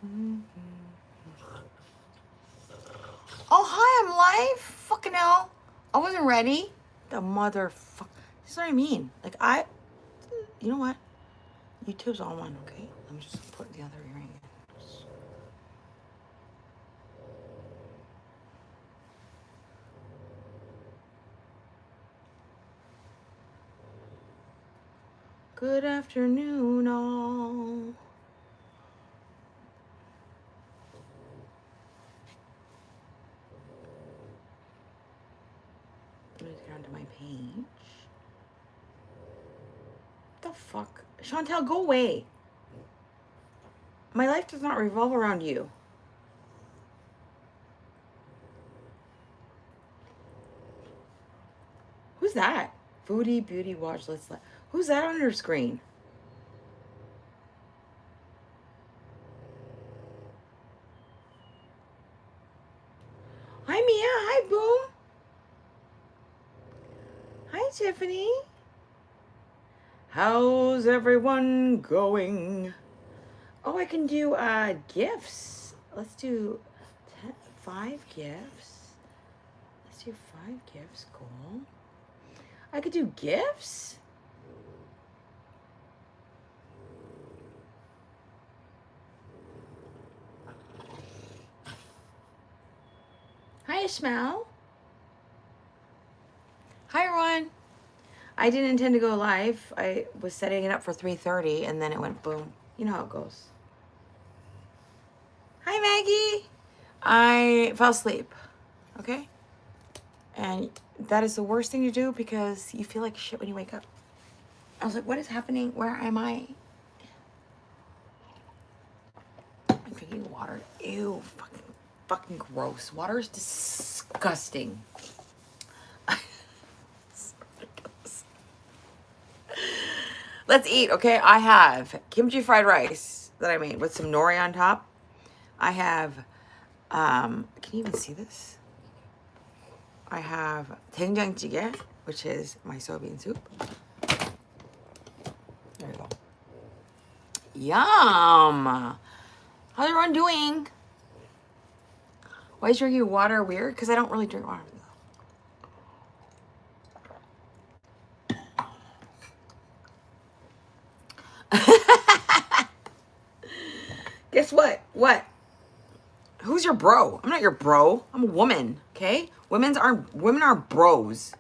Oh, hi, I'm live. Fucking hell. I wasn't ready. The motherfucker. This is what I mean. Like, you know what? YouTube's on one, okay? Let me just put the other earring in. Good afternoon, all. Let me get onto my page. What the fuck? Chantel, go away. My life does not revolve around you. Who's that? Foodie, beauty, watch, let's let. Who's that on your screen? Hi, Mia. Hi, Boom. Hi, Tiffany. How's everyone going? Oh, I can do gifts. Let's do 5 gifts. Let's do 5 gifts. Cool. I could do gifts? Hi, Ishmael. Hi, everyone. I didn't intend to go live. I was setting it up for 3:30 and then it went boom. You know how it goes. Hi, Maggie. I fell asleep. Okay? And that is the worst thing to do because you feel like shit when you wake up. I was like, what is happening? Where am I? I'm drinking water. Ew, fucking gross. Water is disgusting. Let's eat, okay? I have kimchi fried rice that I made with some nori on top. I have, can you even see this? I have 된장찌개, which is my soybean soup. There you go. Yum! How's everyone doing? Why is drinking water weird? Because I don't really drink water. Guess what? What? Who's your bro? I'm not your bro. I'm a woman, okay? Women are bros.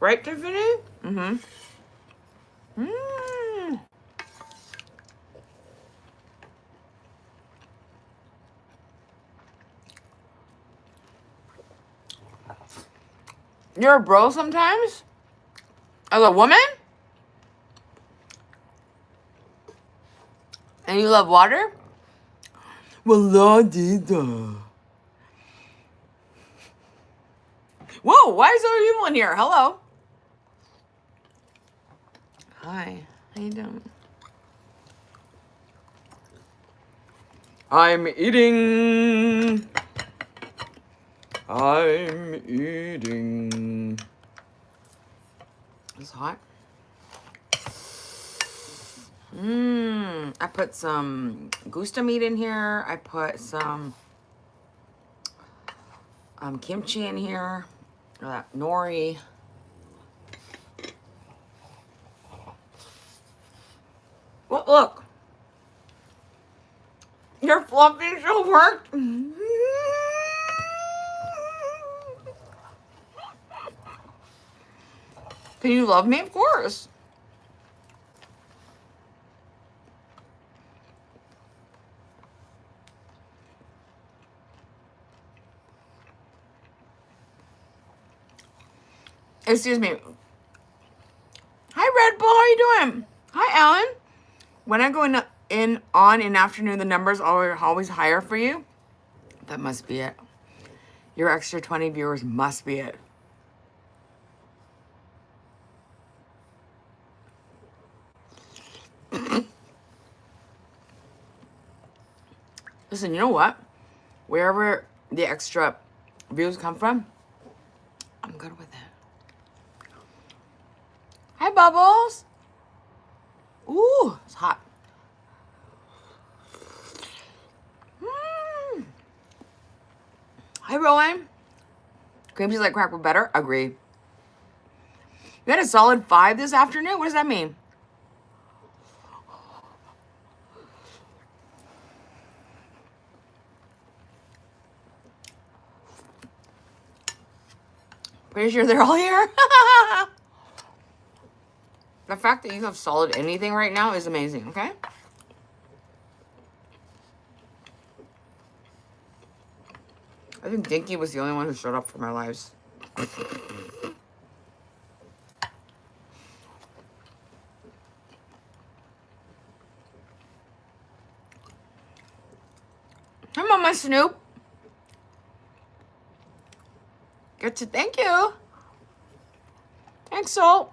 Right, Tiffany? Mm-hmm. Mm. You're a bro sometimes? As a woman? And you love water? Well, la di da. Whoa, why is there people in here? Hello. Hi. How you doing? I'm eating. I'm eating. It's hot. I put some gusta meat in here. I put some kimchi in here. Nori. Well, look. Your fluffy show worked. Can you love me? Of course. Excuse me. Hi, Red Bull. How you doing? Hi, Alan. When I go in afternoon, the numbers are always higher for you. That must be it. Your extra 20 viewers must be it. Listen, you know what? Wherever the extra views come from, I'm good with it. Hi, Bubbles. Ooh, it's hot. Hi, Rowan. Cream cheese like crack were better? Agree. You had a solid 5 this afternoon? What does that mean? Pretty sure they're all here. The fact that you have solid anything right now is amazing, okay? I think Dinky was the only one who showed up for my lives. Hi, Mama Snoop. Good to thank you. Thanks, Salt.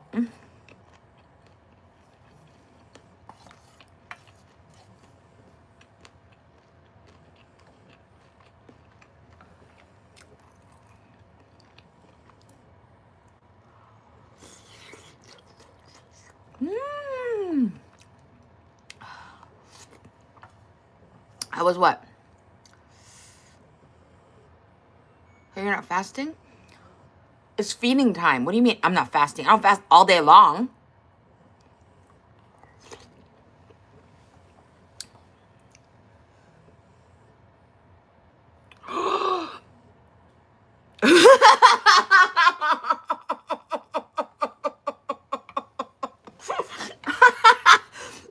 I was what? Hey, you're not fasting? It's feeding time. What do you mean I'm not fasting? I don't fast all day long.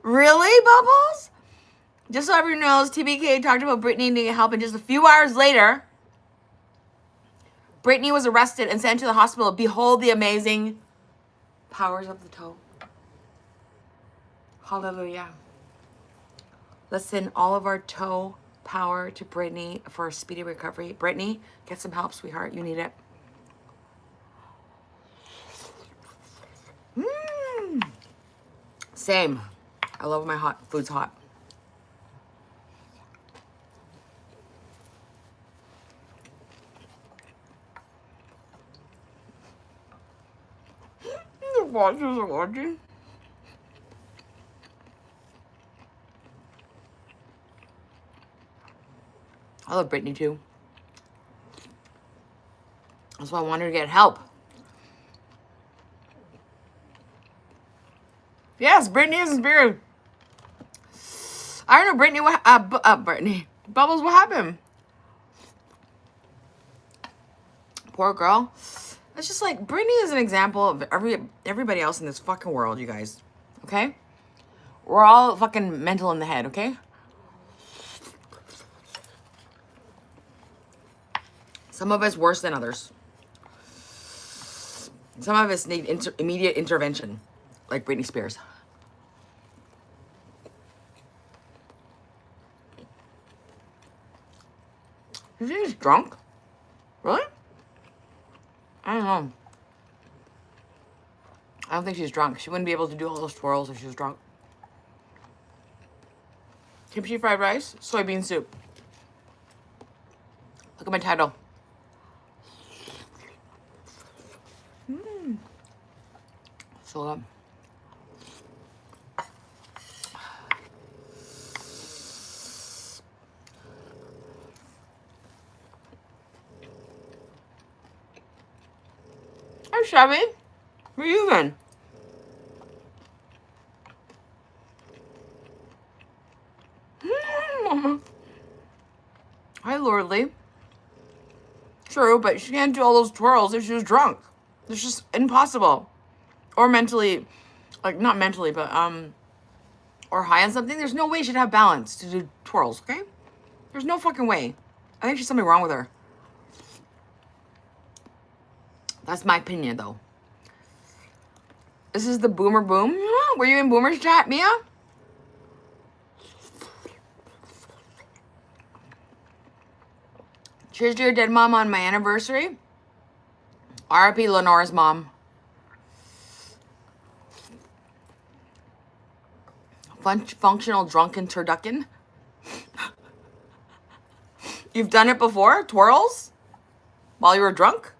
Really, Bubbles? Just so everyone knows, TBK talked about Britney needing help, and just a few hours later, Britney was arrested and sent to the hospital. Behold the amazing powers of the toe. Hallelujah. Let's send all of our toe power to Britney for a speedy recovery. Britney, get some help, sweetheart. You need it. Same. I love my hot food's hot. The watchers are watching. I love Britney too. That's why I wanted to get help. Yes, Britney Spears. I don't know, Britney. Britney. Bubbles, what happened? Poor girl. It's just like Britney is an example of everybody else in this fucking world, you guys. Okay? We're all fucking mental in the head, okay? Some of us worse than others. Some of us need immediate intervention, like Britney Spears. Is she just drunk? Really? I don't know. I don't think she's drunk. She wouldn't be able to do all those twirls if she was drunk. Kimchi fried rice, soybean soup. Look at my title. So good. Hi, Chevy. Where are you been? Hi, Lordly. True, but she can't do all those twirls if she was drunk. It's just impossible. Or mentally, like not mentally, but or high on something. There's no way she'd have balance to do twirls, okay? There's no fucking way. I think there's something wrong with her. That's my opinion, though. This is the Boomer Boom. Were you in Boomer's chat, Mia? Cheers to your dead mom on my anniversary. R.I.P. Lenora's mom. Functional drunken turducken. You've done it before? Twirls? While you were drunk?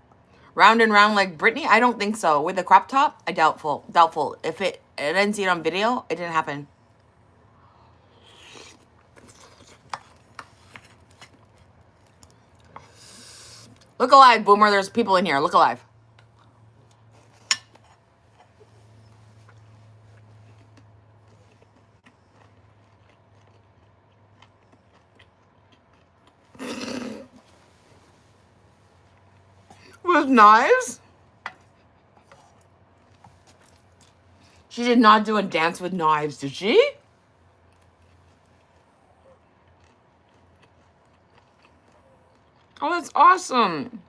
Round and round like Britney? I don't think so. With a crop top? I doubtful. Doubtful. If I didn't see it on video, it didn't happen. Look alive, Boomer. There's people in here. Look alive. With knives? She did not do a dance with knives, did she? Oh, that's awesome.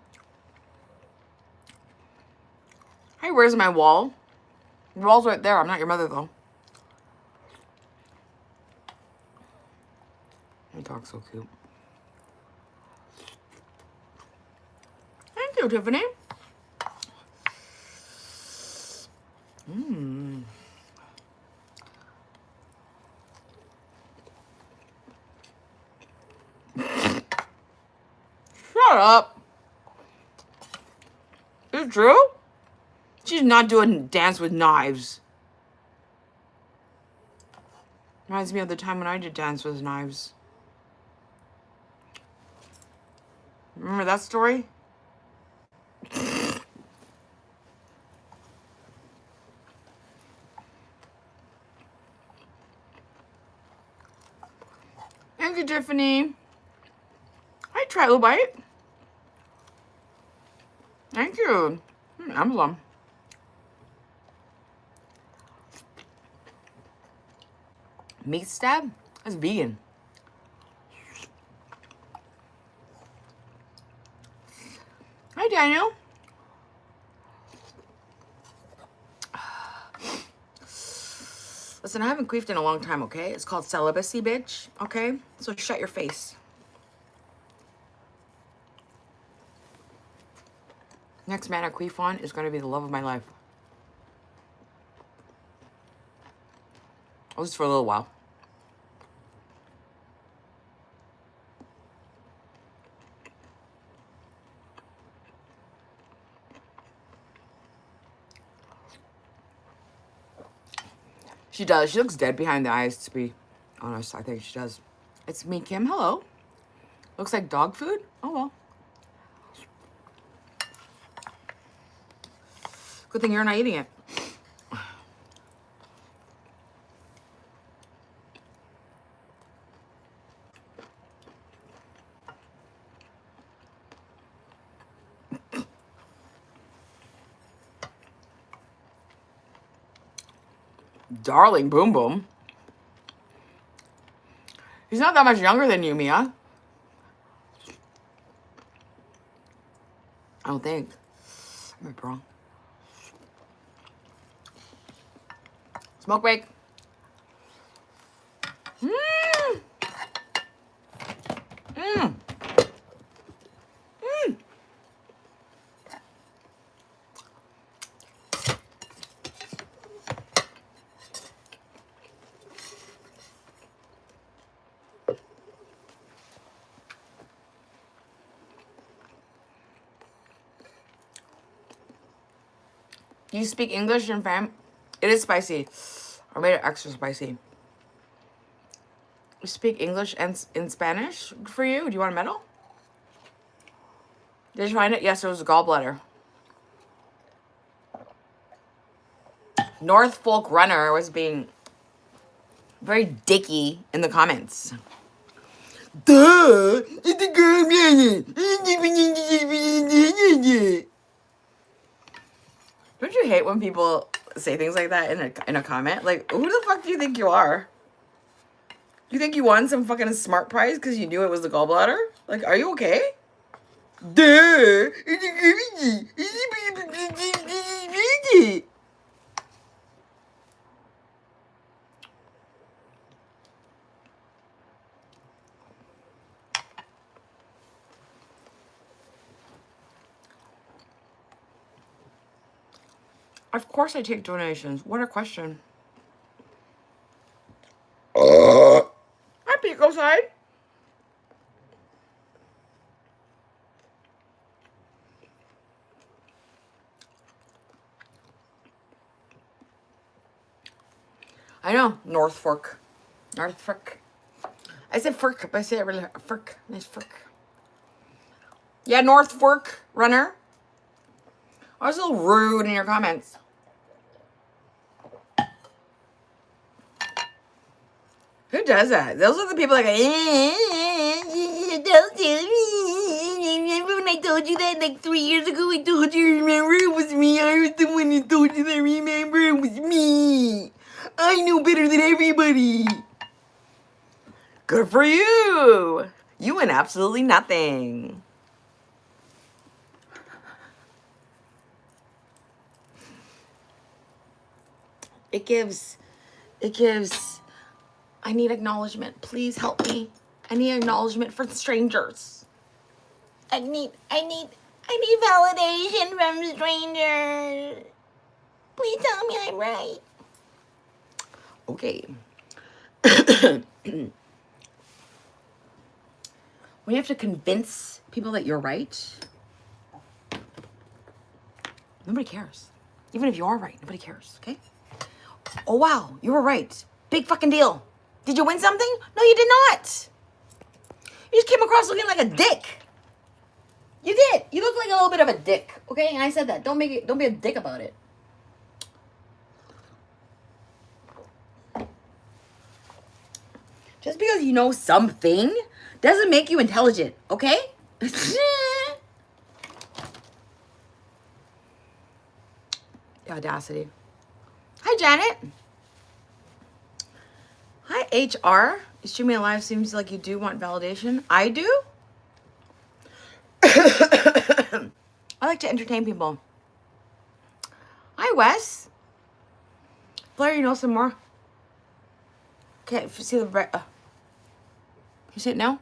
Hey, where's my wall? The wall's right there. I'm not your mother, though. My dog's so cute. Thank you, Tiffany. Mmm. Shut up. Is it true? She's not doing a dance with knives. Reminds me of the time when I did dance with knives. Remember that story? Thank you, Tiffany. Hi, Trilobite. Thank you. Amazon. Meat stab? That's vegan. Hi, Daniel. Listen, I haven't queefed in a long time, okay? It's called celibacy, bitch, okay? So shut your face. Next man I queef on is going to be the love of my life. At least for a little while. She does. She looks dead behind the eyes, to be honest. I think she does. It's me, Kim. Hello. Looks like dog food? Oh, well. Good thing you're not eating it. Darling Boom Boom. He's not that much younger than you, Mia. I don't think. I might be wrong. Smoke break. Mmm. Mmm. Mmm. Do you speak English in fam? It is spicy. I made it extra spicy. You speak English and in Spanish for you? Do you want a medal? Did you find it? Yes, it was a gallbladder. North Folk Runner was being very dicky in the comments. Duh! It's a girl. Don't you hate when people say things like that in a comment? Like, who the fuck do you think you are? You think you won some fucking smart prize because you knew it was the gallbladder? Like, are you okay? Duh! Of course I take donations. What a question. Hi, Pico Side. I know. North Fork. North Fork. I said Fork, but I said it really Fork. Nice Fork. Yeah, North Fork runner. I was a little rude in your comments. Who does that? Those are the people like, don't tell me. Remember when I told you that like 3 years ago? I told you, remember? It was me. I was the one who told you that, remember? It was me. I know better than everybody. Good for you. You win absolutely nothing. It gives, I need acknowledgement. Please help me. I need acknowledgement for strangers. I need validation from strangers. Please tell me I'm right. Okay. When you have to convince people that you're right, nobody cares. Even if you are right, nobody cares, okay? Oh, wow, you were right. Big fucking deal. Did you win something? No, you did not. You just came across looking like a dick. You did. You look like a little bit of a dick, okay? And I said that. Don't be a dick about it. Just because you know something doesn't make you intelligent, okay? The audacity. Hi, Janet. Hi, HR. Streaming live seems like you do want validation. I do. I like to entertain people. Hi, Wes. Blair, you know some more? Okay, if you see the bread. You see it now?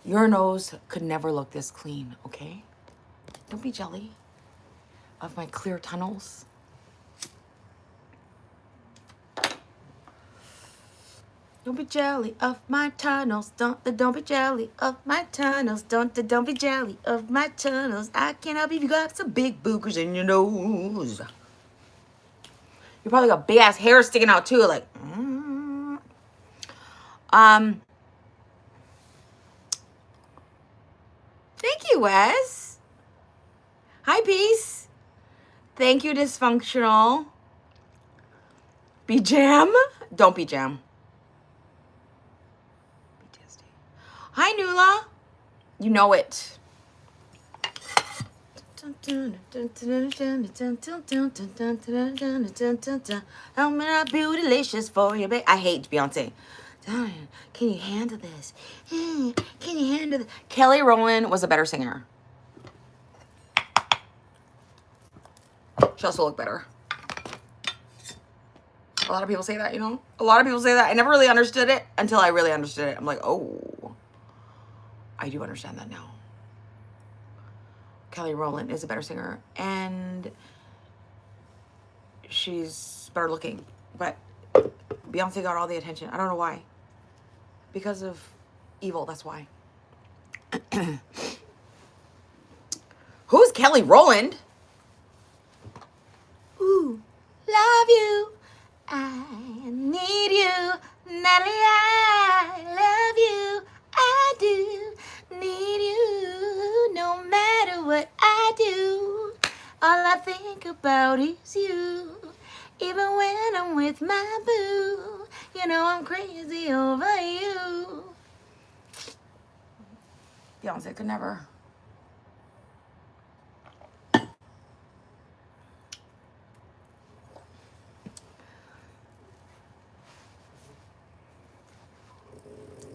Your nose could never look this clean, okay? Don't be jelly of my clear tunnels. Don't be jelly of my tunnels. Don't be jelly of my tunnels. Don't be jelly of my tunnels. I can't help if you got some big boogers in your nose. You probably got big ass hair sticking out too, like. Thank you, Wes. Hi, Peace. Thank you, Dysfunctional. Be jam. Don't be jam. PTSD. Hi, Nula. You know it. I'm gonna be delicious for you, babe. I hate Beyonce. Can you handle this? Can you handle this? Kelly Rowland was a better singer. She also looked better. A lot of people say that, you know? A lot of people say that. I never really understood it until I really understood it. I'm like, oh, I do understand that now. Kelly Rowland is a better singer, and she's better looking. But Beyonce got all the attention. I don't know why. Because of evil, that's why. Who's Kelly Rowland? Ooh, love you. I need you. Natalie, I love you. I do need you. No matter what I do, all I think about is you. Even when I'm with my boo, you know I'm crazy over you. Beyonce could never.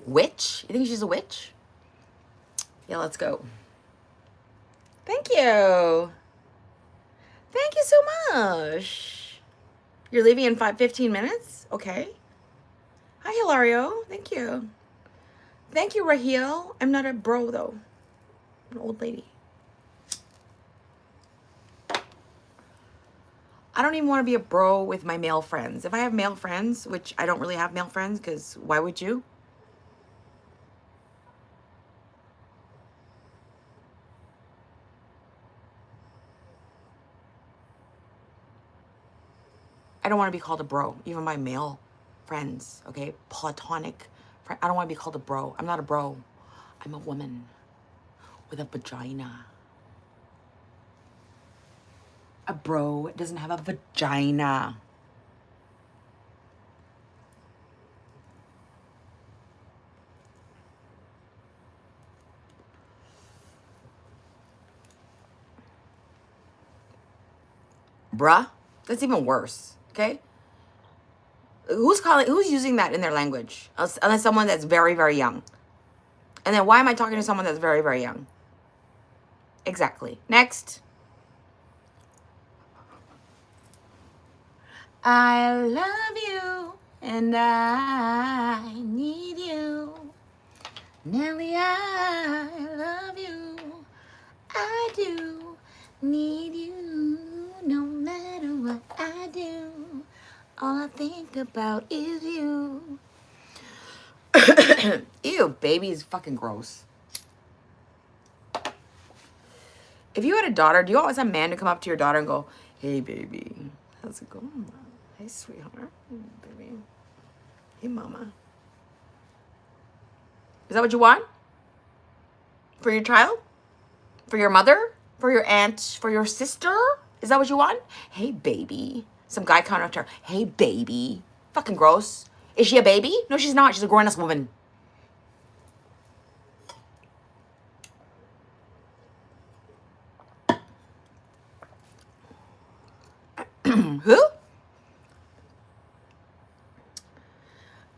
Witch? You think she's a witch? Yeah, let's go. Thank you. Thank you so much. You're leaving in 15 minutes? Okay. Hi, Hilario. Thank you. Thank you, Raheel. I'm not a bro, though. I'm an old lady. I don't even want to be a bro with my male friends. If I have male friends, which I don't really have male friends, because why would you? I don't want to be called a bro, even by male friends, okay? Platonic friend. I don't want to be called a bro. I'm not a bro. I'm a woman with a vagina. A bro doesn't have a vagina. Bruh, that's even worse, okay? Who's using that in their language? Unless someone that's very, very young. And then why am I talking to someone that's very, very young? Exactly. Next. I love you and I need you. Nelly, I love you. I do need you. No matter what I do, all I think about is you. Ew, baby is fucking gross. If you had a daughter, do you want some man to come up to your daughter and go, hey, baby, how's it going? Hey, sweetheart. Hey, baby. Hey, mama. Is that what you want? For your child? For your mother? For your aunt? For your sister? Is that what you want? Hey, baby. Some guy coming up to her. Hey, baby. Fucking gross. Is she a baby? No, she's not. She's a grown-ass woman. Who?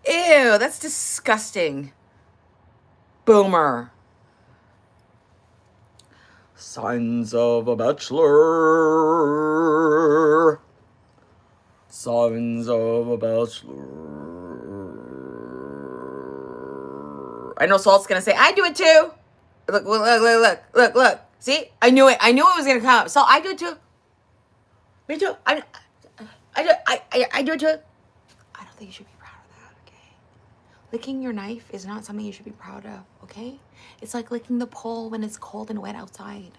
Ew, that's disgusting. Boomer. Sons of a bachelor. Sons of a bachelor. I know Salt's gonna say, I do it too. Look. See? I knew it. I knew it was gonna come. Salt, I do it too. Me too. I do it too. I don't think you should be proud of that, okay? Licking your knife is not something you should be proud of, okay? It's like licking the pole when it's cold and wet outside.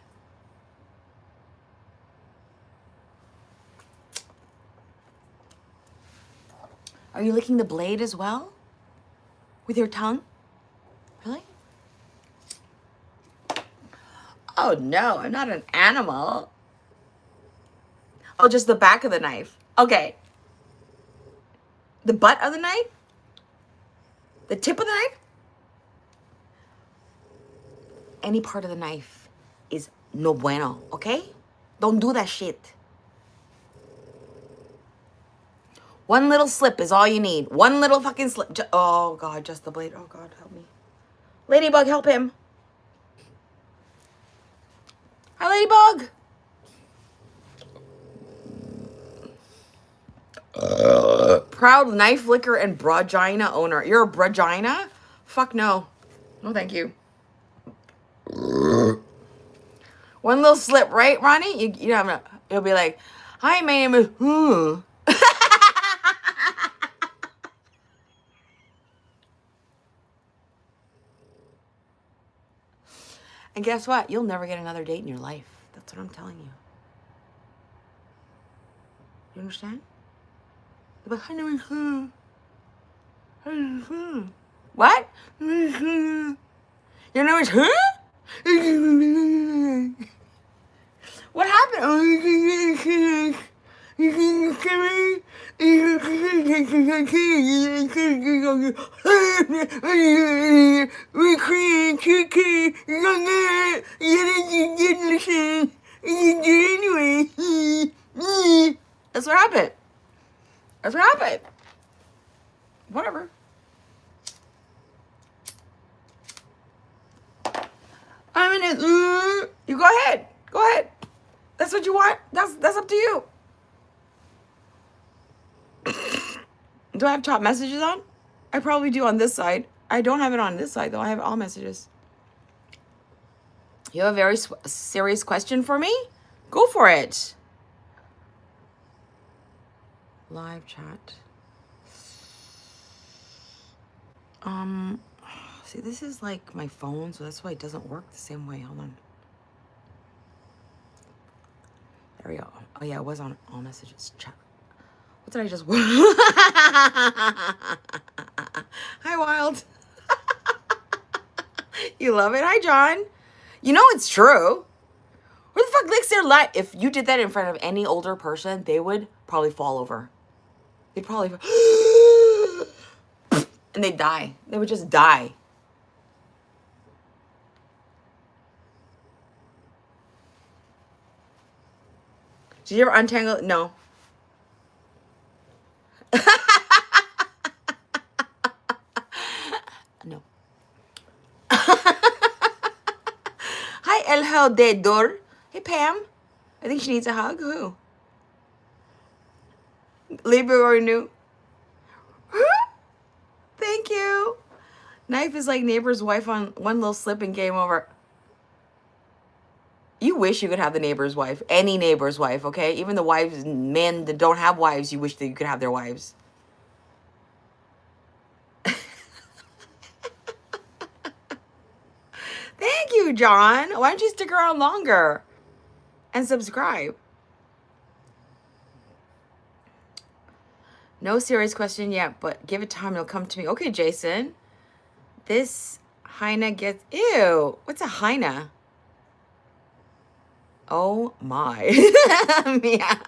Are you licking the blade as well? With your tongue? Really? Oh no, I'm not an animal. Oh, just the back of the knife. Okay. The butt of the knife? The tip of the knife? Any part of the knife is no bueno, okay? Don't do that shit. One little slip is all you need. One little fucking slip. Oh, God, just the blade. Oh, God, help me. Ladybug, help him. Hi, Ladybug. Proud knife licker and brogina owner. You're a brogina? Fuck no. No, thank you. One little slip, right, Ronnie? You know, it'll be like, hi, my name is... And guess what? You'll never get another date in your life. That's what I'm telling you. You understand? They're like, what? Your name is who? What happened? That's what happened. That's what happened. Whatever. I'm in it. You go ahead. Go ahead. That's what you want. That's up to you. Do I have top messages on? I probably do on this side. I don't have it on this side though. I have all messages. You have a very serious question for me? Go for it. Live chat. See, this is like my phone, so that's why it doesn't work the same way. Hold on. There we go. Oh yeah, it was on all messages. Chat. What did I just... Hi, Wild. You love it? Hi, John. You know it's true. Who the fuck licks their life? If you did that in front of any older person, they would probably fall over. They'd probably... and they'd die. They would just die. Did you ever untangle? No. No. Hi, El Jodedor. Hey, Pam. I think she needs a hug. Who? Libra or new? Thank you. Knife is like neighbor's wife on one little slip and game over. You wish you could have the neighbor's wife. Any neighbor's wife, okay? Even the wives, men that don't have wives, you wish that you could have their wives. Thank you, John. Why don't you stick around longer and subscribe? No serious question yet, but give it time. It'll come to me. Okay, Jason. This hyena gets... Ew. What's a hyena? Oh, my. Yeah.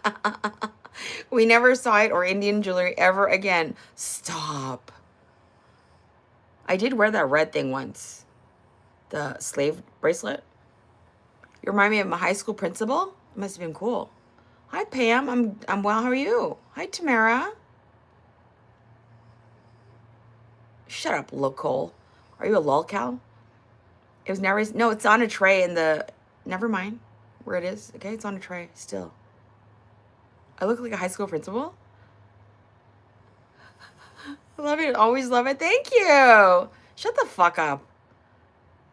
We never saw it or Indian jewelry ever again. Stop. I did wear that red thing once. The slave bracelet. You remind me of my high school principal. It must have been cool. Hi, Pam. I'm well. How are you? Hi, Tamara. Shut up, locol. Are you a lolcow? It was never... No, it's on a tray in the... Never mind where it is. Okay, it's on a tray still. I look like a high school principal. I love it. Always love it. Thank you. Shut the fuck up.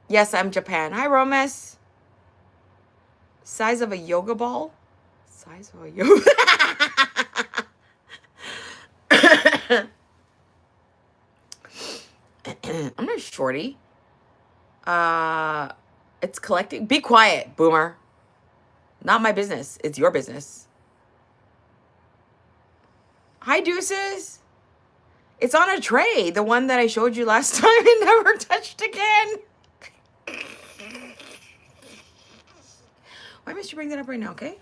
Yes, I'm Japan. Hi, Romas. Size of a yoga ball? Size of a yoga... I'm not shorty. It's collecting. Be quiet, boomer. Not my business. It's your business. Hi, Deuces. It's on a tray. The one that I showed you last time and never touched again. Why must you bring that up right now, okay?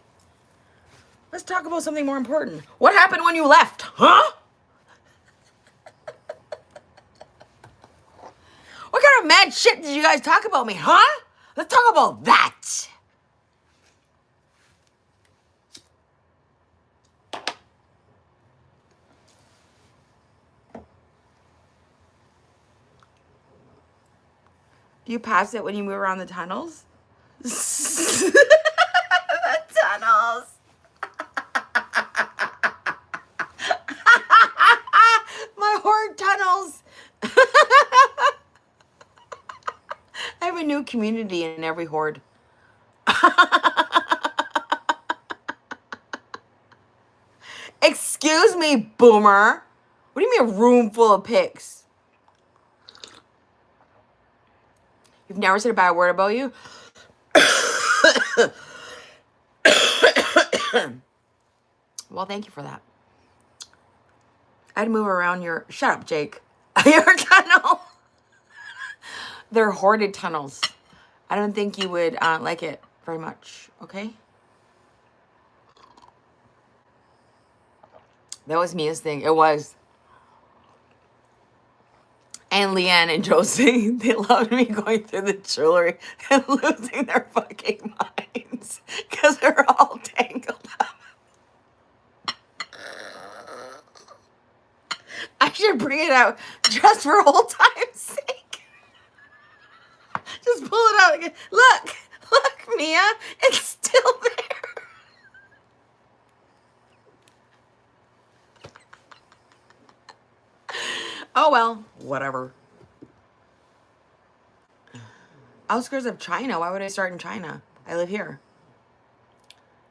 Let's talk about something more important. What happened when you left, huh? What kind of mad shit did you guys talk about me, huh? Let's talk about that. Do you pass it when you move around the tunnels? The tunnels. My hoard tunnels. I have a new community in every hoard. Excuse me, boomer. What do you mean a room full of pics? You've never said a bad word about you? Well, thank you for that. I'd move around your... Shut up, Jake. Your tunnel. They're hoarded tunnels. I don't think you would like it very much, okay? That was Mia's thing. It was. And Leanne and Josie, they loved me going through the jewelry and losing their fucking minds because they're all tangled up. I should bring it out just for old time's sake. Just pull it out again. Look, Mia, it's still there. Oh, well, whatever. Outskirts of China. Why would I start in China? I live here.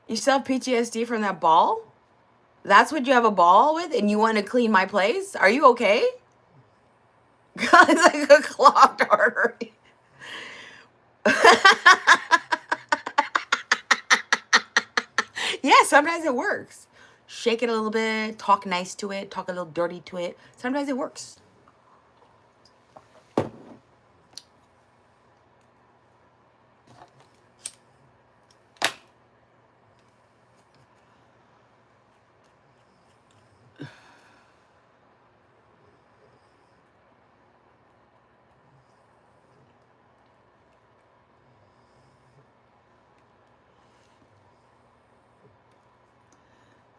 You still have PTSD from that ball? That's what you have a ball with? And you want to clean my place? Are you okay? It's like a clogged artery. Yeah, sometimes it works. shake it a little bit, talk nice to it, talk a little dirty to it. Sometimes it works.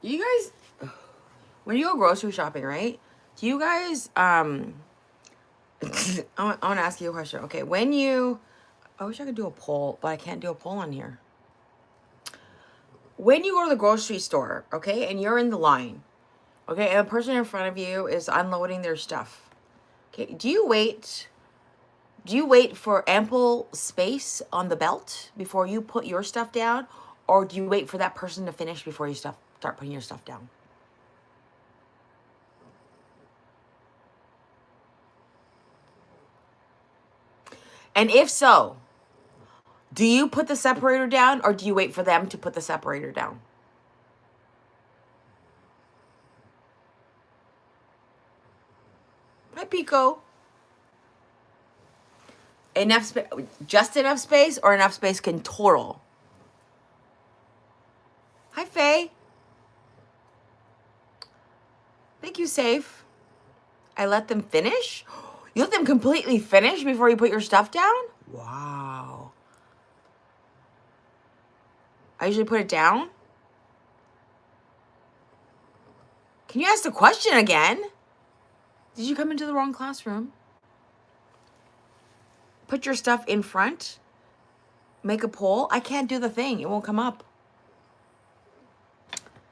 You guys, when you go grocery shopping, right? Do you guys, I want to ask you a question. Okay, when you, I wish I could do a poll, but I can't do a poll on here. When you go to the grocery store, okay, and you're in the line, okay, and the person in front of you is unloading their stuff, okay, do you wait for ample space on the belt before you put your stuff down, or do you wait for that person to finish before you start putting your stuff down? And if so, do you put the separator down, or do you wait for them to put the separator down? Hi, Pico. Enough space, just enough space, or enough space can total? Hi, Faye. Thank you, Safe. I let them finish? You let them completely finish before you put your stuff down? Wow. I usually put it down. Can you ask the question again? Did you come into the wrong classroom? Put your stuff in front. Make a poll. I can't do the thing. It won't come up.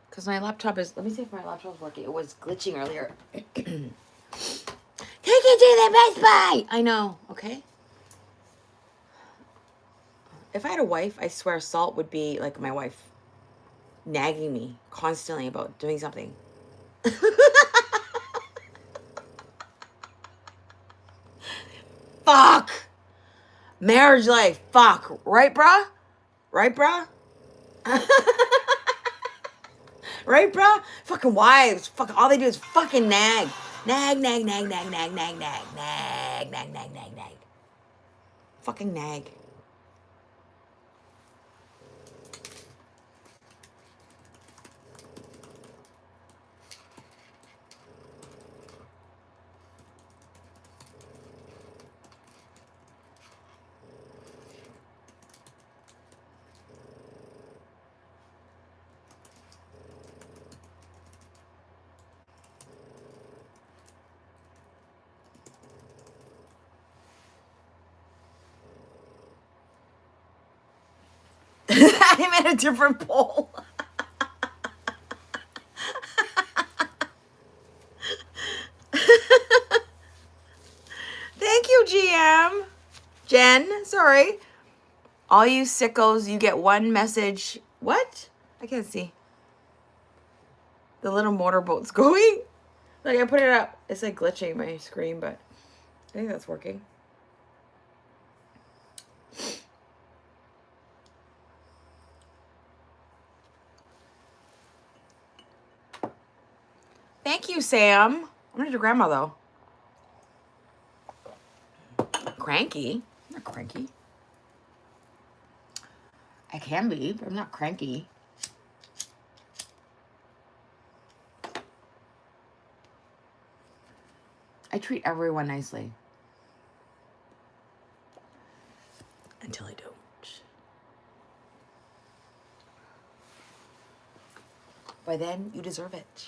Because my laptop is... Let me see if my laptop's working. It was glitching earlier. Take it to the Best Buy! I know, okay? If I had a wife, I swear Salt would be like my wife. Nagging me constantly about doing something. Fuck! Marriage life, fuck. Right, bruh? Right, bruh? Right, bruh? Fucking wives. Fuck, all they do is fucking nag. Nag, nag, nag, nag, nag, nag, nag, nag, nag, nag, nag, nag. Fucking nag. I'm at a different poll. Thank you, GM. Jen, sorry. All you sickos, you get one message. What? I can't see. The little motorboat's going. Like, I put it up. It's like glitching my screen, but I think that's working. Thank you, Sam. I'm not your grandma, though. Cranky? I'm not cranky. I can be, but I'm not cranky. I treat everyone nicely. Until I don't. By then, you deserve it.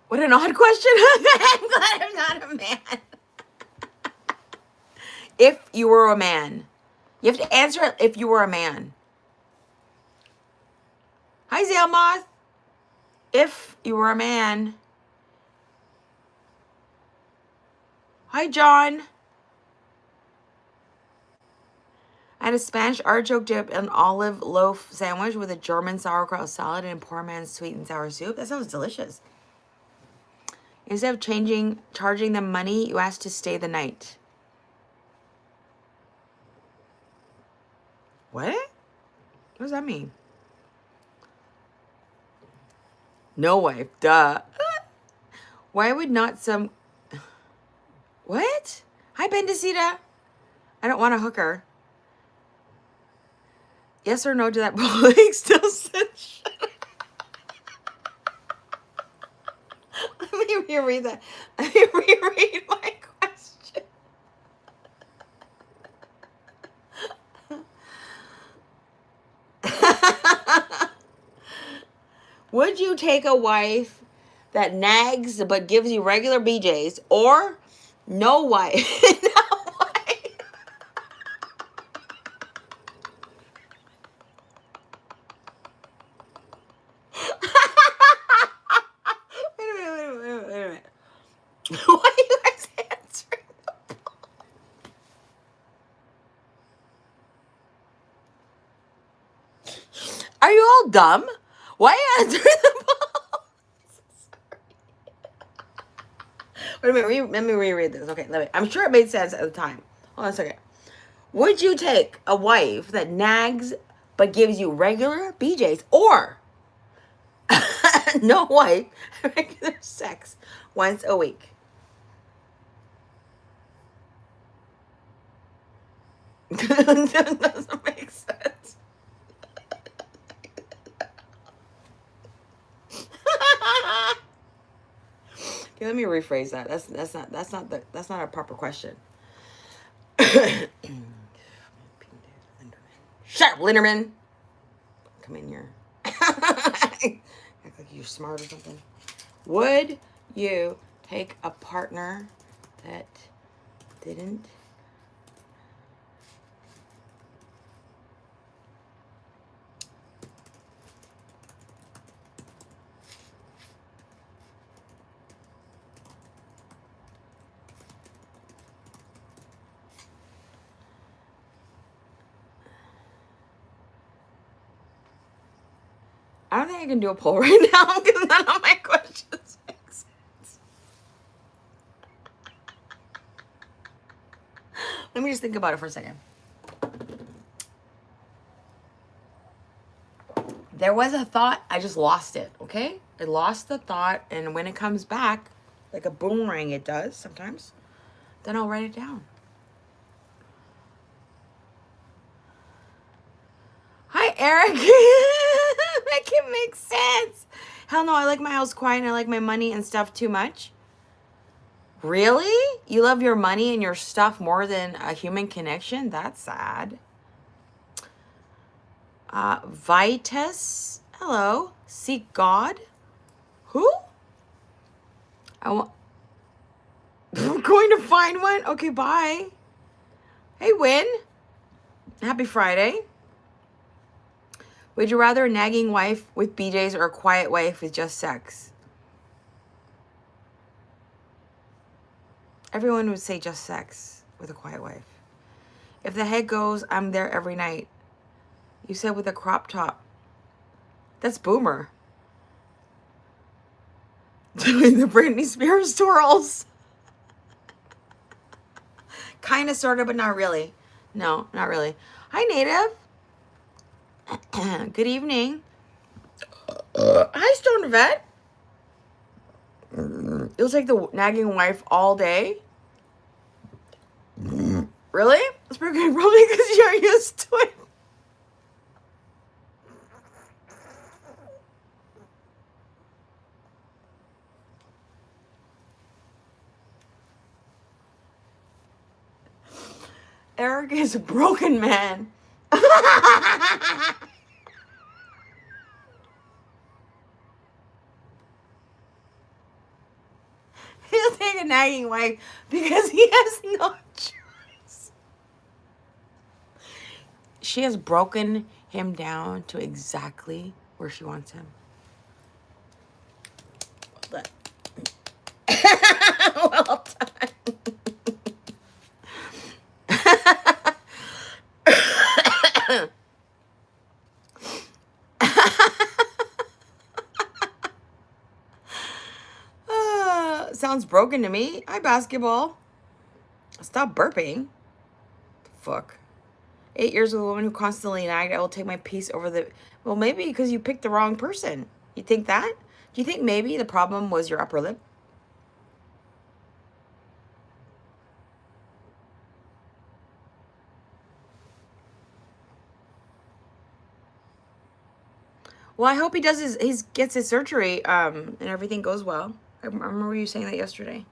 What an odd question. I'm glad I'm not a man. If you were a man. You have to answer it if you were a man. Hi, Zalmoth. If you were a man. Hi, John. I had a Spanish artichoke dip and olive loaf sandwich with a German sauerkraut salad and poor man's sweet and sour soup. That sounds delicious. Instead of charging them money, you asked to stay the night. What? What does that mean? No wife. Duh. Why would not some... What? Hi, Bendecita. I don't want a hooker. Yes or no to that? Blake still said shut up. Let me reread that. Let me reread my question. Would you take a wife that nags but gives you regular BJs, or no wife? No wife. Wait a minute. Why are you guys answering the poll? Are you all dumb? Why are you answering the poll? Wait a minute. Let me reread this. Okay, I'm sure it made sense at the time. Hold on a second. Would you take a wife that nags but gives you regular BJs, or no wife, regular sex once a week? That doesn't make sense. Okay, let me rephrase that. That's not a proper question. Shut up, Linderman. Come in here. Act like you're smart or something. Would you take a partner that didn't? I don't think I can do a poll right now because none of my questions make sense. Let me just think about it for a second. There was a thought, I just lost it, okay? I lost the thought, and when it comes back, like a boomerang it does sometimes, then I'll write it down. Hi, Eric. Make it make sense. Hell no, I like my house quiet and I like my money and stuff too much. Really? You love your money and your stuff more than a human connection? That's sad. Vitus. Hello. Seek God. Who? I'm going to find one. Okay, bye. Hey, Win. Happy Friday. Would you rather a nagging wife with BJs or a quiet wife with just sex? Everyone would say just sex with a quiet wife. If the head goes, I'm there every night. You said with a crop top. That's boomer. Doing the Britney Spears twirls. Kind of, sort of, but not really. No, not really. Hi, Native. Good evening. Hi, Stone Vet. You'll take the nagging wife all day? Really? That's pretty good. Probably because you're used to it. Eric is a broken man. He'll take a nagging wife because he has no choice. She has broken him down to exactly where she wants him. Well done. Sounds broken to me. Hi, basketball. Stop burping. Fuck. 8 years with a woman who constantly nagged. I will take my peace over the. Well, maybe because you picked the wrong person. You think that? Do you think maybe the problem was your upper lip? Well, I hope he does he gets his surgery, and everything goes well. I remember you saying that yesterday.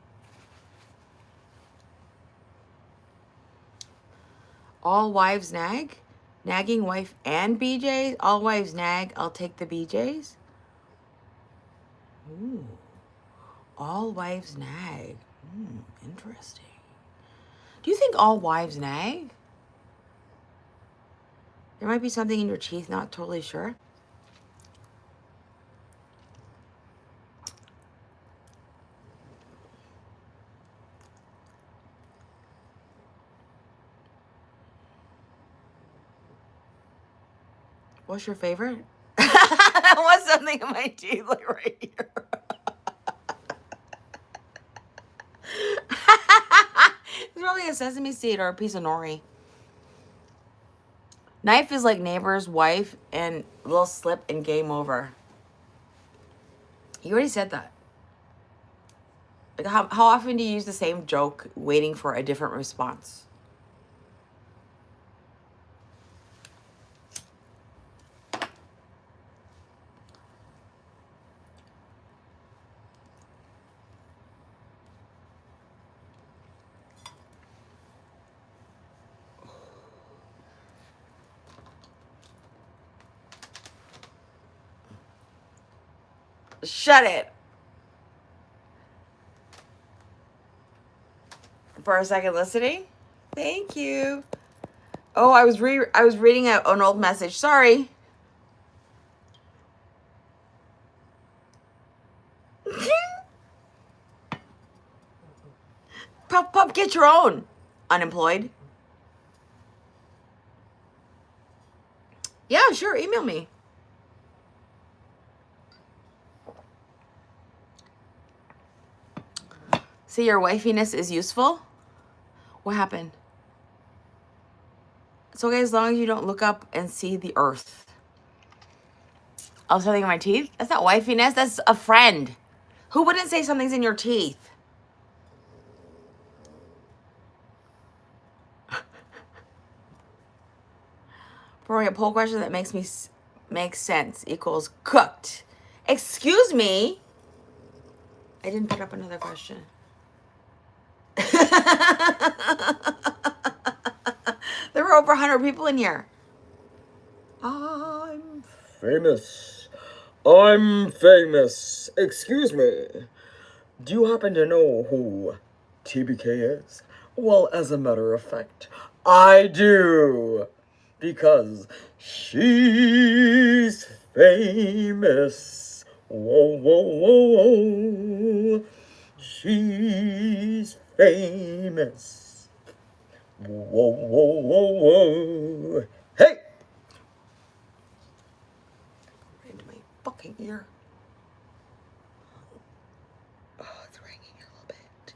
All wives nag? Nagging wife and BJs? All wives nag, I'll take the BJs? Ooh. All wives nag. Interesting. Do you think all wives nag? There might be something in your teeth, not totally sure. What's your favorite? What's something in my teeth like right here? It's probably a sesame seed or a piece of nori. Knife is like neighbor's wife and little slip and game over. You already said that. Like how often do you use the same joke waiting for a different response? Shut it. For a second listening? Thank you. Oh, I was reading an old message. Sorry. Pup, get your own. Unemployed. Yeah, sure. Email me. See, your wifiness is useful. What happened? It's okay as long as you don't look up and see the earth. Oh, something in my teeth? That's not wifiness. That's a friend. Who wouldn't say something's in your teeth? For a poll question that makes sense equals cooked. Excuse me. I didn't put up another question. There were over 100 people in here. I'm famous. I'm famous. Excuse me. Do you happen to know who TBK is? Well, as a matter of fact, I do. Because she's famous. Whoa, whoa, whoa, whoa. She's famous. Whoa, whoa, whoa, whoa. Hey! Right into my fucking ear. Oh, it's ringing a little bit.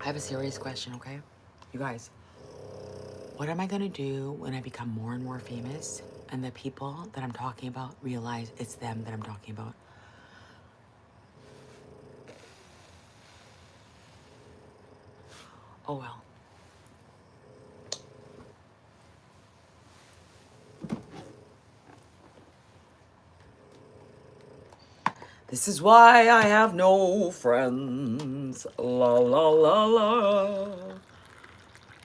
I have a serious question, okay? You guys, what am I gonna do when I become more and more famous and the people that I'm talking about realize it's them that I'm talking about? Oh well. This is why I have no friends. La la la la.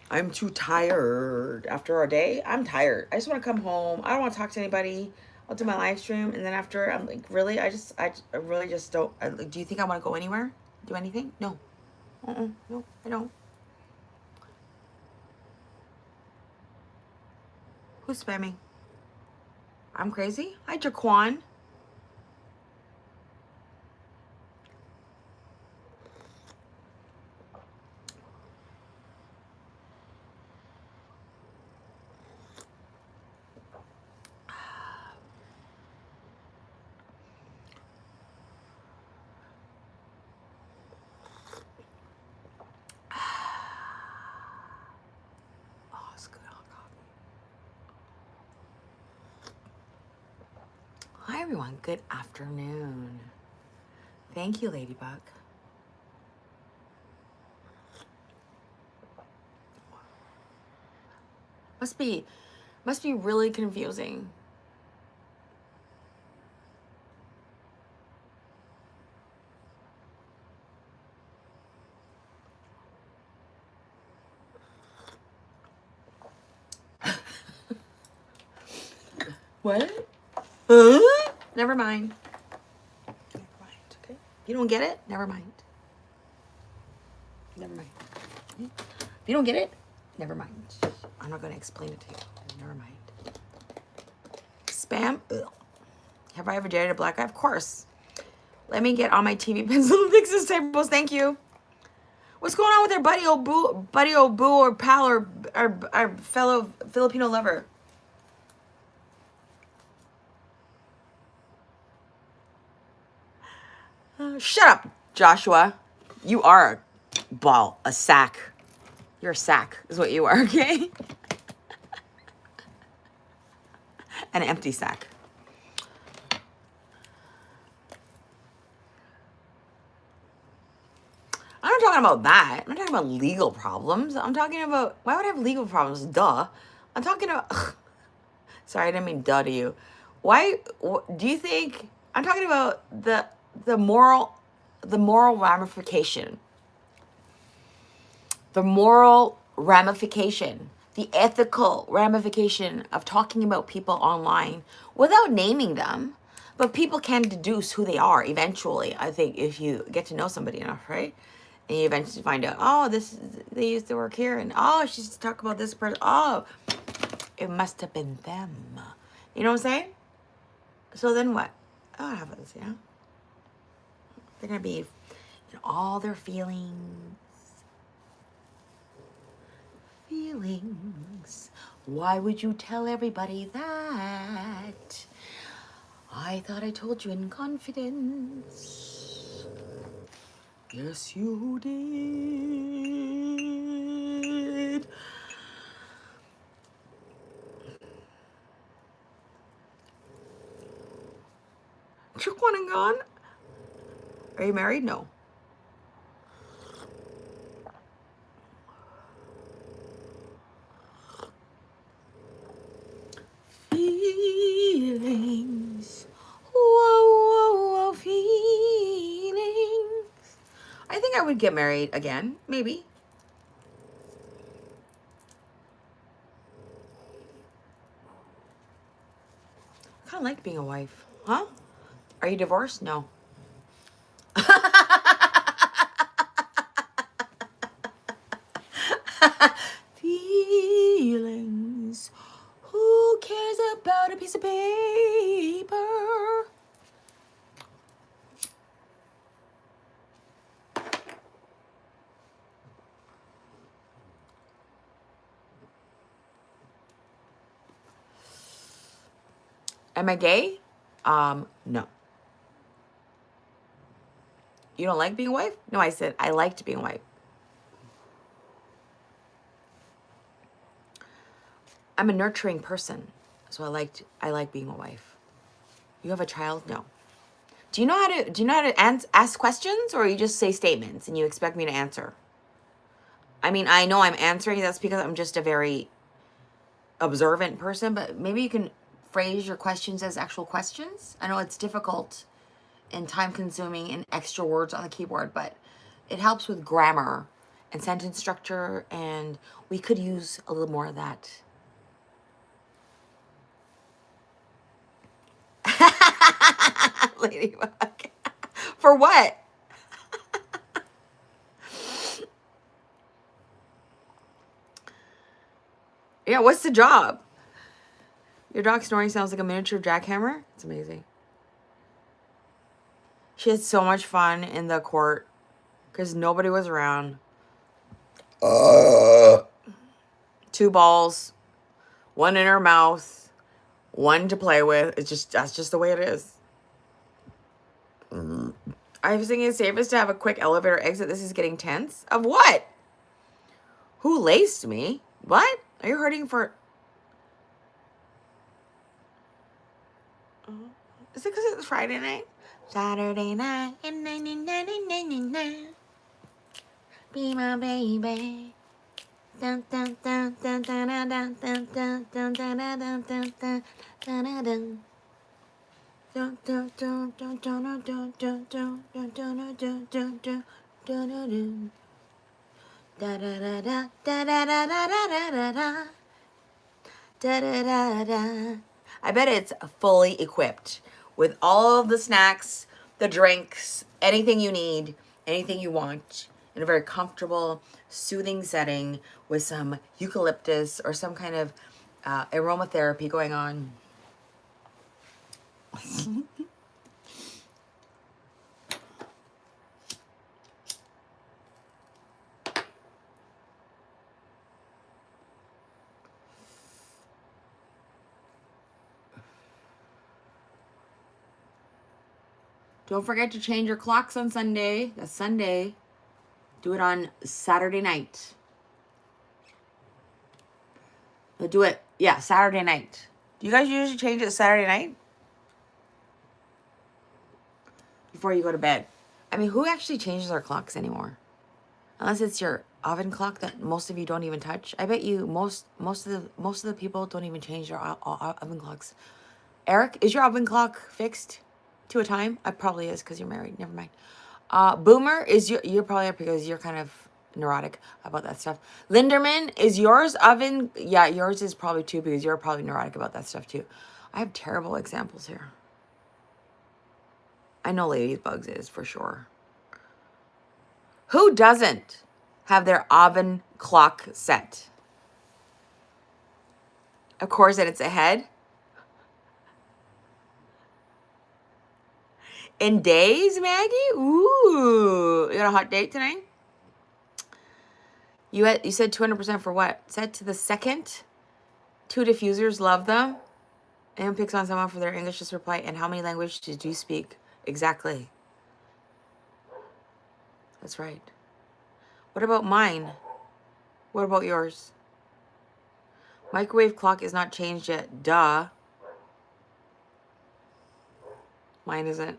I'm too tired. After our day, I'm tired. I just want to come home. I don't want to talk to anybody. I'll do my live stream, and then after, I'm like, really? I really just don't. Do you think I want to go anywhere? Do anything? No. No, I don't. Who's spamming? I'm crazy? Hi, Jaquan. everyone. Good afternoon. Thank you, Ladybug. Must be really confusing. What? Huh? Never mind. Never mind, okay? You don't get it? Never mind. Never mind. If you don't get it, never mind. I'm not going to explain it to you. Never mind. Spam? Ugh. Have I ever dated a black guy? Of course. Let me get on my TV pencil and fix this typos. Thank you. What's going on with their buddy old boo or pal or our fellow Filipino lover? Shut up, Joshua. You are a ball, a sack. You're a sack is what you are, okay? An empty sack. I'm not talking about that. I'm not talking about legal problems. I'm talking about, why would I have legal problems? Duh. I'm talking about, ugh. Sorry, I didn't mean duh to you. Why, do you think, I'm talking about the moral ramification. The moral ramification. The ethical ramification of talking about people online without naming them. But people can deduce who they are eventually, I think, if you get to know somebody enough, right? And you eventually find out, oh, they used to work here, and oh, she used to talk about this person. Oh, it must have been them. You know what I'm saying? So then what? Oh, what happens, you know? They're going to be in all their feelings. Feelings. Why would you tell everybody that? I thought I told you in confidence. Yes, you did. Took one and gone? Are you married? No. Feelings. Whoa, whoa, whoa, feelings. I think I would get married again. Maybe. I kind of like being a wife. Huh? Are you divorced? No. Feelings. Who cares about a piece of paper? Am I gay? No. You don't like being a wife? No, I said I liked being a wife. I'm a nurturing person, so I like being a wife. You have a child? No. Do you know how to ask questions, or you just say statements and you expect me to answer? I mean, I know I'm answering. That's because I'm just a very observant person, but maybe you can phrase your questions as actual questions. I know it's difficult and time-consuming and extra words on the keyboard, but it helps with grammar and sentence structure, and we could use a little more of that. Ladybug. For what? Yeah, what's the job? Your dog snoring sounds like a miniature jackhammer? It's amazing. She had so much fun in the court because nobody was around. 2 balls, 1 in her mouth, 1 to play with. That's just the way it is. I was thinking it's safest to have a quick elevator exit. This is getting tense. Of what? Who laced me? What? Are you hurting for... Is it because it's Friday night? Saturday night. Be my baby. Dun, dun, dun, dun, dun, dun, dun, dun, dun, dun, dun, dun, dun, dun, dun, dun, dun. Dun, dun, dun, dun, dun, dun, dun, dun, dun, dun, dun, dun, dun, dun, dun, dun. Da da da da da da da da da da da da da da da. I bet it's fully equipped with all of the snacks, the drinks, anything you need, anything you want, in a very comfortable, soothing setting with some eucalyptus or some kind of aromatherapy going on. Don't forget to change your clocks on Sunday. That's Sunday. Do it on Saturday night. Do it, yeah, Saturday night. Do you guys usually change it Saturday night? Before you go to bed. I mean, who actually changes their clocks anymore? Unless it's your oven clock that most of you don't even touch. I bet you most of the people don't even change their oven clocks. Eric, is your oven clock fixed to a time? It probably is because you're married. Never mind. Boomer, is you're probably up because you're kind of neurotic about that stuff. Linderman, is yours oven? Yeah, yours is probably too because you're probably neurotic about that stuff too. I have terrible examples here. I know Ladybugs is for sure. Who doesn't have their oven clock set? Of course, and it's ahead. In days, Maggie? Ooh, you got a hot date tonight? You said 200% for what? Set to the second. 2 diffusers, love them. And picks on someone for their English just reply. And how many languages do you speak? Exactly. That's right. What about mine? What about yours? Microwave clock is not changed yet. Duh. Mine isn't.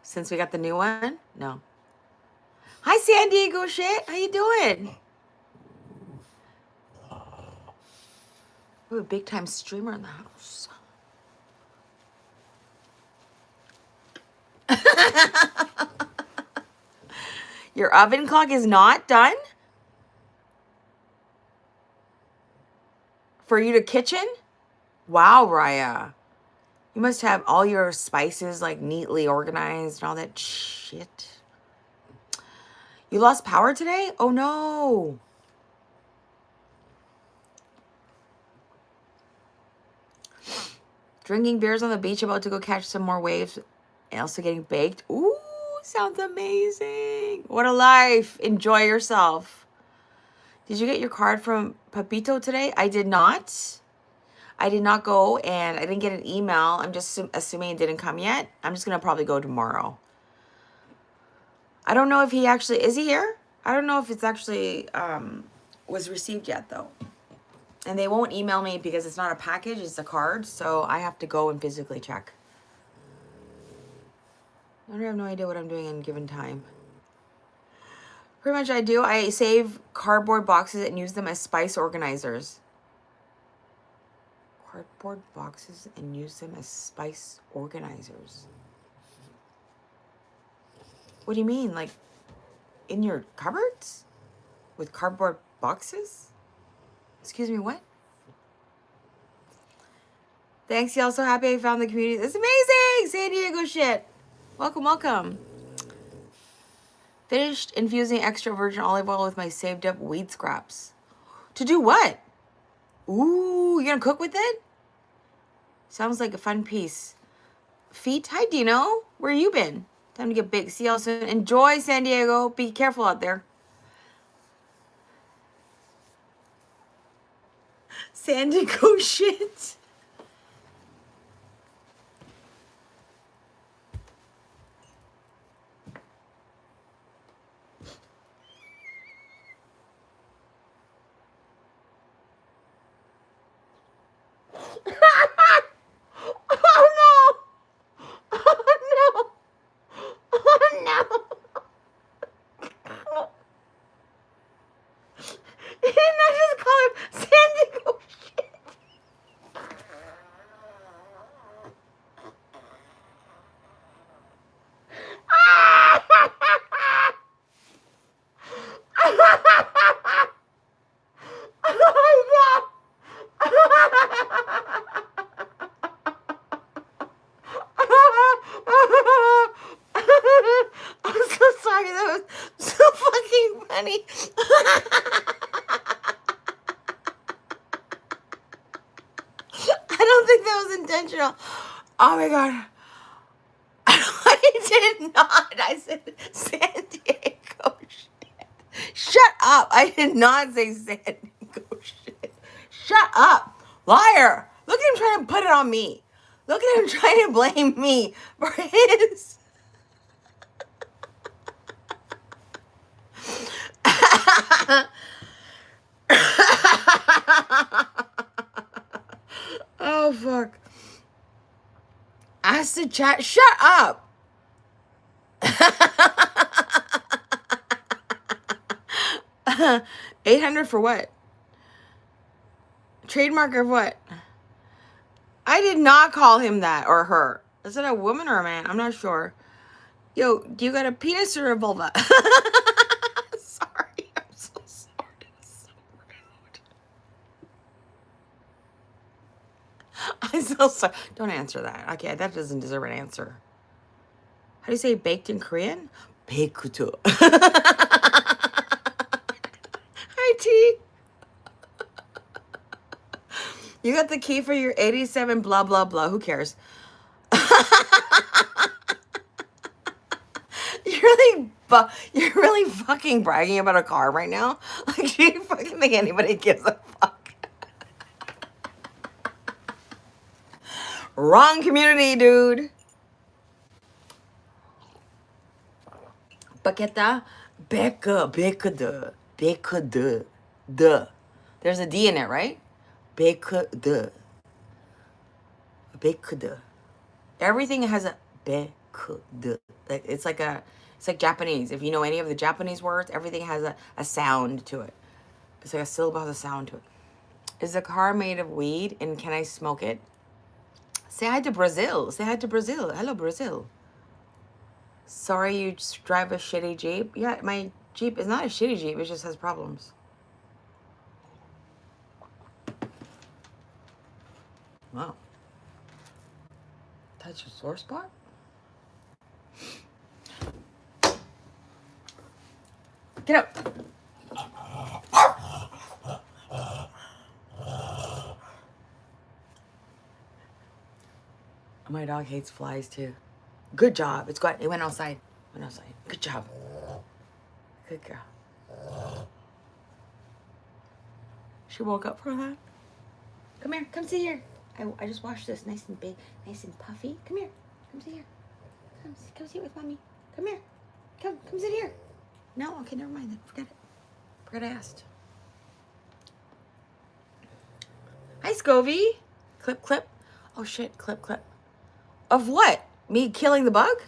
Since we got the new one? No. Hi, San Diego shit. How you doing? Ooh, a big time streamer in the house. Your oven clock is not done? For you to kitchen? Wow, Raya. You must have all your spices like neatly organized and all that shit. You lost power today? Oh no. Drinking beers on the beach, about to go catch some more waves, and also getting baked. Ooh, sounds amazing. What a life. Enjoy yourself. Did you get your card from Papito today? I did not. I did not go, and I didn't get an email. I'm just assuming it didn't come yet. I'm just going to probably go tomorrow. I don't know if he actually... Is he here? I don't know if it's actually was received yet, though. And they won't email me because it's not a package, it's a card. So I have to go and physically check. I have no idea what I'm doing in a given time. Pretty much I do. I save cardboard boxes and use them as spice organizers. Cardboard boxes and use them as spice organizers. What do you mean? Like in your cupboards? With cardboard boxes? Excuse me, what? Thanks, y'all. So happy I found the community. It's amazing! San Diego shit. Welcome, welcome. Finished infusing extra virgin olive oil with my saved up weed scraps. To do what? Ooh, you gonna cook with it? Sounds like a fun piece. Feet, hi Dino. Where you been? Time to get big. See y'all soon. Enjoy San Diego. Be careful out there. San Diego shit. Oh no! funny. I don't think that was intentional. Oh my God. I did not. I said San Diego shit. Shut up. I did not say San Diego shit. Shut up. Liar. Look at him trying to put it on me. Look at him trying to blame me for his. Oh, fuck. Ask the chat. Shut up. 800 for what? Trademark of what? I did not call him that or her. Is it a woman or a man? I'm not sure. Yo, do you got a penis or a vulva? Sorry, I'm so sorry. It's so rude. I'm so sorry. Don't answer that. Okay, that doesn't deserve an answer. How do you say baked in Korean? Baekuto. Hi, T. You got the key for your 87 blah, blah, blah. Who cares? You're really fucking bragging about a car right now? Like, do you fucking think anybody gives a fuck? Wrong community, dude. Paqueta, bekede. There's a D in it, right? Bekede. Everything has a bekede. It's like Japanese. If you know any of the Japanese words, everything has a sound to it. It's like a syllable has a sound to it. Is the car made of weed and can I smoke it? Say hi to Brazil. Say hi to Brazil. Hello, Brazil. Sorry you drive a shitty Jeep. Yeah, my Jeep is not a shitty Jeep. It just has problems. Wow. Touch a sore spot? Get up. My dog hates flies too. Good job. It's good. It went outside. Good job. Good girl. She woke up for that. Come here. Come sit here. I just washed this nice and big, nice and puffy. Come here. Come sit here. Come sit with mommy. Come here. Come sit here. No? Okay, never mind then. Forget it. Forget I asked. Hi, Scovy. Clip. Oh, shit. Clip. Of what? Me killing the bug?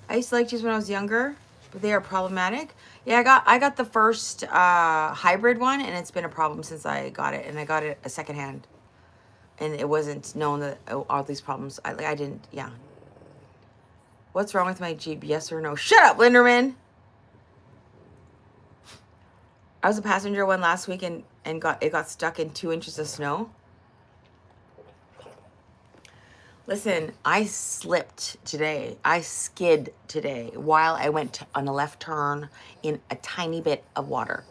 I used to like these when I was younger, but they are problematic. Yeah, I got the first hybrid one, and it's been a problem since I got it, and I got it a secondhand. And it wasn't known that all these problems, I didn't, yeah. What's wrong with my Jeep? Yes or no? Shut up, Linderman! I was a passenger one last week and it got stuck in 2 inches of snow. Listen, I slipped today. I skid today while I went on a left turn in a tiny bit of water.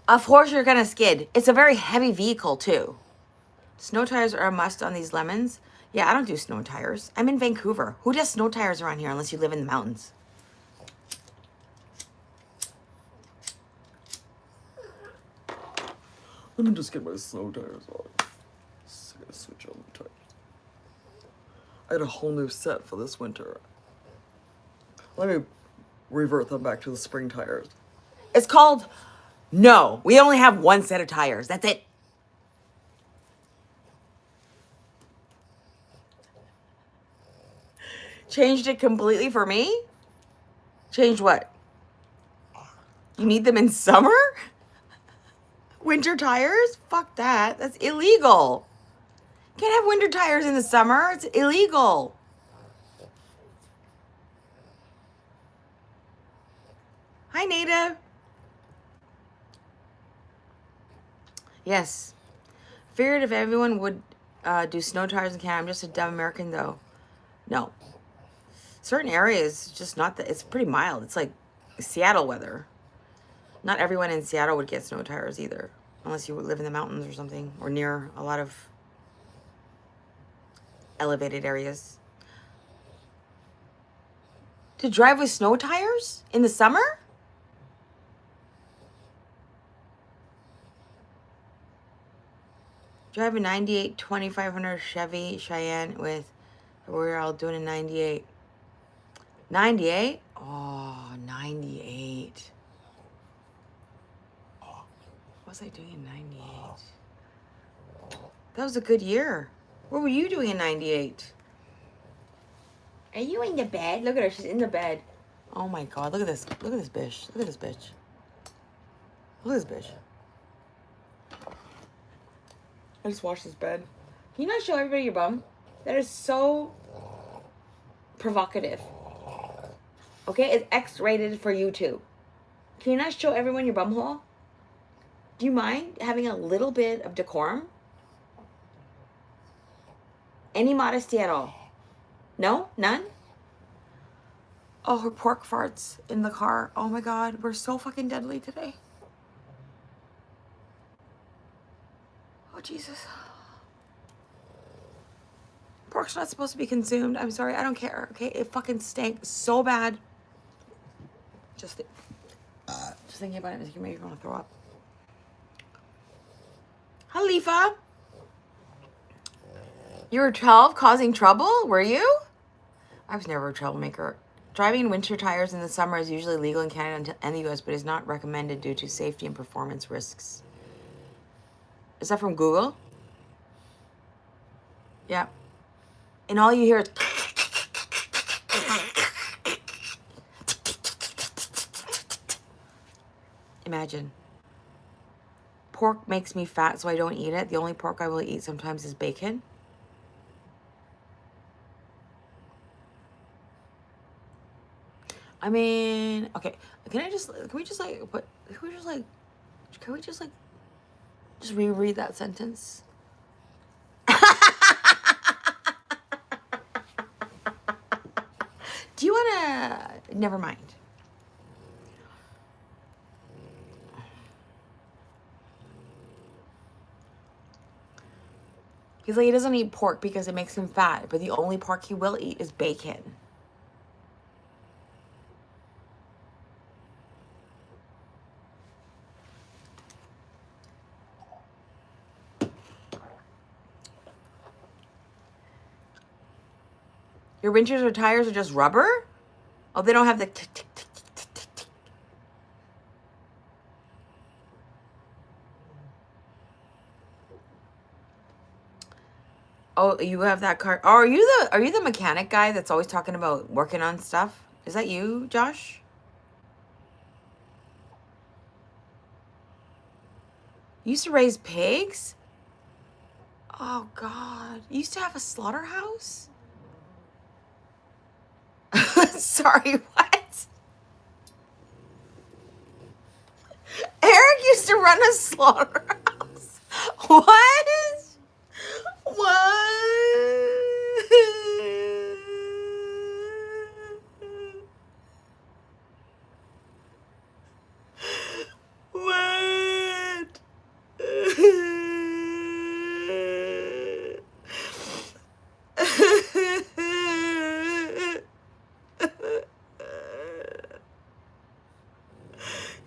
Of course you're gonna skid. It's a very heavy vehicle too. Snow tires are a must on these lemons. Yeah, I don't do snow tires. I'm in Vancouver. Who does snow tires around here unless you live in the mountains? Let me just get my snow tires on. Just gotta switch on the tires. I had a whole new set for this winter. Let me revert them back to the spring tires. It's called, no, we only have one set of tires. That's it. Changed it completely for me? Changed what? You need them in summer? Winter tires? Fuck that. That's illegal. Can't have winter tires in the summer. It's illegal. Hi, Native. Yes. Figured if everyone would do snow tires in Canada. I'm just a dumb American, though. No. Certain areas, just not that. It's pretty mild. It's like Seattle weather. Not everyone in Seattle would get snow tires either. Unless you live in the mountains or something. Or near a lot of elevated areas. To drive with snow tires in the summer? Drive a 98 2500 Chevy Cheyenne with, we're all doing a 98. 98? Oh, 98. What was I doing in 98? That was a good year. What were you doing in 98? Are you in the bed? Look at her. She's in the bed. Oh my God. Look at this. Look at this bitch. Look at this bitch. Look at this bitch. I just washed this bed. Can you not show everybody your bum? That is so provocative. Okay? It's X-rated for YouTube. Can you not show everyone your bum hole? Do you mind having a little bit of decorum? Any modesty at all? No? None? Oh, her pork farts in the car. Oh my God. We're so fucking deadly today. Oh, Jesus. Pork's not supposed to be consumed. I'm sorry. I don't care. Okay? It fucking stank so bad. Just thinking about it is making me want to throw up. Halifa. You were 12 causing trouble? Were you? I was never a troublemaker. Driving winter tires in the summer is usually legal in Canada and the US, but is not recommended due to safety and performance risks. Is that from Google? Yeah. And all you hear is... Imagine. Pork makes me fat, so I don't eat it. The only pork I will eat sometimes is bacon. I mean, okay. Can we just reread that sentence? Do you wanna, never mind. He's like, he doesn't eat pork because it makes him fat, but the only pork he will eat is bacon. Your winters or tires are just rubber? Oh, they don't have the tick, tick, tick, tick, tick, tick. Oh, you have that car. Oh, are you the mechanic guy that's always talking about working on stuff? Is that you, Josh? You used to raise pigs? Oh God. You used to have a slaughterhouse? Sorry, what? Eric used to run a slaughterhouse. What? What? What?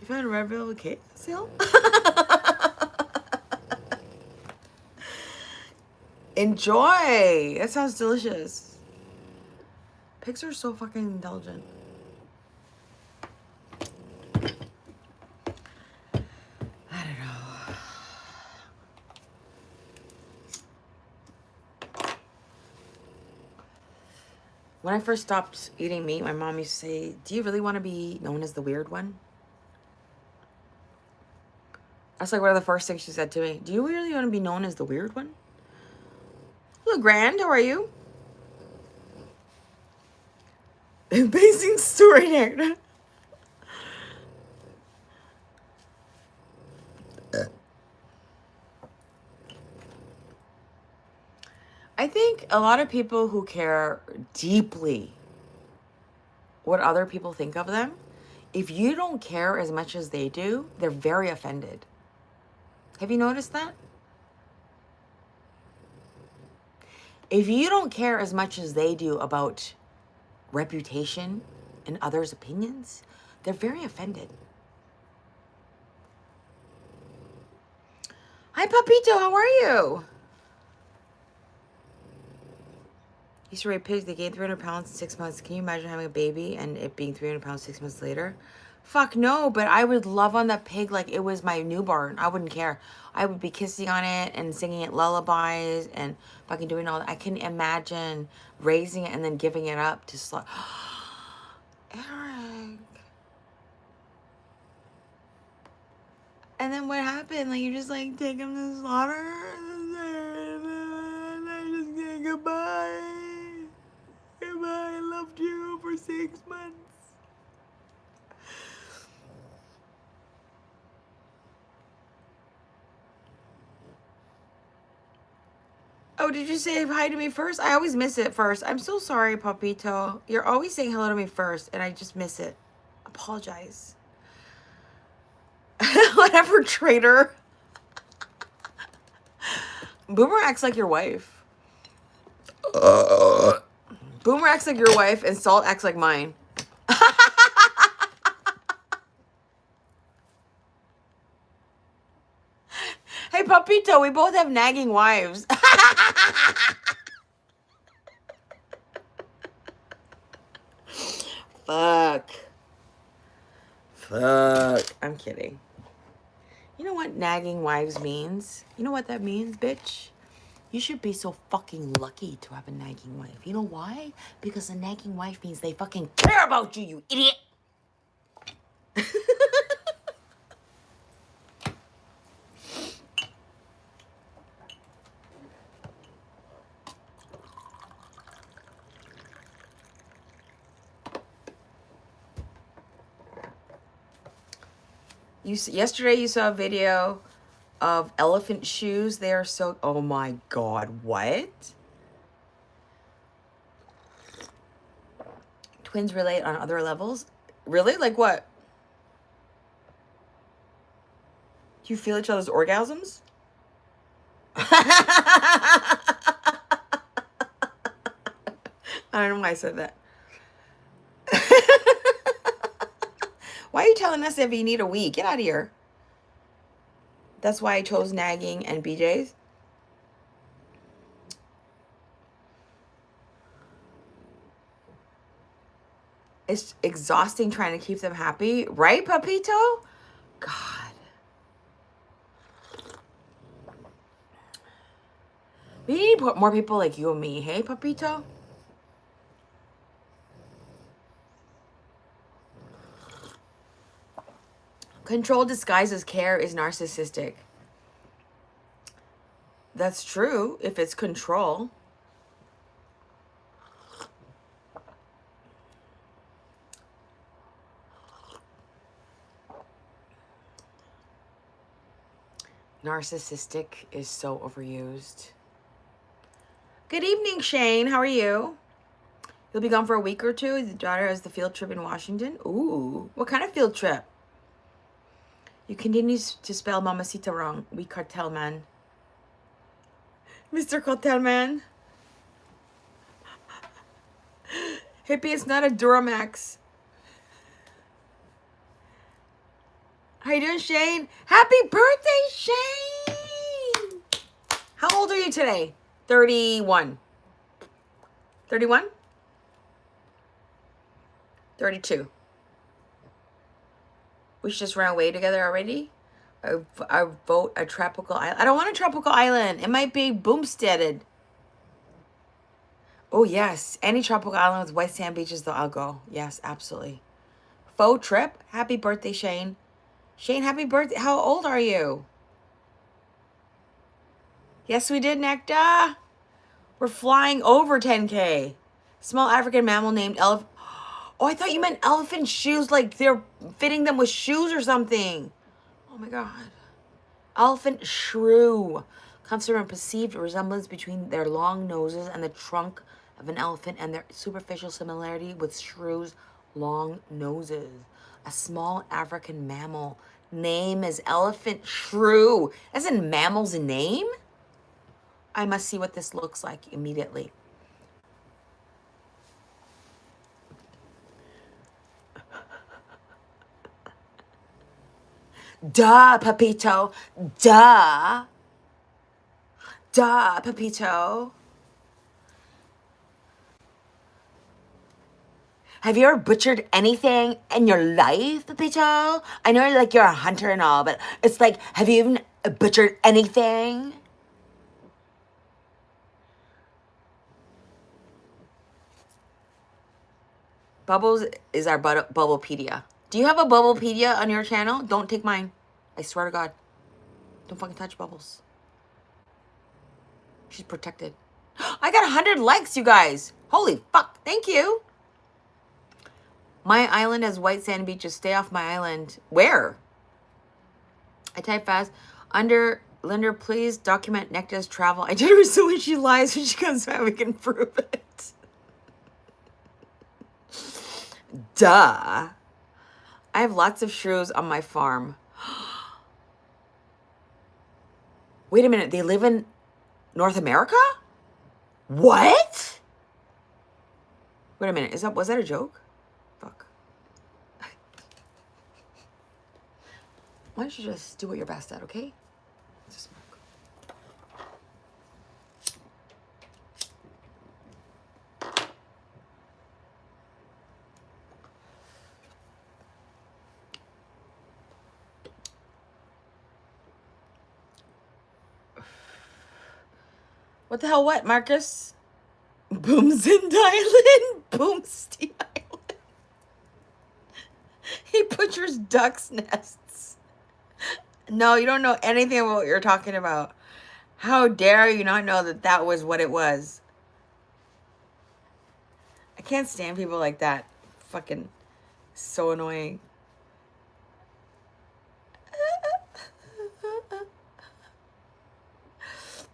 You found a red velvet cake sale? Enjoy. That sounds delicious. Pigs are so fucking intelligent. I don't know. When I first stopped eating meat, my mom used to say, "Do you really want to be known as the weird one?" That's like one of the first things she said to me. "Do you really want to be known as the weird one?" Hello, Grand. How are you? Amazing story there. I think a lot of people who care deeply what other people think of them, if you don't care as much as they do, they're very offended. Have you noticed that? If you don't care as much as they do about reputation and others' opinions, they're very offended. Hi, Papito, how are you? Used to raise pigs. They gained 300 pounds in 6 months. Can you imagine having a baby and it being 300 pounds 6 months later? Fuck no, but I would love on that pig like it was my newborn. I wouldn't care. I would be kissing on it and singing it lullabies and fucking doing all that. I can imagine raising it and then giving it up to slaughter. Eric. And then what happened? Like, you just like take him to slaughter? And I just get goodbye. Goodbye, I loved you for 6 months. Oh, did you say hi to me first? I always miss it first. I'm so sorry, Papito. You're always saying hello to me first, and I just miss it. Apologize. Whatever, traitor. Boomer acts like your wife. Boomer acts like your wife, and Salt acts like mine. Hey, Papito, we both have nagging wives. Fuck. I'm kidding. You know what nagging wives means? You know what that means, bitch? You should be so fucking lucky to have a nagging wife. You know why? Because a nagging wife means they fucking care about you, you idiot. Yesterday you saw a video of elephant shoes. They are so, oh my God, what? Twins relate on other levels? Really? Like what? Do you feel each other's orgasms? I don't know why I said that. Why are you telling us if you need a wee? Get out of here. That's why I chose nagging and BJ's. It's exhausting trying to keep them happy. Right, Papito? God. We need to put more people like you and me. Hey, Papito? Control disguised as care is narcissistic. That's true if it's control. Narcissistic is so overused. Good evening, Shane. How are you? You'll be gone for a week or two. The daughter has the field trip in Washington. Ooh, what kind of field trip? You continue to spell Mamacita wrong. We cartel man. Mr. Cartel man. Hippie, it's not a Duramax. How you doing, Shane? Happy birthday, Shane! How old are you today? 31. 31? 32. We should just run away together already. I vote a tropical island. I don't want a tropical island. It might be boomsteaded. Oh, yes. Any tropical island with white sand beaches, though, I'll go. Yes, absolutely. Faux trip. Happy birthday, Shane. Shane, happy birthday. How old are you? Yes, we did, Necta. We're flying over 10K. Small African mammal named elephant. Oh, I thought you meant elephant shoes, like they're fitting them with shoes or something. Oh my God. Elephant shrew. comes from a perceived resemblance between their long noses and the trunk of an elephant and their superficial similarity with shrews' long noses. A small African mammal. Name is elephant shrew. Isn't mammal's name? I must see what this looks like immediately. Duh, Papito. Duh. Duh, Papito. Have you ever butchered anything in your life, Papito? I know like you're a hunter and all, but it's like, have you even butchered anything? Bubbles is our Bubblepedia. Do you have a Bubblepedia on your channel? Don't take mine. I swear to God. Don't fucking touch Bubbles. She's protected. I got 100 likes, you guys. Holy fuck. Thank you. My island has white sand beaches. Stay off my island. Where? I type fast. Under Linder, please document Necta's travel. I did her so when she lies when she comes back, we can prove it. Duh. I have lots of shrews on my farm. Wait a minute. They live in North America? What? Wait a minute. Was that a joke? Fuck. Why don't you just do what you're best at, okay? Just smoke. What the hell, what, Marcus? Boomsend Island? Boomstein Island. He butchers duck's nests. No, you don't know anything about what you're talking about. How dare you not know that that was what it was? I can't stand people like that. Fucking so annoying.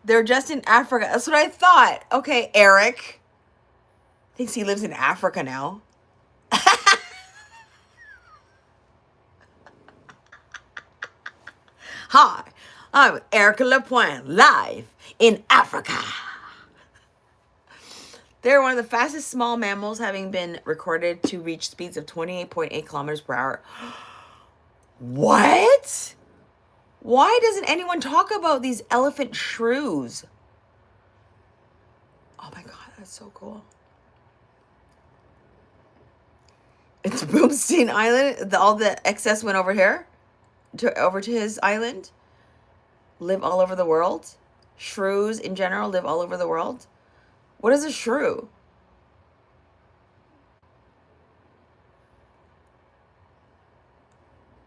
They're just in Africa. That's what I thought. Okay, Eric. Thinks he lives in Africa now. Hi, I'm Erica Lapointe, live in Africa. They're one of the fastest small mammals, having been recorded to reach speeds of 28.8 kilometers per hour. What? Why doesn't anyone talk about these elephant shrews? Oh my God, that's so cool. It's Boomstein Island. All the excess went over here, over to his island. Live all over the world. Shrews in general live all over the world. What is a shrew?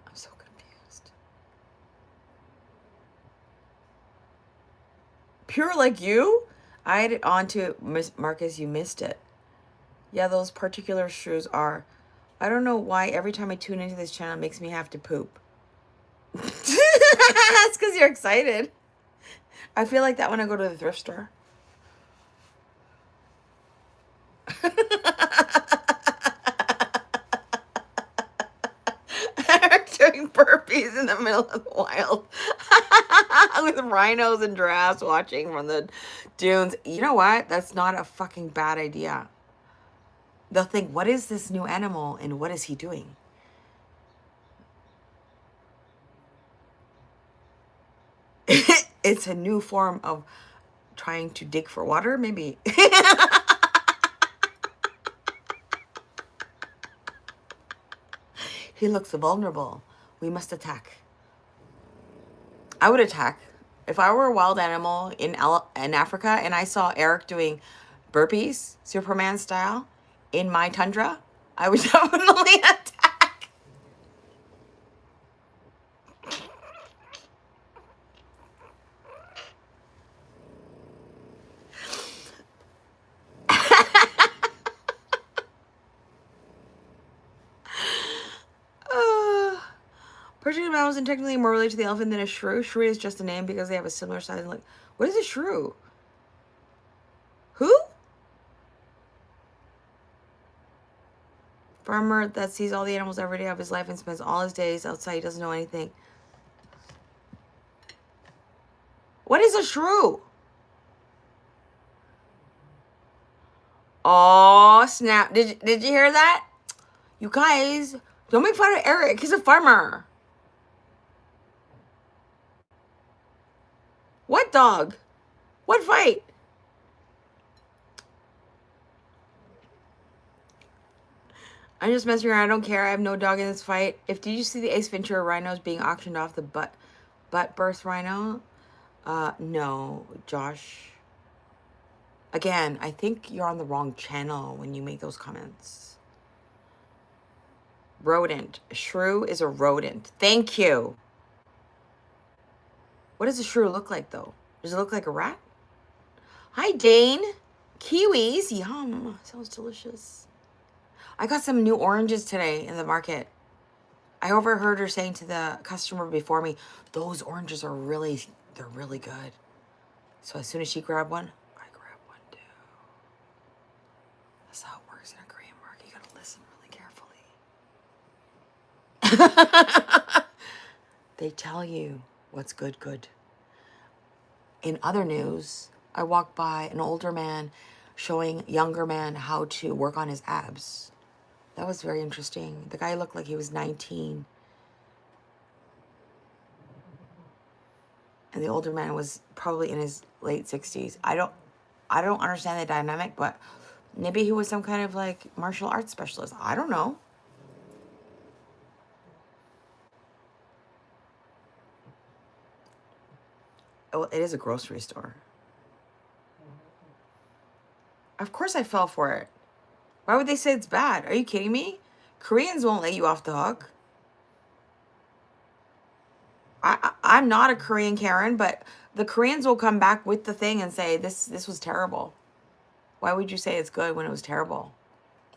I'm so confused. Pure like you? I had it on to Marcus, you missed it. Yeah, those particular shrews are. I don't know why every time I tune into this channel it makes me have to poop. That's because you're excited. I feel like that when I go to the thrift store. Eric doing burpees in the middle of the wild with rhinos and giraffes watching from the dunes. You know what? That's not a fucking bad idea. They'll think, what is this new animal and what is he doing? It's a new form of trying to dig for water, maybe. He looks vulnerable. We must attack. I would attack. If I were a wild animal in Africa and I saw Eric doing burpees, Superman style, in my tundra, I would definitely attack. Persian mammals and technically more related to the elephant than a shrew. Shrew is just a name because they have a similar size. Like, what is a shrew? Who? Farmer that sees all the animals every day of his life and spends all his days outside. He doesn't know anything. What is a shrew? Oh, snap. Did you hear that? You guys, don't make fun of Eric. He's a farmer. What dog? What fight? I'm just messing around. I don't care. I have no dog in this fight. Did you see the Ace Ventura rhinos being auctioned off, the butt birth rhino? No, Josh. Again, I think you're on the wrong channel when you make those comments. Rodent. A shrew is a rodent. Thank you. What does a shrew look like, though? Does it look like a rat? Hi, Dane. Kiwis. Yum. Sounds delicious. I got some new oranges today in the market. I overheard her saying to the customer before me, those oranges are they're really good. So as soon as she grabbed one, I grabbed one too. That's how it works in a Korean market. You gotta listen really carefully. They tell you what's good. In other news, I walked by an older man showing younger man how to work on his abs. That was very interesting. The guy looked like he was 19. And the older man was probably in his late 60s. I don't understand the dynamic, but maybe he was some kind of like martial arts specialist. I don't know. Oh, it is a grocery store. Of course I fell for it. Why would they say it's bad? Are you kidding me? Koreans won't let you off the hook. I'm not a Korean Karen, but the Koreans will come back with the thing and say, this was terrible. Why would you say it's good when it was terrible?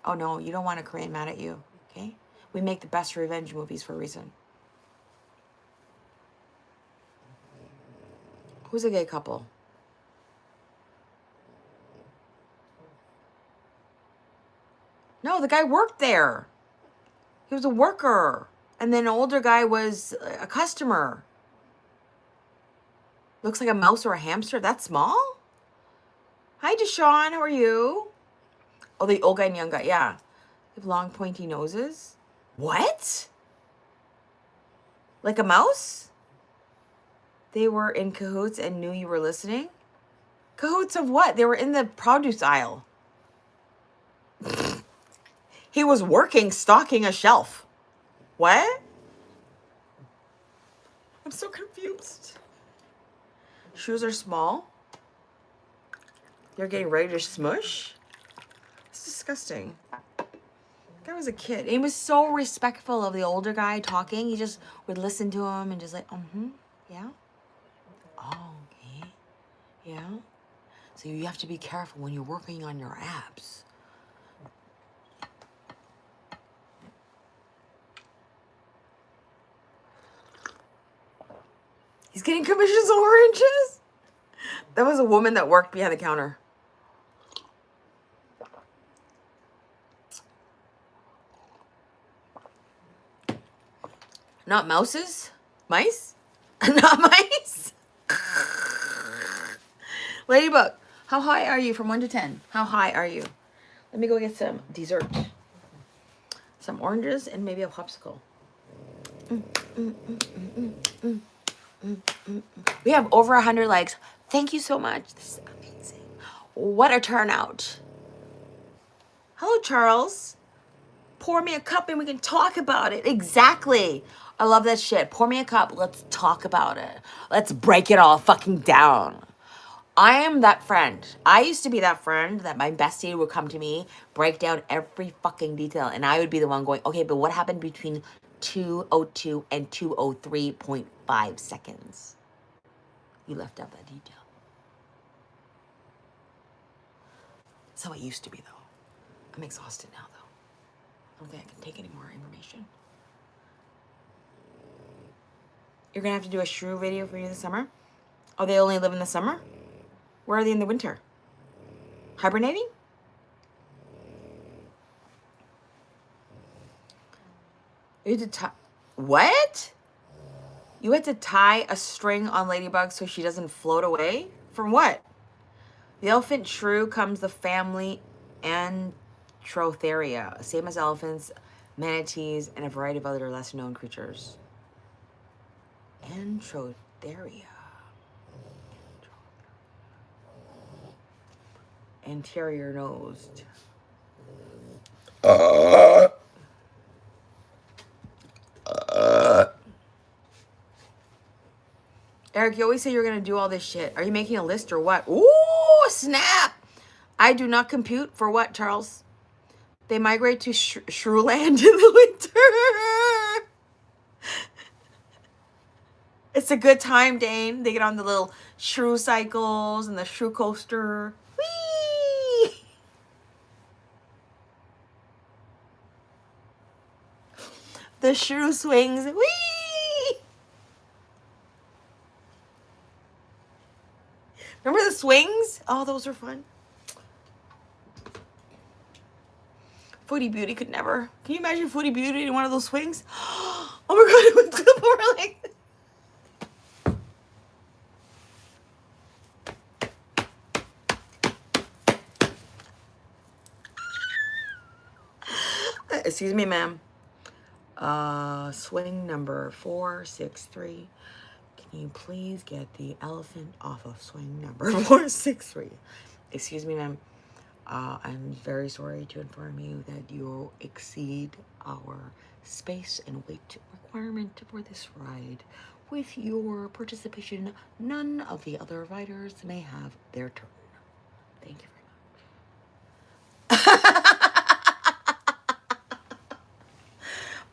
Oh, no, you don't want a Korean mad at you, okay? We make the best revenge movies for a reason. Who's a gay couple? No, the guy worked there. He was a worker. And then an older guy was a customer. Looks like a mouse or a hamster. That small? Hi, Deshaun. How are you? Oh, the old guy and young guy. Yeah. They have long, pointy noses. What? Like a mouse? They were in cahoots and knew you were listening? Cahoots of what? They were in the produce aisle. He was working, stocking a shelf. What? I'm so confused. Shoes are small. They're getting ready to smush. It's disgusting. That was a kid. He was so respectful of the older guy talking. He just would listen to him and just like, yeah. Oh, okay. Yeah. So you have to be careful when you're working on your abs. He's getting commissions on oranges. That was a woman that worked behind the counter. Not mouses? Mice? Not mice? Ladybug, how high are you from 1 to 10? How high are you? Let me go get some dessert. Some oranges and maybe a popsicle. We have over 100 likes. Thank you so much. This is amazing. What a turnout. Hello, Charles. Pour me a cup and we can talk about it. Exactly. I love that shit. Pour me a cup. Let's talk about it. Let's break it all fucking down. I am that friend. I used to be that friend that my bestie would come to me, break down every fucking detail, and I would be the one going, okay, but what happened between 2:02 and 2:03.5 seconds? You left out that detail. That's how it used to be, though. I'm exhausted now, though. I don't think I can take any more information. You're gonna have to do a shrew video for you this summer? Oh, they only live in the summer? Where are they in the winter? Hibernating? You had to tie... What? You had to tie a string on Ladybug so she doesn't float away? From what? The elephant shrew comes the family Antrotheria, same as elephants, manatees, and a variety of other lesser-known creatures. Antrotheria. Anterior-nosed. Eric, you always say you're going to do all this shit. Are you making a list or what? Ooh, snap! I do not compute for what, Charles? They migrate to Shrewland in the winter. It's a good time, Dane. They get on the little shrew cycles and the shrew coaster. Whee! The shrew swings. Whee! Remember the swings? Oh, those were fun. Foodie Beauty could never. Can you imagine Foodie Beauty in one of those swings? Oh my god, it went to the floor like excuse me, ma'am. Swing number 463. Can you please get the elephant off of swing number 463? Excuse me, ma'am. I'm very sorry to inform you that you exceed our space and weight requirement for this ride. With your participation, none of the other riders may have their turn. Thank you very much.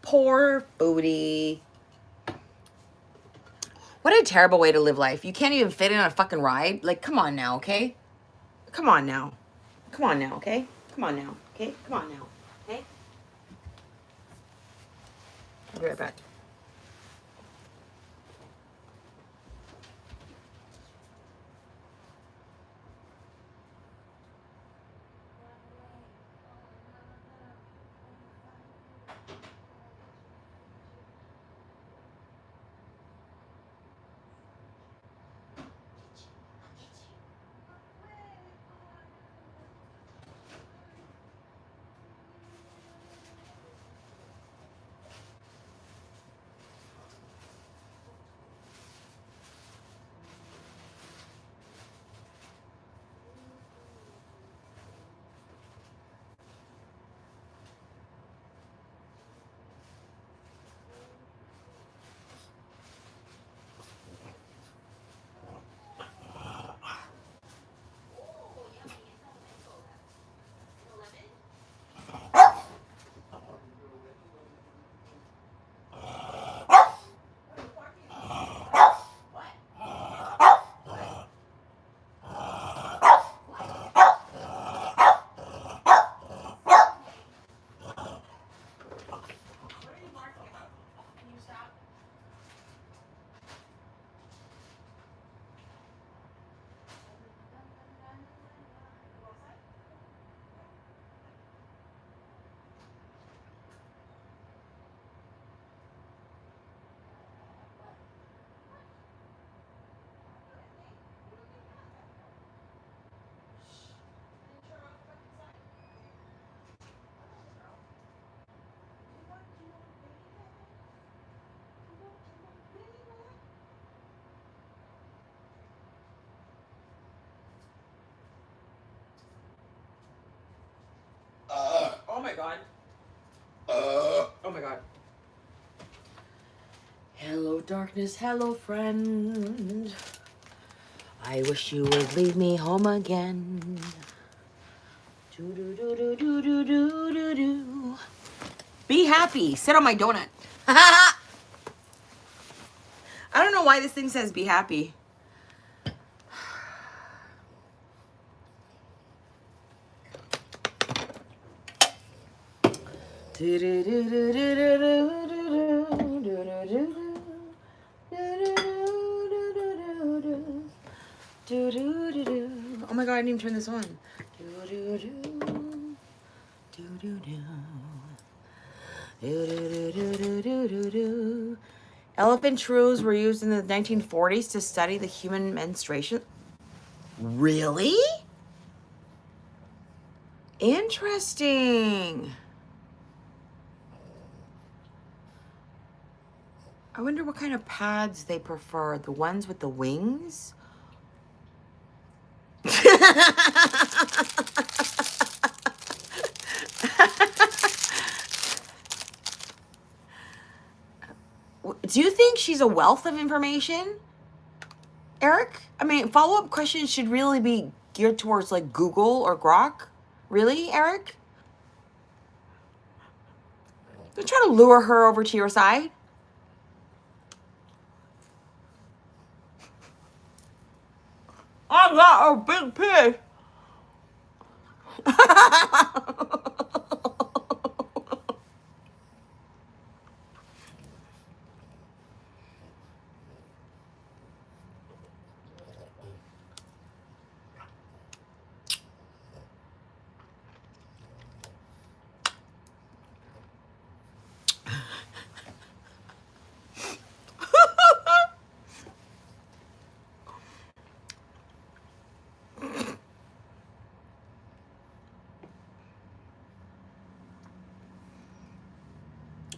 Poor Foodie. What a terrible way to live life. You can't even fit in on a fucking ride. Like, come on now, okay? Come on now. Come on now, okay? Come on now, okay? Come on now, okay? I'll be right back. Oh my god. Oh my god. Hello, darkness. Hello, friend. I wish you would leave me home again. Do do do do do do do do do. Be happy. Sit on my donut. I don't know why this thing says be happy. Do do do do do do do do do do do. Do do do do. Oh my god, I didn't even turn this on. Do do do. Do do do. Do do do do do do do. Elephant shrews were used in the 1940s to study the human menstruation. Really? Interesting. I wonder what kind of pads they prefer. The ones with the wings? Do you think she's a wealth of information, Eric? I mean, follow-up questions should really be geared towards like Google or Grok. Really, Eric? Don't try to lure her over to your side. I got a big pig.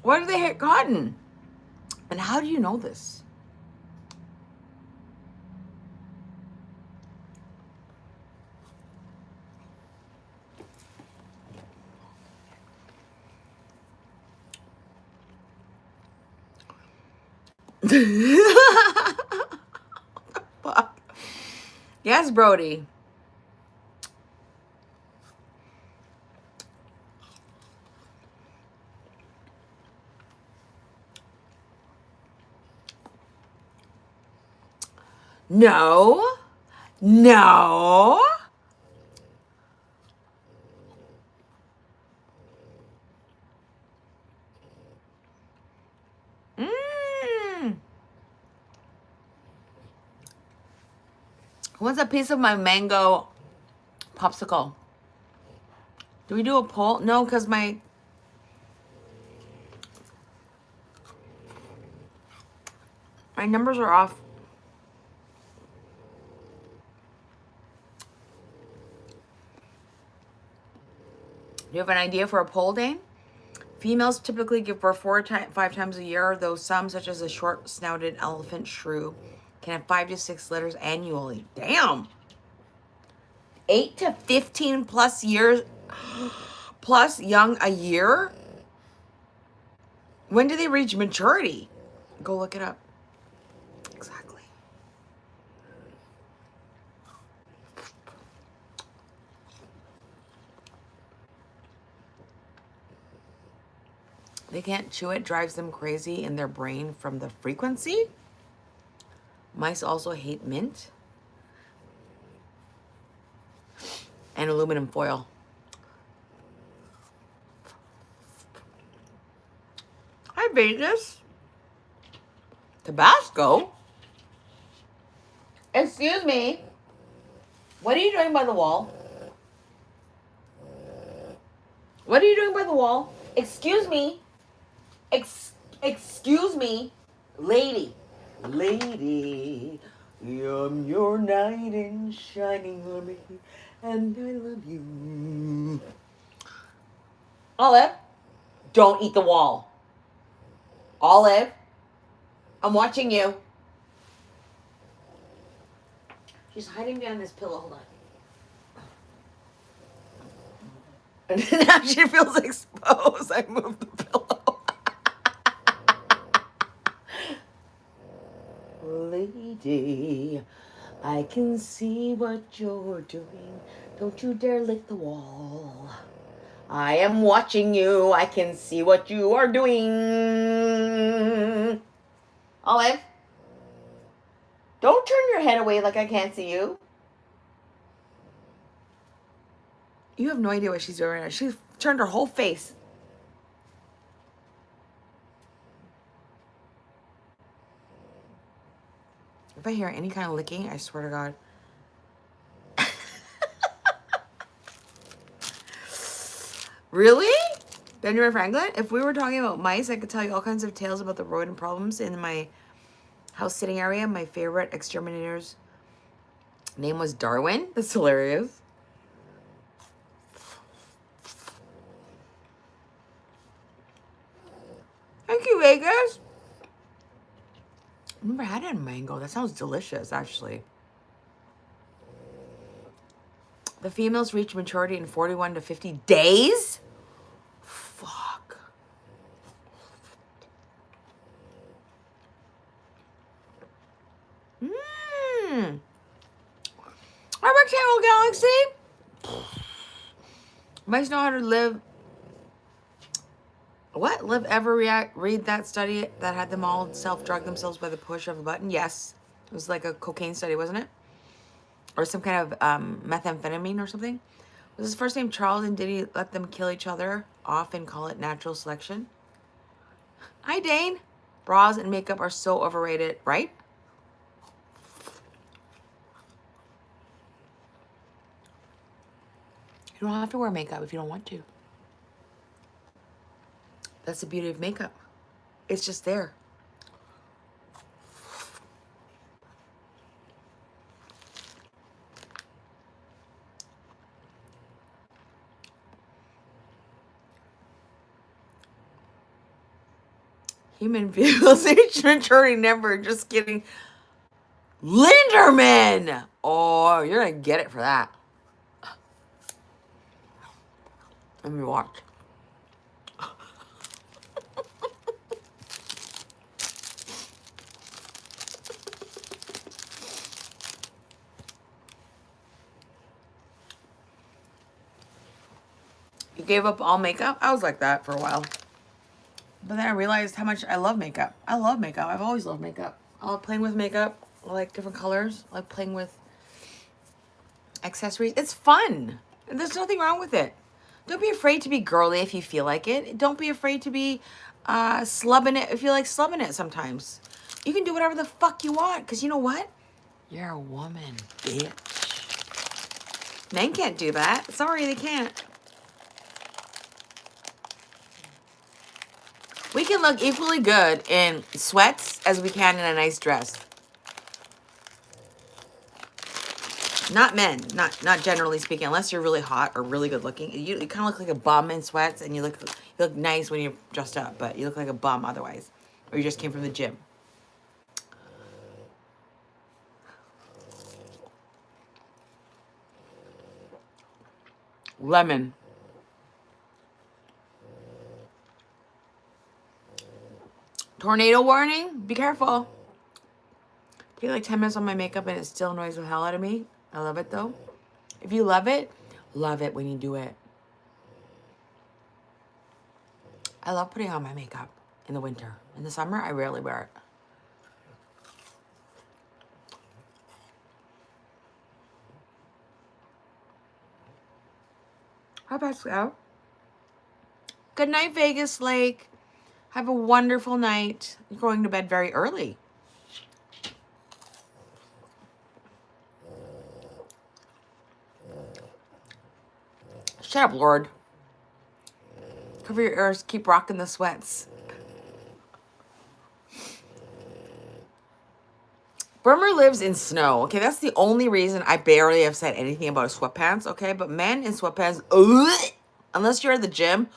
Why do they hate cotton? And how do you know this? Fuck. Yes, Brody. No. No. Mmm. What's a piece of my mango popsicle? Do we do a poll? No, because my numbers are off. Do you have an idea for a poll, Dane? Females typically give birth 5 times a year, though some, such as a short-snouted elephant shrew, can have 5 to 6 litters annually. Damn! 8 to 15 plus years, plus young a year? When do they reach maturity? Go look it up. Exactly. They can't chew it, drives them crazy in their brain from the frequency. Mice also hate mint and aluminum foil. Hi, Vegas. Tabasco? Excuse me. What are you doing by the wall? What are you doing by the wall? Excuse me. Excuse me. Lady. Lady. I'm your knight in shining armor, and I love you. Olive, don't eat the wall. Olive, I'm watching you. She's hiding behind this pillow. Hold on. Now she feels exposed. I moved the pillow. Lady, I can see what you're doing. Don't you dare lick the wall. I am watching you. I can see what you are doing. Olive, don't turn your head away like I can't see you. You have no idea what she's doing right now. She's turned her whole face. If I hear any kind of licking, I swear to God, Really? Benjamin Franklin? If we were talking about mice, I could tell you all kinds of tales about the rodent problems in my house sitting area. My favorite exterminator's name was Darwin. That's hilarious. Thank you, Vegas. I've never had a mango. That sounds delicious, actually. The females reach maturity in 41 to 50 days? Fuck. Mmm. Our rectangle galaxy. Mice know how to live. What? Read that study that had them all self-drug themselves by the push of a button? Yes. It was like a cocaine study, wasn't it? Or some kind of methamphetamine or something. Was his first name Charles, and did he let them kill each other off and call it natural selection? Hi, Dane. Bras and makeup are so overrated, right? You don't have to wear makeup if you don't want to. That's the beauty of makeup. It's just there. Human vehicles reach maturity never. Just kidding. Linderman! Oh, you're gonna get it for that. Let me watch. You gave up all makeup? I was like that for a while. But then I realized how much I love makeup. I love makeup. I've always loved makeup. I love playing with makeup. I like different colors. I like playing with accessories. It's fun. And there's nothing wrong with it. Don't be afraid to be girly if you feel like it. Don't be afraid to be slubbing it if you like slubbing it sometimes. You can do whatever the fuck you want. Because you know what? You're a woman, bitch. Men can't do that. Sorry, they can't. We can look equally good in sweats as we can in a nice dress. Not men, not generally speaking, unless you're really hot or really good looking. You kind of look like a bum in sweats, and you look nice when you're dressed up, but you look like a bum otherwise, or you just came from the gym. Lemon. Tornado warning. Be careful. Take like 10 minutes on my makeup and it still annoys the hell out of me. I love it though. If you love it when you do it. I love putting on my makeup in the winter. In the summer, I rarely wear it. Hi, Pascal. Good night, Vegas Lake. Have a wonderful night. You're going to bed very early. Shut up, Lord. Cover your ears. Keep rocking the sweats. Burma lives in snow. Okay, that's the only reason I barely have said anything about sweatpants. Okay, but men in sweatpants, unless you're at the gym,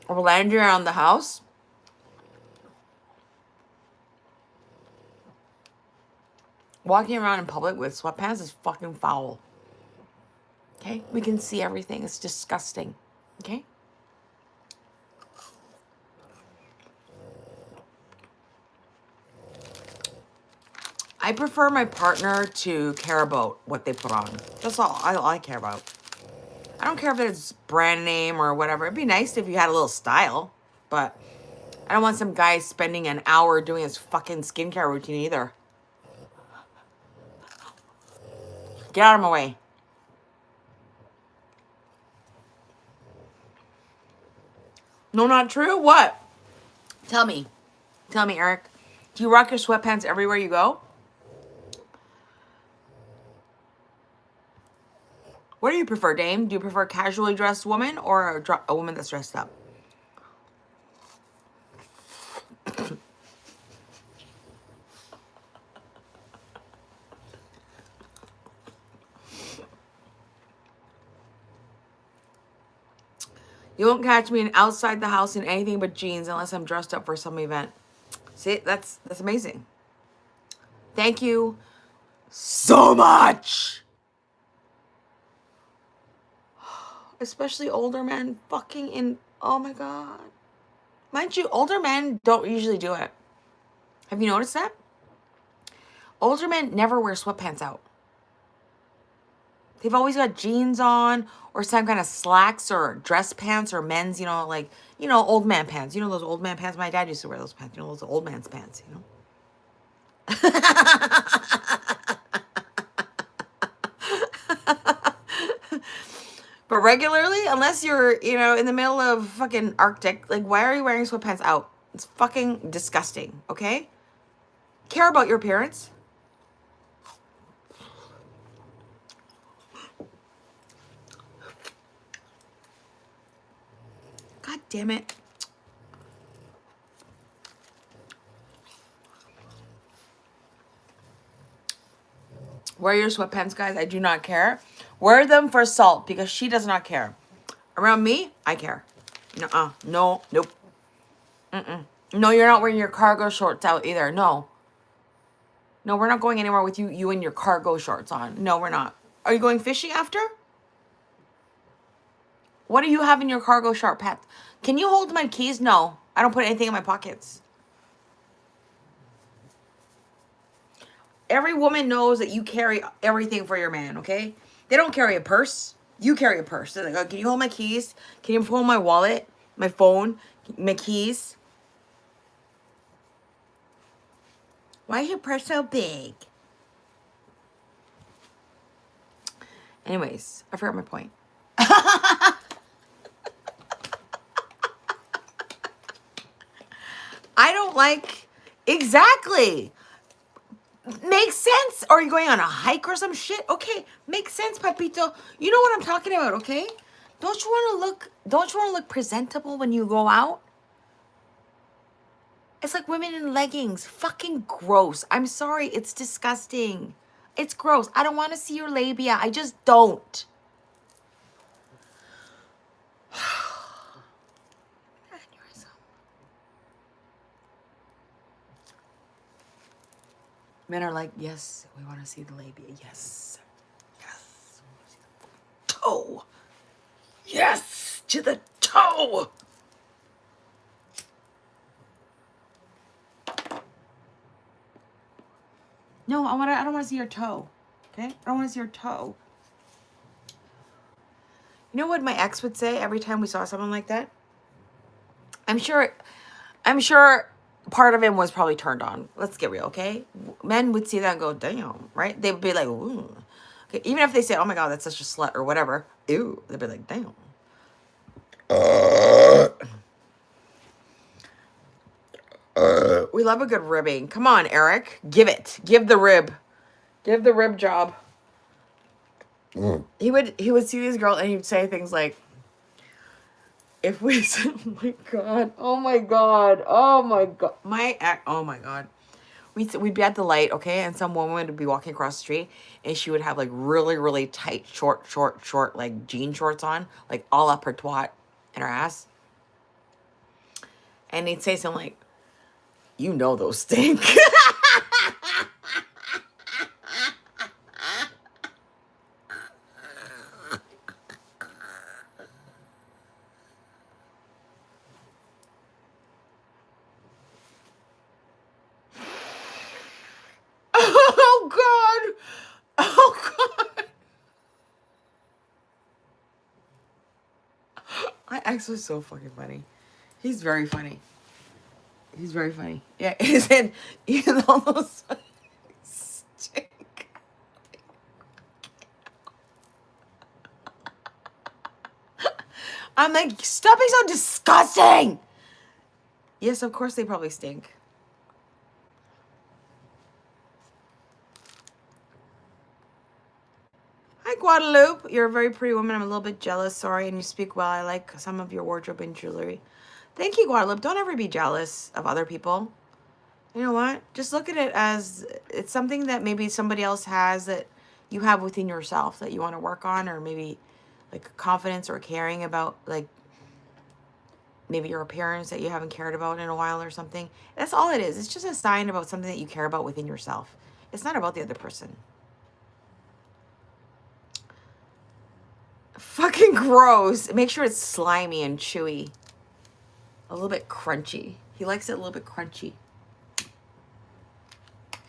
or landing around the house. Walking around in public with sweatpants is fucking foul. Okay? We can see everything. It's disgusting. Okay? I prefer my partner to care about what they put on. That's all I care about. I don't care if it's brand name or whatever. It'd be nice if you had a little style, but I don't want some guy spending an hour doing his fucking skincare routine either. Get out of my way. No, not true? What? Tell me. Tell me, Eric. Do you rock your sweatpants everywhere you go? What do you prefer, Dame? Do you prefer a casually dressed woman or a woman that's dressed up? You won't catch me outside the house in anything but jeans unless I'm dressed up for some event. See, that's amazing. Thank you so much. Especially older men fucking in, oh my God. Mind you, older men don't usually do it. Have you noticed that? Older men never wear sweatpants out. They've always got jeans on or some kind of slacks or dress pants or men's, like, old man pants. You know those old man pants? My dad used to wear those pants. You know, those old man's pants, But regularly, unless you're, in the middle of fucking Arctic, like, why are you wearing sweatpants out? It's fucking disgusting, okay? Care about your appearance. God damn it. Wear your sweatpants, guys. I do not care. Wear them for Salt because she does not care. Around me, I care. Nuh-uh. No, nope. Mm-mm. No, you're not wearing your cargo shorts out either. No. No, we're not going anywhere with you and your cargo shorts on. No, we're not. Are you going fishing after? What do you have in your cargo short pants? Can you hold my keys? No. I don't put anything in my pockets. Every woman knows that you carry everything for your man, okay? They don't carry a purse. You carry a purse. They're like, oh, can you hold my keys? Can you hold my wallet, my phone, my keys? Why is your purse so big? Anyways, I forgot my point. I don't like... Exactly. Makes sense. Or are you going on a hike or some shit? Okay, makes sense, Papito. You know what I'm talking about, okay? Don't you want to look presentable when you go out? It's like women in leggings. Fucking gross. I'm sorry, it's disgusting. It's gross. I don't want to see your labia. I just don't. Men are like, yes, we want to see the labia. Yes. Yes. Toe. Yes. To the toe. No, I don't want to see your toe. Okay? I don't want to see your toe. You know what my ex would say every time we saw someone like that? I'm sure part of him was probably turned on. Let's get real, okay? Men would see that and go, damn, right? They would be like, ooh. Okay, even if they say, oh my God, that's such a slut or whatever, ew, they'd be like, damn. We love a good ribbing. Come on, Eric. Give it. Give the rib. Give the rib job. He would see this girl and he'd say things like, if we said, oh my God, oh my God, oh my God. We'd be at the light, okay, and some woman would be walking across the street and she would have like really, really tight, short, like jean shorts on, like all up her twat and her ass. And he'd say something like, you know those stink. Oh God. Oh God. My ex was so fucking funny. He's very funny. He's very funny. Yeah, he said, you know those stink. I'm like, stop being so disgusting. Yes, of course they probably stink. Hi, Guadalupe. You're a very pretty woman. I'm a little bit jealous. Sorry. And you speak well. I like some of your wardrobe and jewelry. Thank you, Guadalupe. Don't ever be jealous of other people. You know what? Just look at it as it's something that maybe somebody else has that you have within yourself that you want to work on, or maybe like confidence or caring about, like maybe your appearance that you haven't cared about in a while or something. That's all it is. It's just a sign about something that you care about within yourself. It's not about the other person. Fucking gross. Make sure it's slimy and chewy. A little bit crunchy. He likes it a little bit crunchy.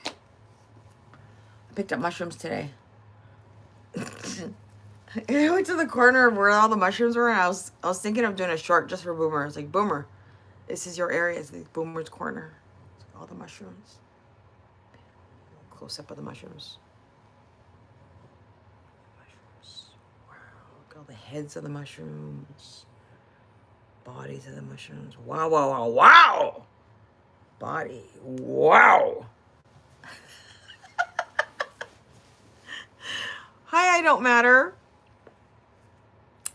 I picked up mushrooms today. I went to the corner where all the mushrooms were, and I was thinking of doing a short just for Boomer. I was like, Boomer, this is your area. It's like Boomer's corner. All the mushrooms. Close up of the mushrooms. Wow. Look at all the heads of the mushrooms. Bodies of the mushrooms. Wow, wow, wow, wow. Body. Wow. Hi, I don't matter.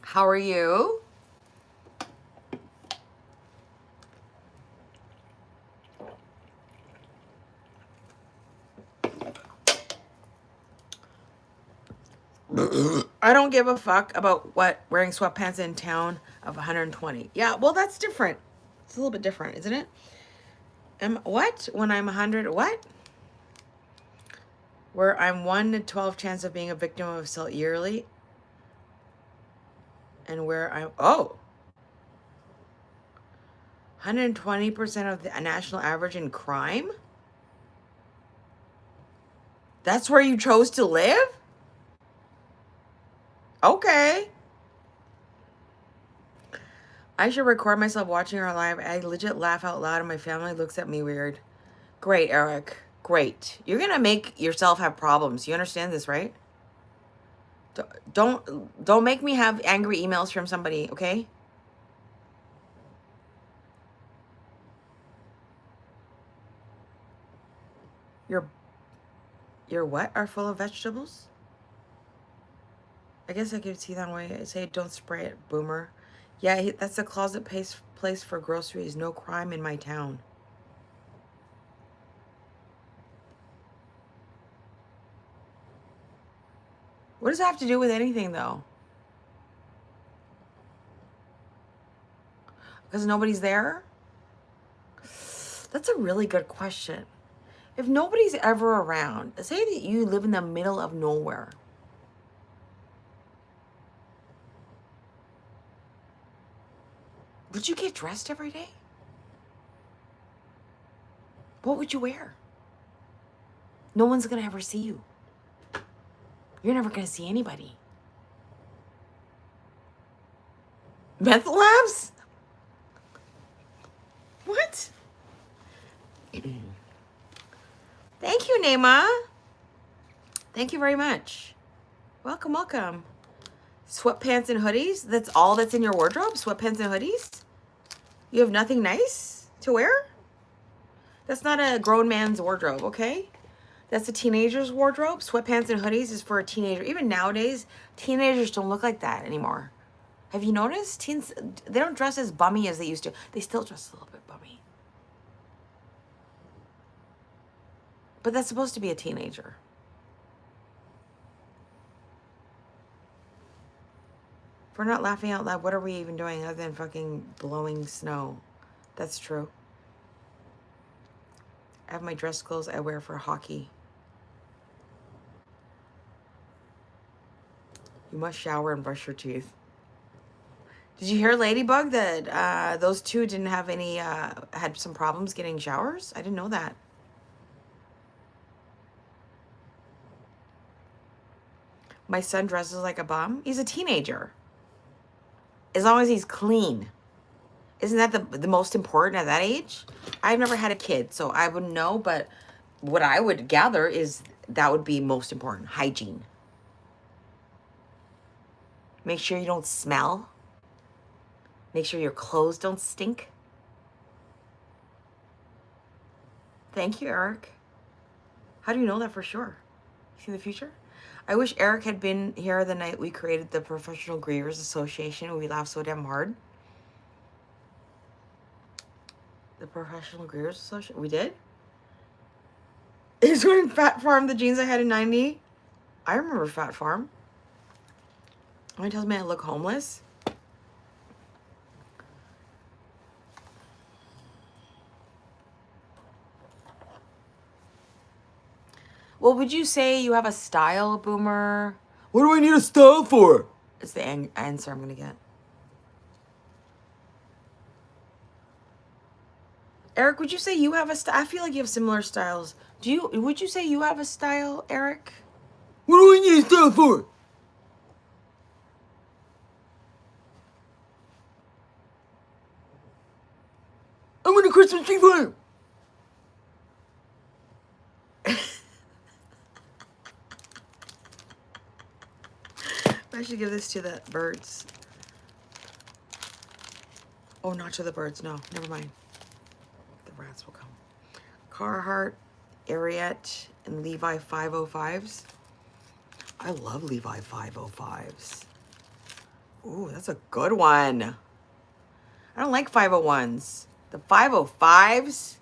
How are you? I don't give a fuck about what wearing sweatpants in town of 120. Yeah, well, that's different. It's a little bit different, isn't it? What? When I'm 100, what? Where I'm 1 in 12 chance of being a victim of assault yearly. And where I'm, 120% of the national average in crime? That's where you chose to live? Okay. I should record myself watching her live. I legit laugh out loud and my family looks at me weird. Great, Eric. Great. You're going to make yourself have problems. You understand this, right? Don't make me have angry emails from somebody, okay? Your what are full of vegetables? I guess I could see that way. I say don't spray it, Boomer. Yeah, that's a closet place for groceries. No crime in my town. What does that have to do with anything, though? Because nobody's there? That's a really good question. If nobody's ever around, say that you live in the middle of nowhere. Would you get dressed every day? What would you wear? No one's going to ever see you. You're never going to see anybody. Menthol labs? What? Thank you, Nema. Thank you very much. Welcome, welcome. Sweatpants and hoodies? That's all that's in your wardrobe? Sweatpants and hoodies? You have nothing nice to wear? That's not a grown man's wardrobe, okay? That's a teenager's wardrobe. Sweatpants and hoodies is for a teenager. Even nowadays, teenagers don't look like that anymore. Have you noticed? Teens, they don't dress as bummy as they used to. They still dress a little bit bummy. But that's supposed to be a teenager. If we're not laughing out loud, what are we even doing other than fucking blowing snow? That's true. I have my dress clothes I wear for hockey. You must shower and brush your teeth. Did you hear, Ladybug, that those two didn't have any, had some problems getting showers? I didn't know that. My son dresses like a bum. He's a teenager. As long as he's clean. Isn't that the most important at that age? I've never had a kid, so I wouldn't know, but what I would gather is that would be most important. Hygiene. Make sure you don't smell. Make sure your clothes don't stink. Thank you, Eric. How do you know that for sure? You see the future? I wish Eric had been here the night we created the Professional Grievers Association. We laughed so damn hard. The Professional Grievers Association. We did? He's wearing Fat Farm, the jeans I had in 90. I remember Fat Farm. He tells me I look homeless. Well, would you say you have a style, Boomer? What do I need a style for? It's the answer I'm going to get. Eric, would you say you have a style? I feel like you have similar styles. Would you say you have a style, Eric? What do I need a style for? I'm going to Christmas tree farm. I should give this to the birds. Oh, not to the birds. No, never mind. The rats will come. Carhartt, Ariat, and Levi 505s. I love Levi 505s. Ooh, that's a good one. I don't like 501s. The 505s.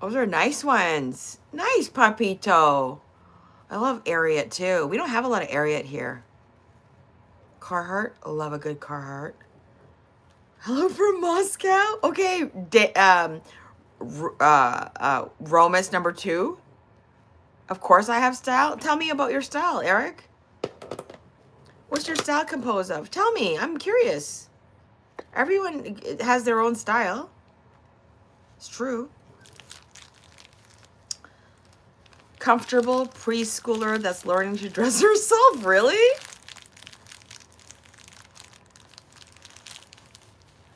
Those are nice ones. Nice, Papito. I love Ariat too. We don't have a lot of Ariat here. Carhartt. I love a good Carhartt. Hello from Moscow. Okay. Romus number 2. Of course I have style. Tell me about your style, Eric. What's your style composed of? Tell me. I'm curious. Everyone has their own style. It's true. Comfortable preschooler that's learning to dress herself. Really?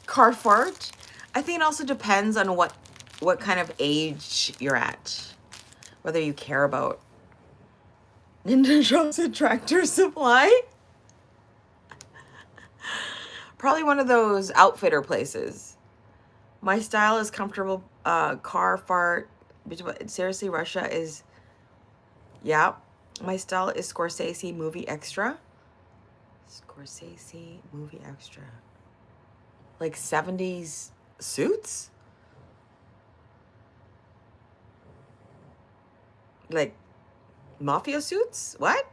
Carhartt. I think it also depends on what kind of age you're at. Whether you care about Ninja Shops and Tractor Supply. Probably one of those outfitter places. My style is comfortable. Carhartt. Seriously, Russia is... Yeah. My style is Scorsese movie extra. Scorsese movie extra. Like 70s suits? Like mafia suits? What?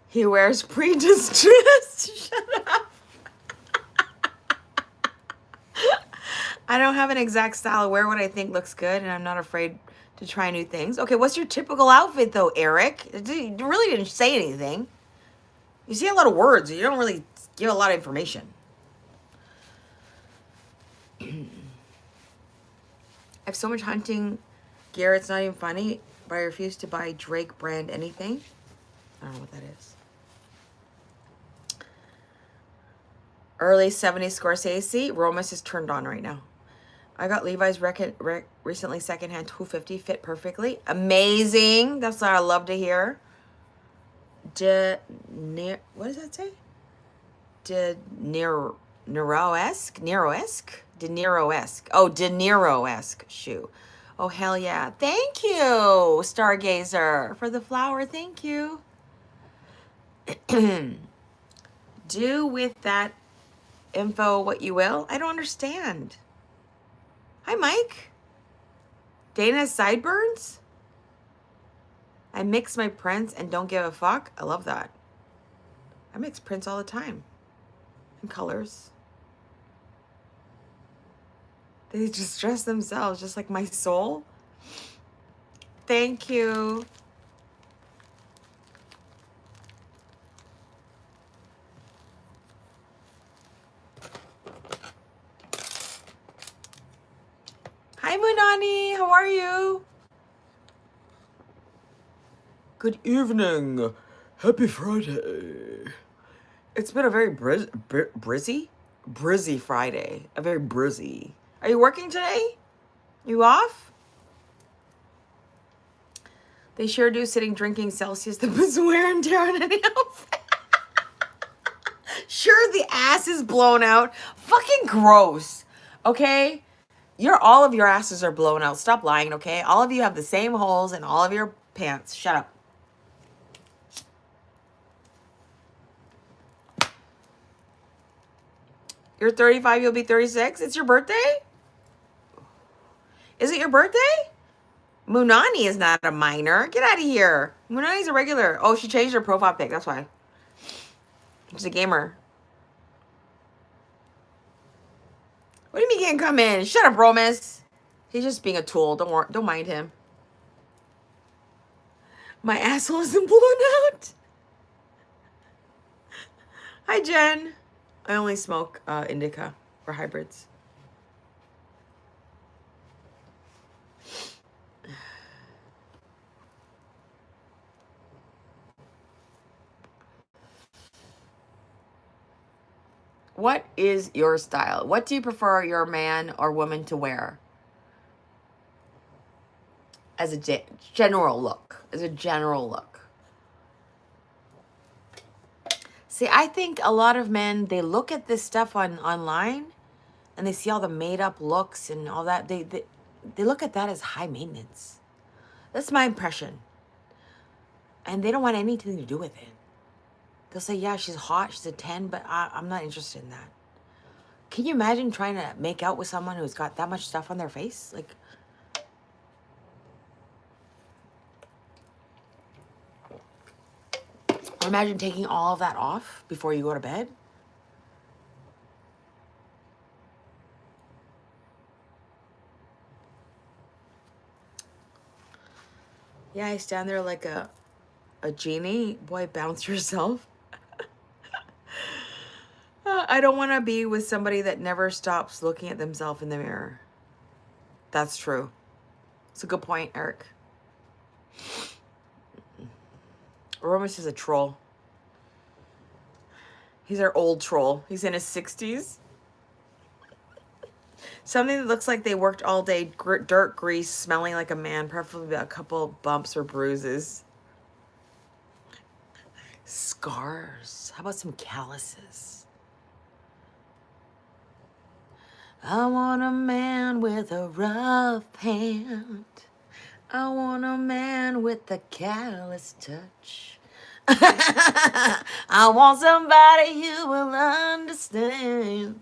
He wears pre-distressed. Shut up. I don't have an exact style. I wear what I think looks good, and I'm not afraid to try new things. Okay, what's your typical outfit, though, Eric? You really didn't say anything. You say a lot of words. You don't really give a lot of information. I have so much hunting gear, it's not even funny, but I refuse to buy Drake brand anything. I don't know what that is. Early 70s Scorsese. Romus is turned on right now. I got Levi's recently secondhand 250. Fit perfectly. Amazing. That's what I love to hear. What does that say? De Niro-esque? Niro-esque? De Niro-esque. Oh, De Niro-esque shoe. Oh, hell yeah. Thank you, Stargazer, for the flower. Thank you. Do with that info what you will. I don't understand. Hi, Mike. Dana has sideburns? I mix my prints and don't give a fuck. I love that. I mix prints all the time. And colors. They just dress themselves just like my soul. Thank you. Hi, Munani. How are you? Good evening. Happy Friday. It's been a very brizzy Friday. A very brizzy. Are you working today? You off? They sure do, sitting drinking Celsius that puts wear and tear on any outfit. Sure, the ass is blown out. Fucking gross. Okay? all of your asses are blown out. Stop lying, okay? All of you have the same holes in all of your pants. Shut up. You're 35, you'll be 36. It's your birthday? Is it your birthday? Munani is not a minor. Get out of here. Munani's a regular. Oh, she changed her profile pic. That's why. She's a gamer. What do you mean he can't come in? Shut up, Romus. He's just being a tool. Don't mind him. My asshole isn't blown out. Hi, Jen. I only smoke indica or hybrids. What is your style? What do you prefer your man or woman to wear? As a general look. As a general look. See, I think a lot of men, they look at this stuff online and they see all the made up looks and all that. They look at that as high maintenance. That's my impression. And they don't want anything to do with it. They'll say, yeah, she's hot, she's a 10, but I'm not interested in that. Can you imagine trying to make out with someone who's got that much stuff on their face? Like, or imagine taking all of that off before you go to bed. Yeah, I stand there like a genie. Boy, bounce yourself. I don't want to be with somebody that never stops looking at themselves in the mirror. That's true. It's a good point, Eric. Romus is a troll. He's our old troll. He's in his 60s. Something that looks like they worked all day, dirt, grease, smelling like a man, preferably a couple bumps or bruises. Scars. How about some calluses? I want a man with a rough hand. I want a man with a callous touch. I want somebody who will understand.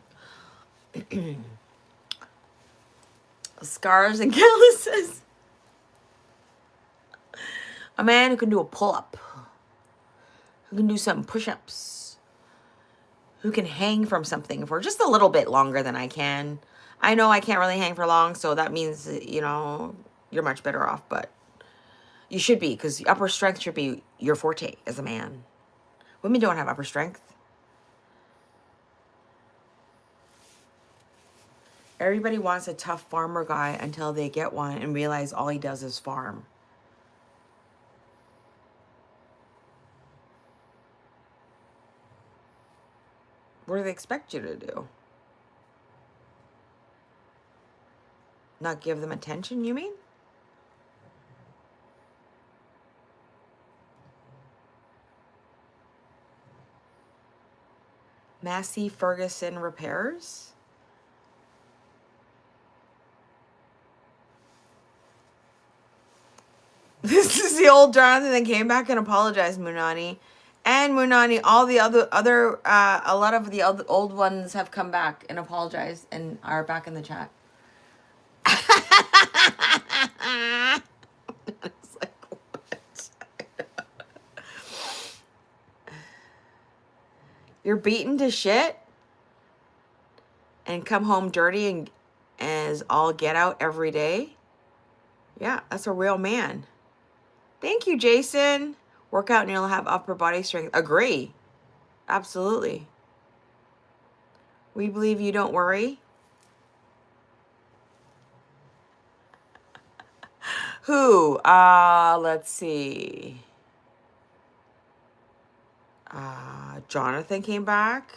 Scars and calluses. A man who can do a pull-up. Who can do some push-ups. Who can hang from something for just a little bit longer than I can. I know I can't really hang for long, so that means, you know, you're much better off, but you should be, because upper strength should be your forte as a man. Women don't have upper strength. Everybody wants a tough farmer guy until they get one and realize all he does is farm. What do they expect you to do? Not give them attention, you mean? Massey Ferguson Repairs? This is the old Jonathan that came back and apologized, Munani. And Munani, all the other a lot of the old ones have come back and apologized and are back in the chat. It's like, what? You're beaten to shit and come home dirty and as all get out every day? Yeah, that's a real man. Thank you, Jason. Work out and you'll have upper body strength. Agree. Absolutely. We believe you, don't worry. Who? Let's see. Jonathan came back.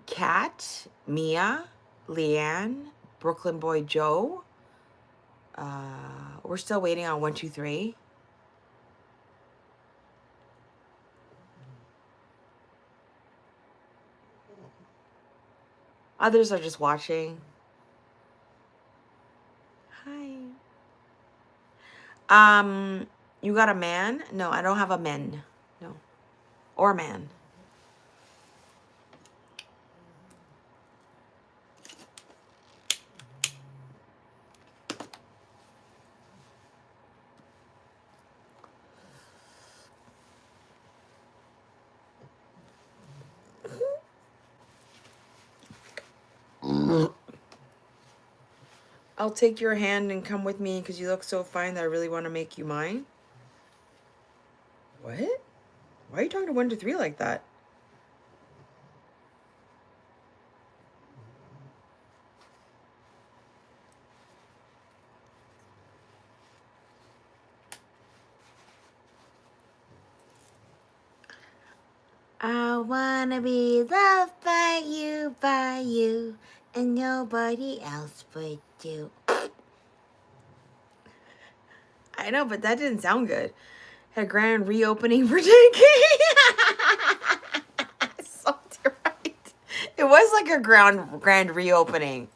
Kat, Mia, Leanne, Brooklyn Boy Joe. We're still waiting on 1, 2, 3. Others are just watching. Hi. You got a man? No, I don't have a men. No. Or man. I'll take your hand and come with me because you look so fine that I really want to make you mine. What? Why are you talking to 1 to 3 like that? I wanna be loved by you, and nobody else but you. I know, but that didn't sound good. Had a grand reopening for JK. So right. It was like a grand reopening.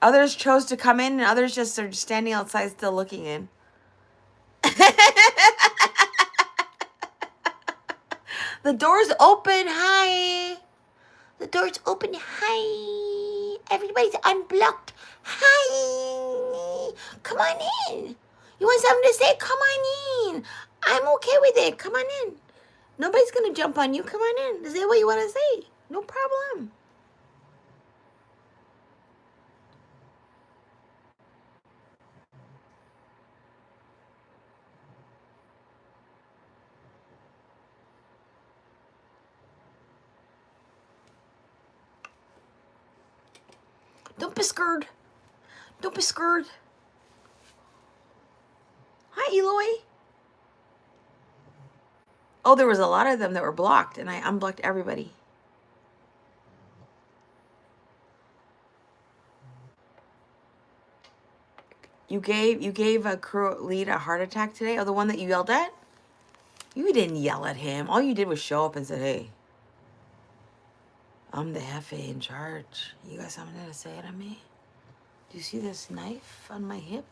Others chose to come in, and others just are standing outside still looking in. The door's open. Hi. The door's open. Hi. Everybody's unblocked. Hi. Come on in. You want something to say? Come on in. I'm okay with it. Come on in. Nobody's going to jump on you. Come on in. Say what you want to say. No problem. Don't be scared. Don't be scared. Hi, Eloy. Oh, there was a lot of them that were blocked, and I unblocked everybody. You gave a crew lead a heart attack today? Oh, the one that you yelled at? You didn't yell at him. All you did was show up and said, hey, I'm the jefe in charge. You got something to say to me? Do you see this knife on my hip?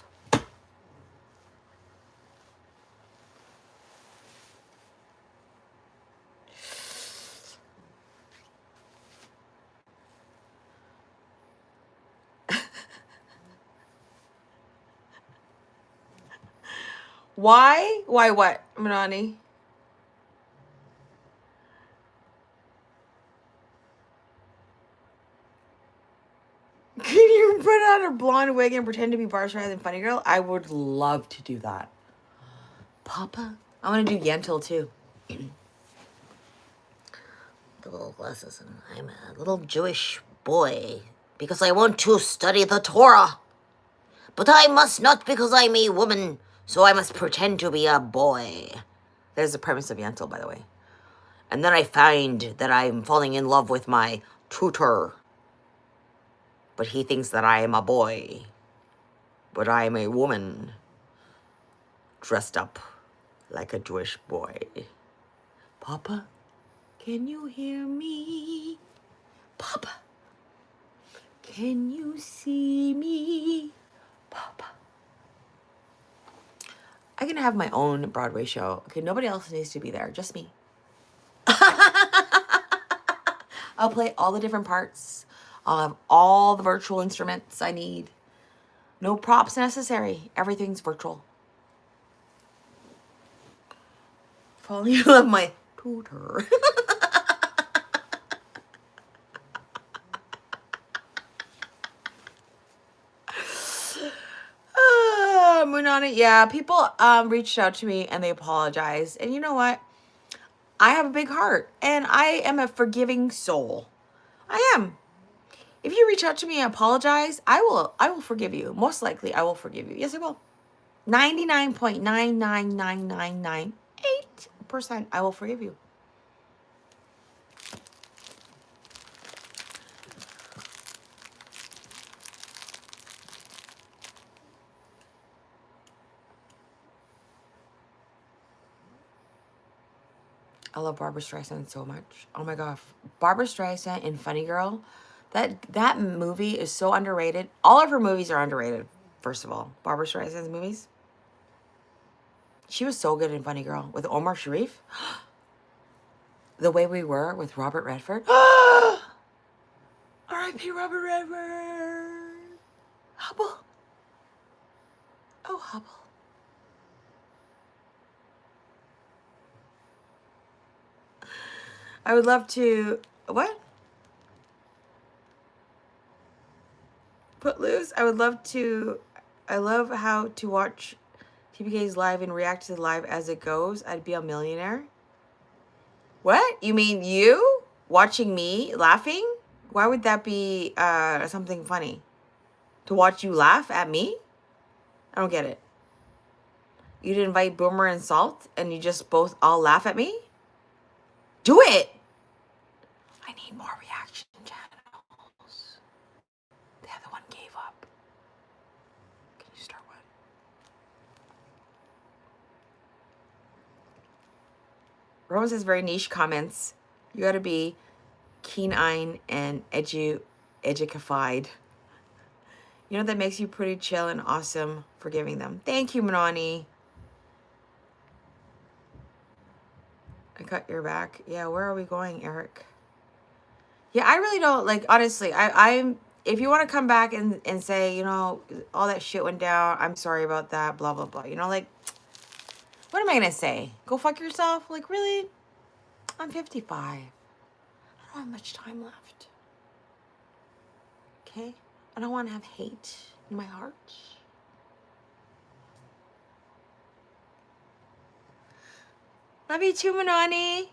Why? Why what, Manani? Can you put on a blonde wig and pretend to be Barshai than Funny Girl? I would love to do that. Papa? I want to do Yentl too. The little glasses. And I'm a little Jewish boy because I want to study the Torah. But I must not because I'm a woman, so I must pretend to be a boy. There's the premise of Yentl, by the way. And then I find that I'm falling in love with my tutor. But he thinks that I am a boy. But I am a woman. Dressed up like a Jewish boy. Papa, can you hear me? Papa, can you see me? Papa. I'm gonna have my own Broadway show. Okay, nobody else needs to be there, just me. I'll play all the different parts. I'll have all the virtual instruments I need. No props necessary. Everything's virtual. Falling in love with my tutor. Munani, yeah, people reached out to me and they apologized. And you know what? I have a big heart and I am a forgiving soul. I am. If you reach out to me and apologize, I will forgive you. Most likely I will forgive you. Yes, I will. 99.99998% I will forgive you. I love Barbara Streisand so much. Oh my God. Barbara Streisand and Funny Girl, That movie is so underrated. All of her movies are underrated, first of all. Barbara Streisand's movies. She was so good in Funny Girl with Omar Sharif. The Way We Were with Robert Redford. R.I.P. Robert Redford. Hubble. Oh, Hubble. I would love to... What? Footloose? I would love to... I love how to watch TPK's live and react to the live as it goes. I'd be a millionaire. What? You mean you? Watching me laughing? Why would that be something funny? To watch you laugh at me? I don't get it. You'd invite Boomer and Salt and you just both all laugh at me? Do it! I need more reaction channels. The other one gave up. Can you start one? Rose has very niche comments. You gotta be keen-eyed and educified. You know, that makes you pretty chill and awesome for giving them. Thank you, Manani. I cut your back. Yeah, where are we going, Eric? Yeah, I really don't, like, honestly, I'm, if you want to come back and say, you know, all that shit went down, I'm sorry about that, blah, blah, blah. You know, like, what am I going to say? Go fuck yourself? Like, really? I'm 55. I don't have much time left. Okay? I don't want to have hate in my heart. Love you too, Manani.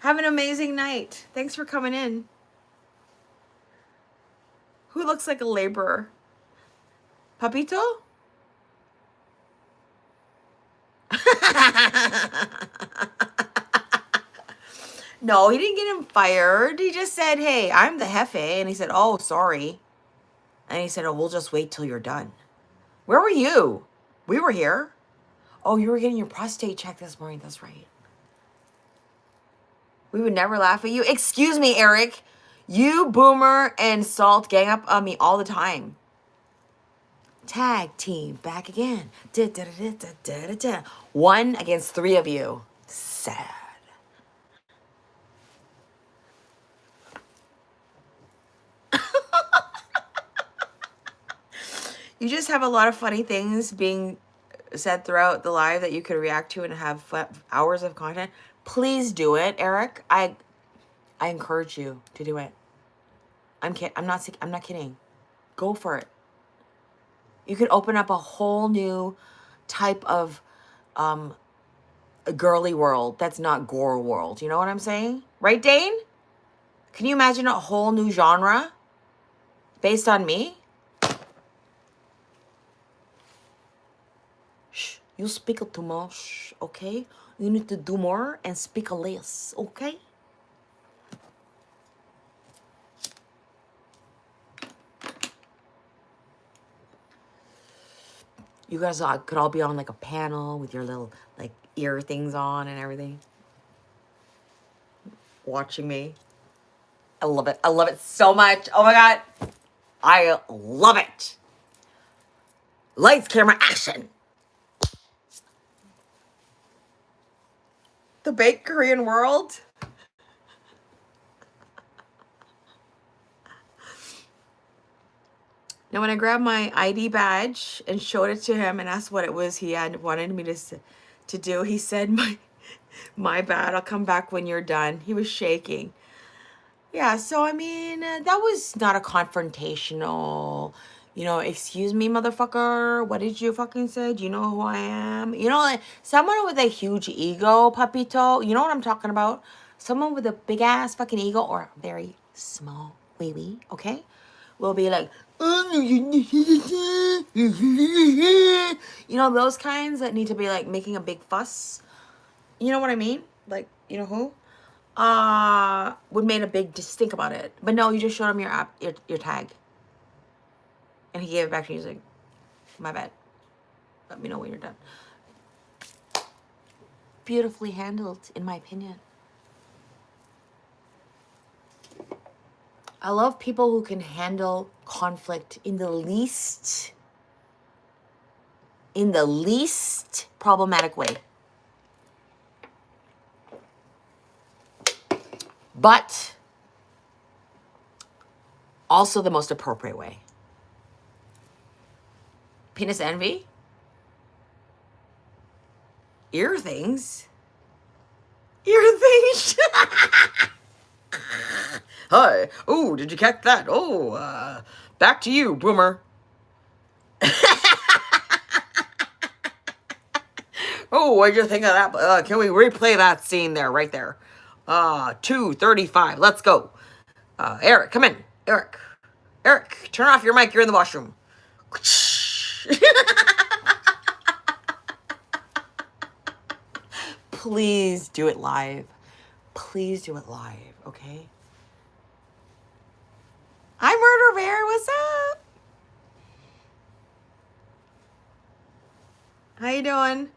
Have an amazing night. Thanks for coming in. Who looks like a laborer? Papito? No, he didn't get him fired. He just said, hey, I'm the jefe. And he said, oh, sorry. And he said, oh, we'll just wait till you're done. Where were you? We were here. Oh, you were getting your prostate checked this morning. That's right. We would never laugh at you. Excuse me, Eric. You, Boomer, and Salt gang up on me all the time. Tag team back again. Da, da, da, da, da, da, da. 1 against 3 of you. Sad. You just have a lot of funny things being said throughout the live that you could react to and have hours of content. Please do it, Eric. I encourage you to do it. I'm not kidding. Go for it. You could open up a whole new type of a girly world that's not gore world. You know what I'm saying? Right, Dane? Can you imagine a whole new genre based on me? Shh, you speak too much, okay? You need to do more and speak less, okay? You guys could all be on like a panel with your little like ear things on and everything. Watching me. I love it. I love it so much. Oh my God. I love it. Lights, camera, action. The baked Korean world. Now, when I grabbed my ID badge and showed it to him and asked what it was he had wanted me to do, he said, my bad, I'll come back when you're done. He was shaking. Yeah, so, I mean, that was not a confrontational, you know, excuse me, motherfucker, what did you fucking say? Do you know who I am? You know, like, someone with a huge ego, papito, you know what I'm talking about? Someone with a big-ass fucking ego or a very small wee-wee, okay? Will be like, you know, those kinds that need to be like making a big fuss. You know what I mean? Like, you know who? Would made a big stink about it. But no, you just showed him your app, your tag. And he gave it back to you. He's like, my bad. Let me know when you're done. Beautifully handled, in my opinion. I love people who can handle conflict in the least problematic way. But also the most appropriate way. Penis envy? Ear things? Ear things? Hi. Oh, did you catch that? Oh, back to you, boomer. Oh, what'd you think of that? Can we replay that scene there, right there? 2:35. Let's go. Eric, come in. Eric, turn off your mic. You're in the washroom. Please do it live. Please do it live, okay? Hi, Murder Bear. What's up? How you doing?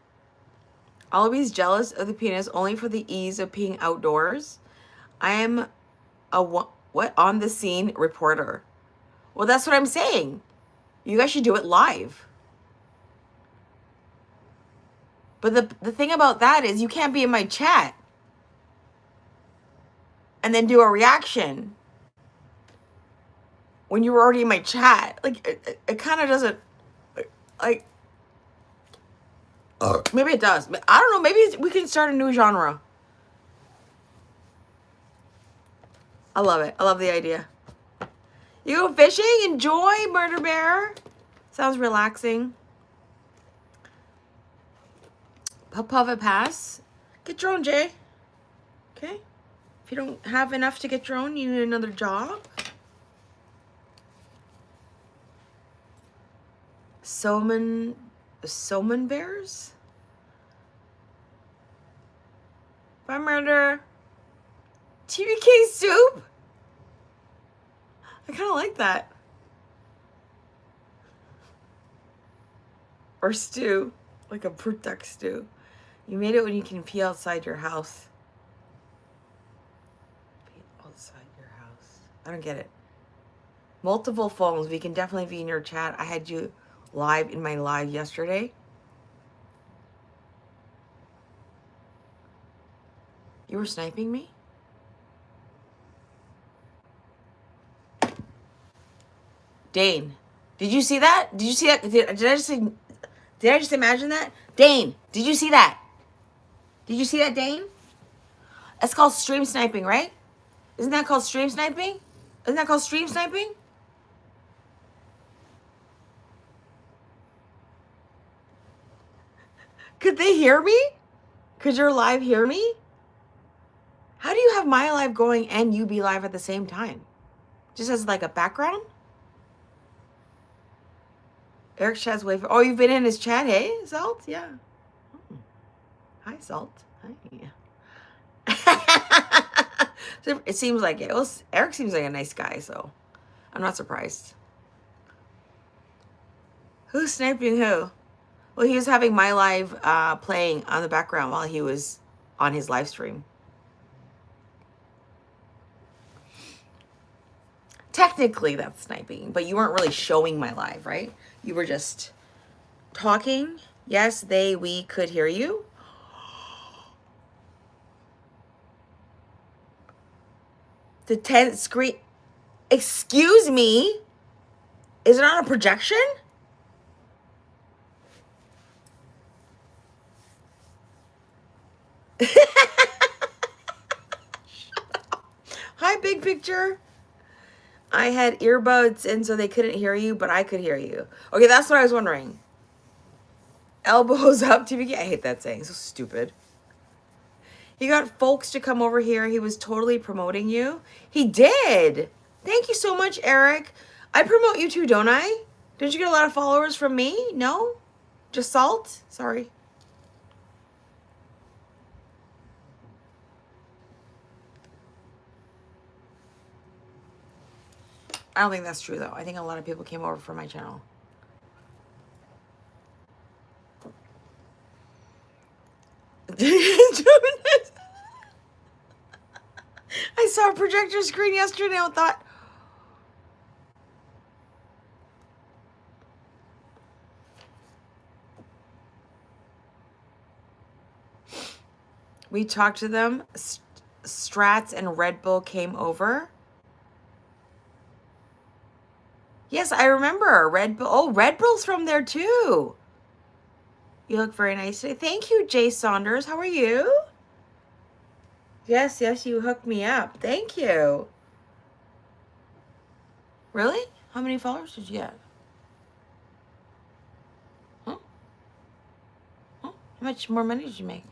Always jealous of the penis only for the ease of being outdoors. I am a what on the scene reporter. Well, that's what I'm saying. You guys should do it live. But the thing about that is you can't be in my chat and then do a reaction when you were already in my chat. Like, it kind of doesn't, like, maybe it does. I don't know. Maybe we can start a new genre. I love it. I love the idea. You go fishing? Enjoy, Murder Bear. Sounds relaxing. Puff it pass. Get your own, Jay. Okay? If you don't have enough to get your own, you need another job. Soman bears? Bye, Murder. TBK soup? I kind of like that. Or stew. Like a fruit duck stew. You made it when you can pee outside your house. Pee outside your house. I don't get it. Multiple phones. We can definitely be in your chat. I had you live in my live yesterday. You were sniping me? Dane, did you see that? Did you see that? Did I just imagine that? Dane, did you see that? Did you see that, Dane? That's called stream sniping, right? Isn't that called stream sniping? Isn't that called stream sniping? Could they hear me? Could your live hear me? How do you have my live going and you be live at the same time? Just as like a background? Eric's chat's way for, oh, you've been in his chat, hey, Salt? Yeah. Oh. Hi, Salt. Hi. So it seems like it. Well, Eric seems like a nice guy, so I'm not surprised. Who's sniping who? Well, he was having my live playing on the background while he was on his live stream. Technically, that's sniping, but you weren't really showing my live, right? You were just talking. Yes, we could hear you. The 10th screen. Excuse me? Is it on a projection? Hi, big picture. I had earbuds and so they couldn't hear you, but I could hear you. Okay, that's what I was wondering. Elbows up, TBK. I hate that saying. So stupid. He got folks to come over here. He was totally promoting you. He did. Thank you so much, Eric. I promote you too, don't I? Didn't you get a lot of followers from me? No? Just Salt? Sorry. I don't think that's true, though. I think a lot of people came over from my channel. I saw a projector screen yesterday and I thought, We talked to them. Strats and Red Bull came over. Yes, I remember. Red Bull. Oh, Red Bull's from there too. You look very nice today. Thank you, Jay Saunders. How are you? Yes, yes, you hooked me up. Thank you. Really? How many followers did you get? Huh? Huh? How much more money did you make?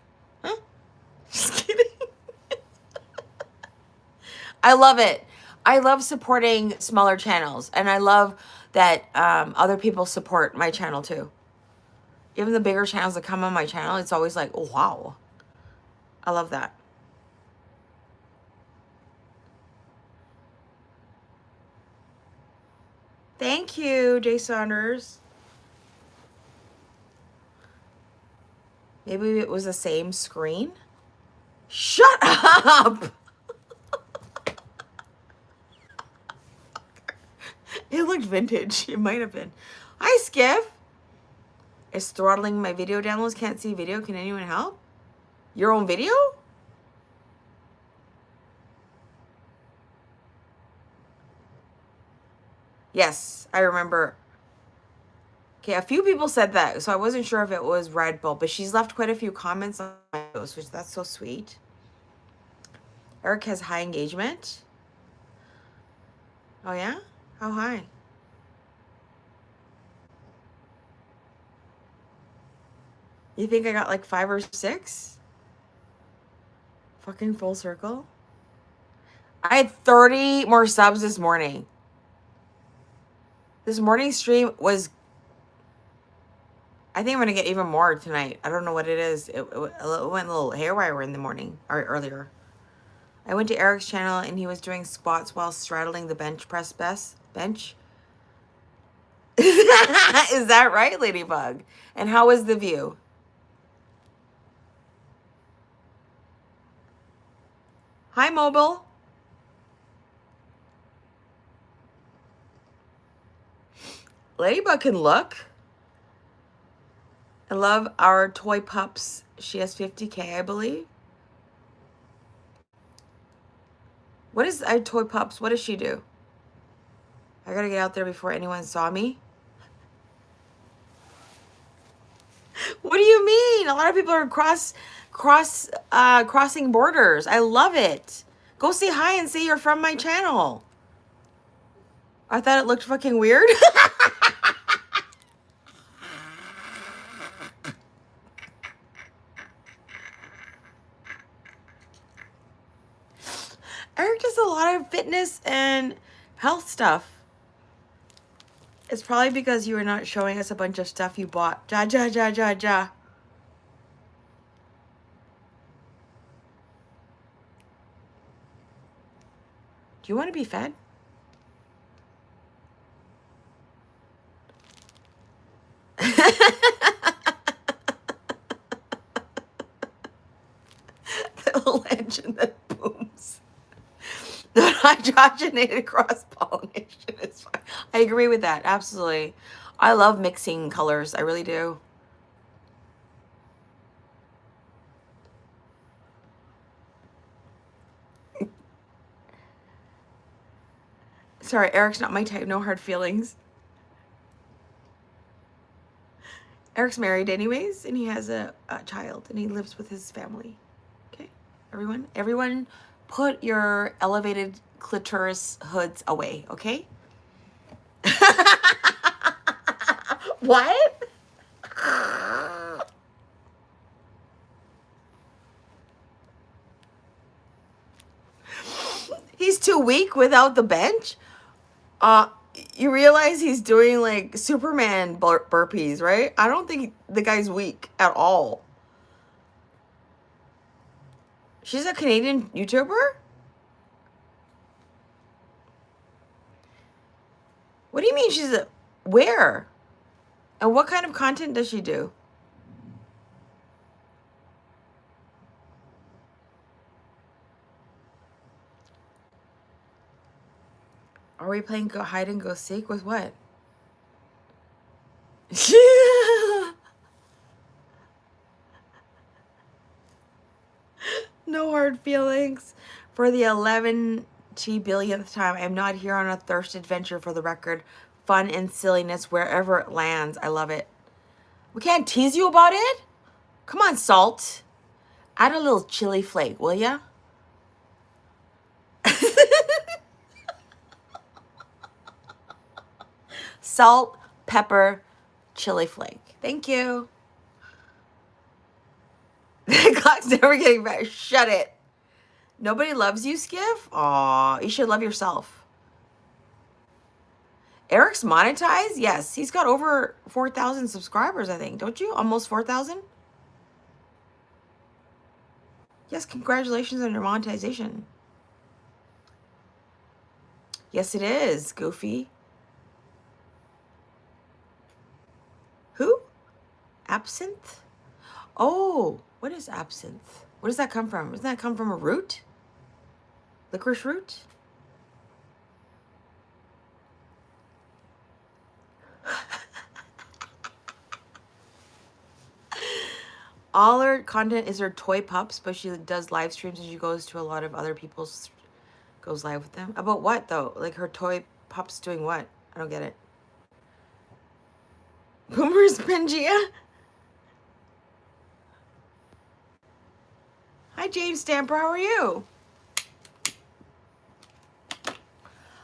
Huh? Just kidding. I love it. I love supporting smaller channels, and I love that other people support my channel too. Even the bigger channels that come on my channel, it's always like, oh, wow. I love that. Thank you, Jay Saunders. Maybe it was the same screen. Shut up! It looked vintage. It might have been. Hi, Skiff. Is throttling my video downloads. Can't see video. Can anyone help? Your own video? Yes, I remember. Okay, a few people said that, so I wasn't sure if it was Red Bull, but she's left quite a few comments on my videos, which that's so sweet. Eric has high engagement. Oh yeah? How high? You think I got like 5 or 6? Fucking full circle. I had 30 more subs this morning. This morning stream was... I think I'm going to get even more tonight. I don't know what it is. It went a little haywire in the morning, or earlier. I went to Eric's channel and he was doing squats while straddling the bench press bench. Is that right, Ladybug? And how was the view? Hi, Mobile. Ladybug can look. I love our toy pups. She has 50K, I believe. What is our toy pups? What does she do? I gotta get out there before anyone saw me. What do you mean? A lot of people are crossing borders. I love it. Go say hi and say you're from my channel. I thought it looked fucking weird. Eric does a lot of fitness and health stuff. It's probably because you were not showing us a bunch of stuff you bought. Ja, ja, ja, ja, ja. Do you want to be fed? The legend that booms. Not hydrogenated cross-pollination is fine. I agree with that. Absolutely. I love mixing colors. I really do. Sorry, Eric's not my type. No hard feelings. Eric's married anyways, and he has a child, and he lives with his family. Okay? Everyone put your elevated clitoris hoods away, okay? What? He's too weak without the bench? You realize he's doing like Superman burpees, right? I don't think the guy's weak at all. She's a Canadian YouTuber? What do you mean she's a... Where? And what kind of content does she do? Are we playing hide and go seek with what? No hard feelings. For the 11th billionth time, I am not here on a thirst adventure for the record. Fun and silliness wherever it lands. I love it. We can't tease you about it? Come on, Salt. Add a little chili flake, will ya? Salt, pepper, chili flake. Thank you. The clock's never getting back. Shut it. Nobody loves you, Skiff? Aw, you should love yourself. Eric's monetized? Yes, he's got over 4,000 subscribers, I think. Don't you? Almost 4,000? Yes, congratulations on your monetization. Yes, it is, Goofy. Who? Absinthe? Oh, what is absinthe? Where does that come from? Doesn't that come from a root? Licorice root? All her content is her toy pups, but she does live streams and she goes to a lot of other people's, goes live with them. About what though? Like her toy pups doing what? I don't get it. Boomer's Pangea? Hi, James Stamper. How are you?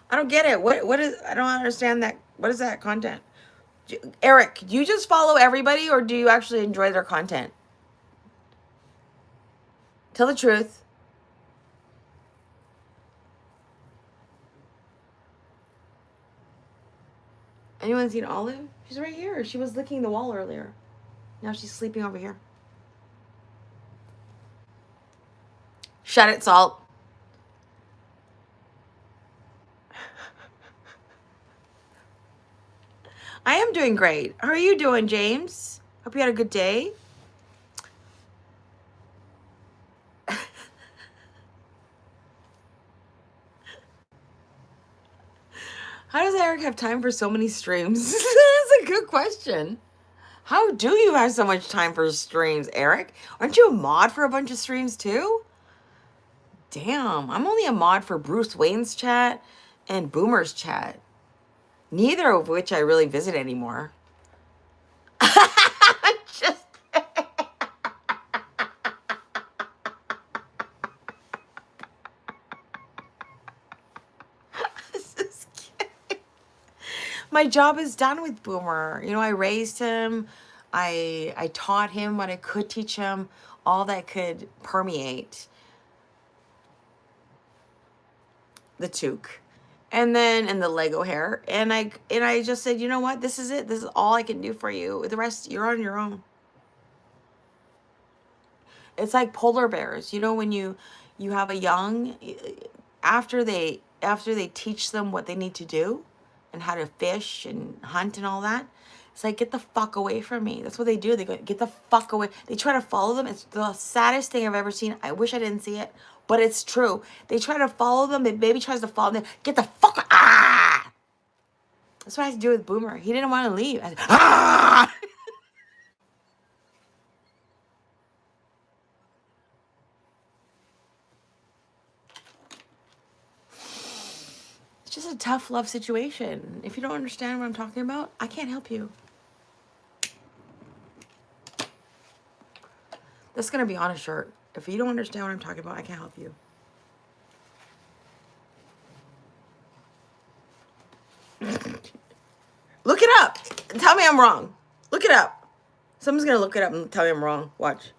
I don't get it. What is, I don't understand that. What is that content? Eric, do you just follow everybody or do you actually enjoy their content? Tell the truth. Anyone seen Olive? She's right here. She was licking the wall earlier. Now she's sleeping over here. Shut it, Salt. I am doing great. How are you doing, James? Hope you had a good day. How does Eric have time for so many streams? That's a good question. How do you have so much time for streams, Eric? Aren't you a mod for a bunch of streams too? Damn, I'm only a mod for Bruce Wayne's chat and Boomer's chat. Neither of which I really visit anymore. Just my job is done with Boomer. You know, I raised him. I taught him what I could teach him, all that could permeate the toque. And the Lego hair. And I just said, you know what? This is it. This is all I can do for you. The rest, you're on your own. It's like polar bears. You know, when you have a young, after they teach them what they need to do and how to fish and hunt and all that, it's like, get the fuck away from me. That's what they do. They go, get the fuck away. They try to follow them. It's the saddest thing I've ever seen. I wish I didn't see it, but it's true. They try to follow them. The baby tries to follow them. Get the fuck, ah! That's what I had to do with Boomer. He didn't want to leave. I said, ah! It's just a tough love situation. If you don't understand what I'm talking about, I can't help you. That's going to be on a shirt. If you don't understand what I'm talking about, I can't help you. Look it up. Tell me I'm wrong. Look it up. Someone's going to look it up and tell me I'm wrong. Watch.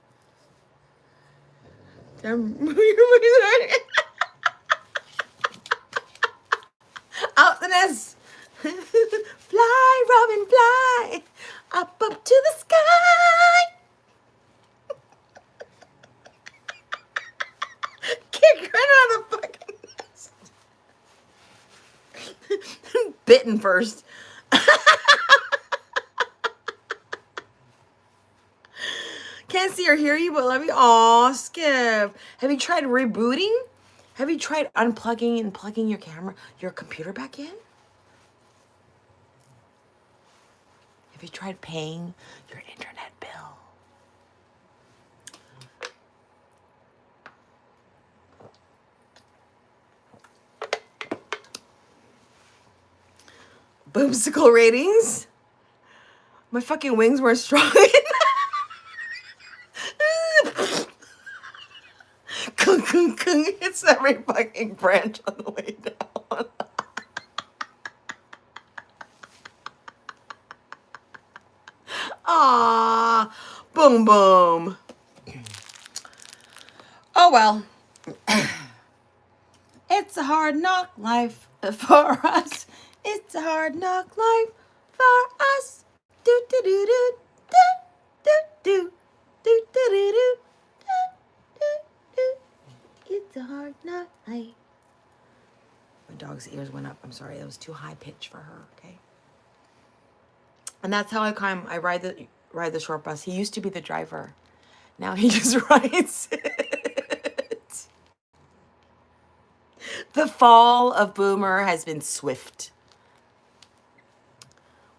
Out the nest. Fly, Robin, fly. Up to the sky. Kick right out of the fucking nest. Bitten first. Can't see or hear you, but love you. Aw, Skip. Have you tried rebooting? Have you tried unplugging and plugging your camera, your computer back in? Have you tried paying your internet bill? Boomsicle ratings. My fucking wings weren't strong. Kung, kung, kung. It's every fucking branch on the way down. Ah, boom, boom. Oh well. It's a hard knock life for us. It's a hard knock life for us. Do do do do do do do do do do do do. It's a hard knock life. My dog's ears went up. I'm sorry, that was too high pitch for her. Okay. And that's how I ride the short bus. He used to be the driver. Now he just rides it. The fall of Boomer has been swift.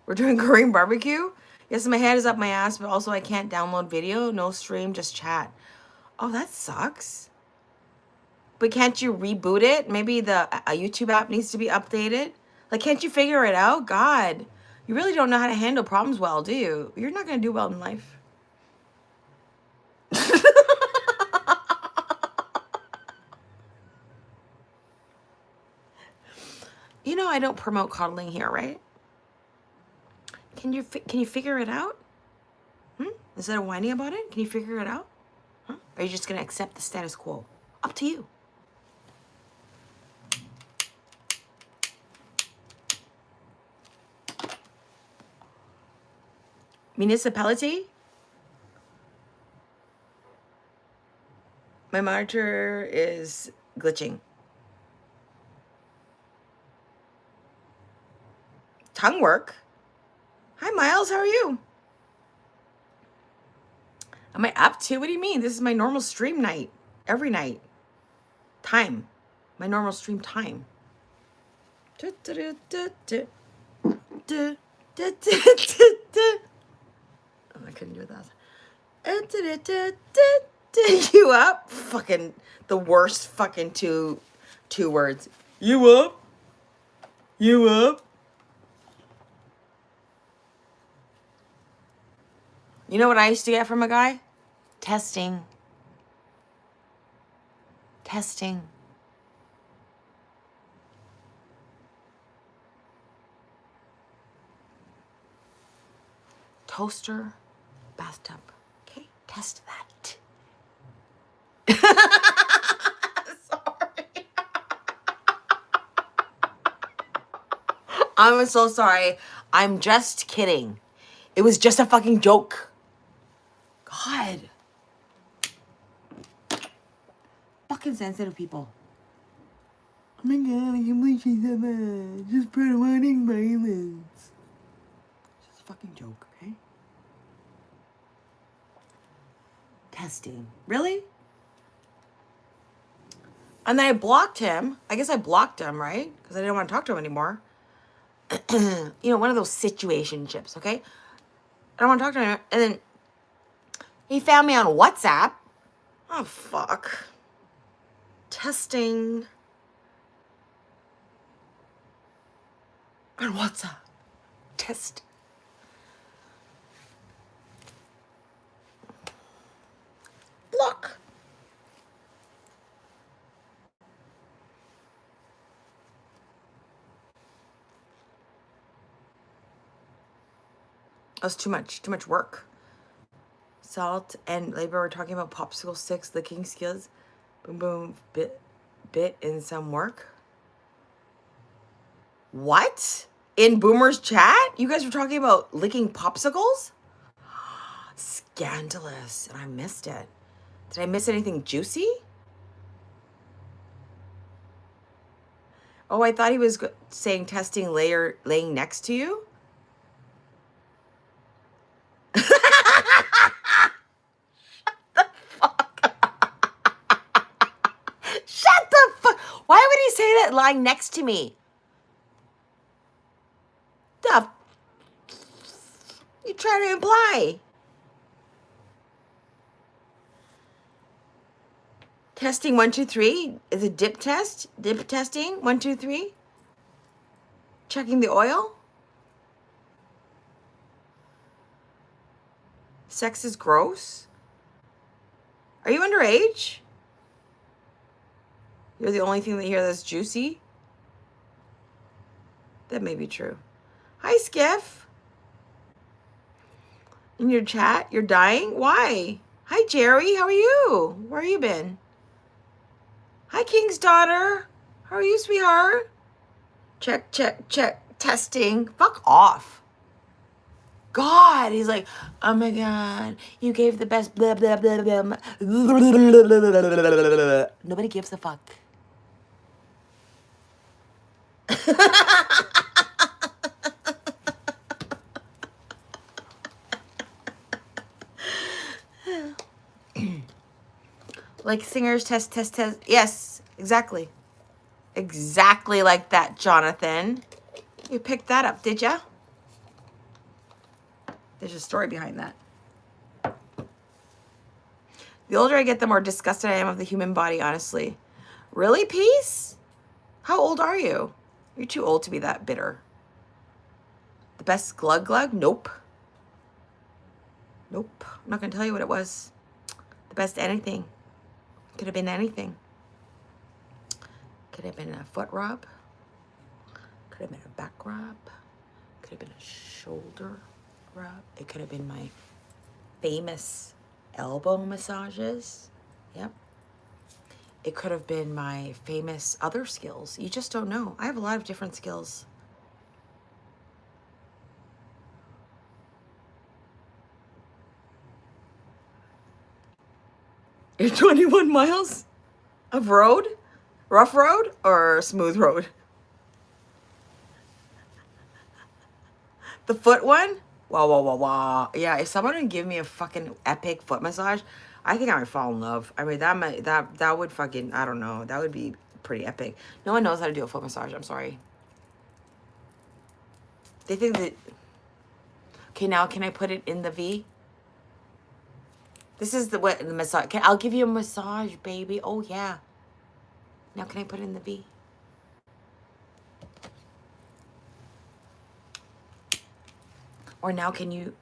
We're doing Korean barbecue. Yes, my hand is up my ass, but also I can't download video. No stream, just chat. Oh, that sucks. But can't you reboot it? Maybe a YouTube app needs to be updated. Like, can't you figure it out? God, you really don't know how to handle problems well, do you? You're not going to do well in life. You know I don't promote coddling here, right? Can you figure it out? Instead of whining about it, can you figure it out? Or are you just going to accept the status quo? Up to you. Municipality? My monitor is glitching. Tongue work? Hi, Miles. How are you? Am I up to? What do you mean? This is my normal stream night. Every night. Time. My normal stream time. Oh, I couldn't do that. You up? Fucking the worst fucking two words. You up? You up? You know what I used to get from a guy? Testing. Testing. Toaster, bathtub. Okay, test that. Sorry. I'm so sorry. I'm just kidding. It was just a fucking joke. God. Fucking sensitive people. Oh my god, I can't believe she said that. Just promoting violence. Just a fucking joke, okay? Testing. Really? And then I blocked him. I guess I blocked him, right? Because I didn't want to talk to him anymore. You know, one of those situationships, okay? I don't want to talk to him. And then he found me on WhatsApp. Oh, fuck. Testing. On WhatsApp. Test. Block. That's too much work. Salt and labor. We're talking about popsicle sticks, licking skills. Boom, boom, bit in some work. What? In Boomer's chat? You guys were talking about licking popsicles? Scandalous. And I missed it. Did I miss anything juicy? Oh, I thought he was saying testing laying next to you. Shut the fuck. Why would he say that lying next to me? The you trying to imply? Testing 1, 2, 3. Is it dip test? Dip testing 1, 2, 3. Checking the oil. Sex is gross? Are you underage? You're the only thing that here that's juicy? That may be true. Hi, Skiff. In your chat, you're dying? Why? Hi, Jerry. How are you? Where have you been? Hi, King's daughter. How are you, sweetheart? Check, check, check. Testing. Fuck off. God, he's like, oh my God, you gave the best blah, blah, blah, blah. Nobody gives a fuck. Like singers test, test, test. Yes, exactly. Exactly like that, Jonathan. You picked that up, did ya? There's a story behind that. The older I get, the more disgusted I am of the human body, honestly. Really, Peace? How old are you? You're too old to be that bitter. The best glug glug? Nope. Nope. I'm not going to tell you what it was. The best anything. Could have been anything. Could have been a foot rub. Could have been a back rub. Could have been a shoulder rub. It could have been my famous elbow massages. Yep. It could have been my famous other skills. You just don't know. I have a lot of different skills. You're 21 miles of road? Rough road or smooth road? The foot one? Wow, wow, wow, wow. Yeah, if someone would give me a fucking epic foot massage, I think I would fall in love. I mean, that would fucking, I don't know. That would be pretty epic. No one knows how to do a foot massage. I'm sorry. They think that... Okay, now can I put it in the V? This is the massage. I'll give you a massage, baby. Oh, yeah. Now can I put it in the V? Or now can you...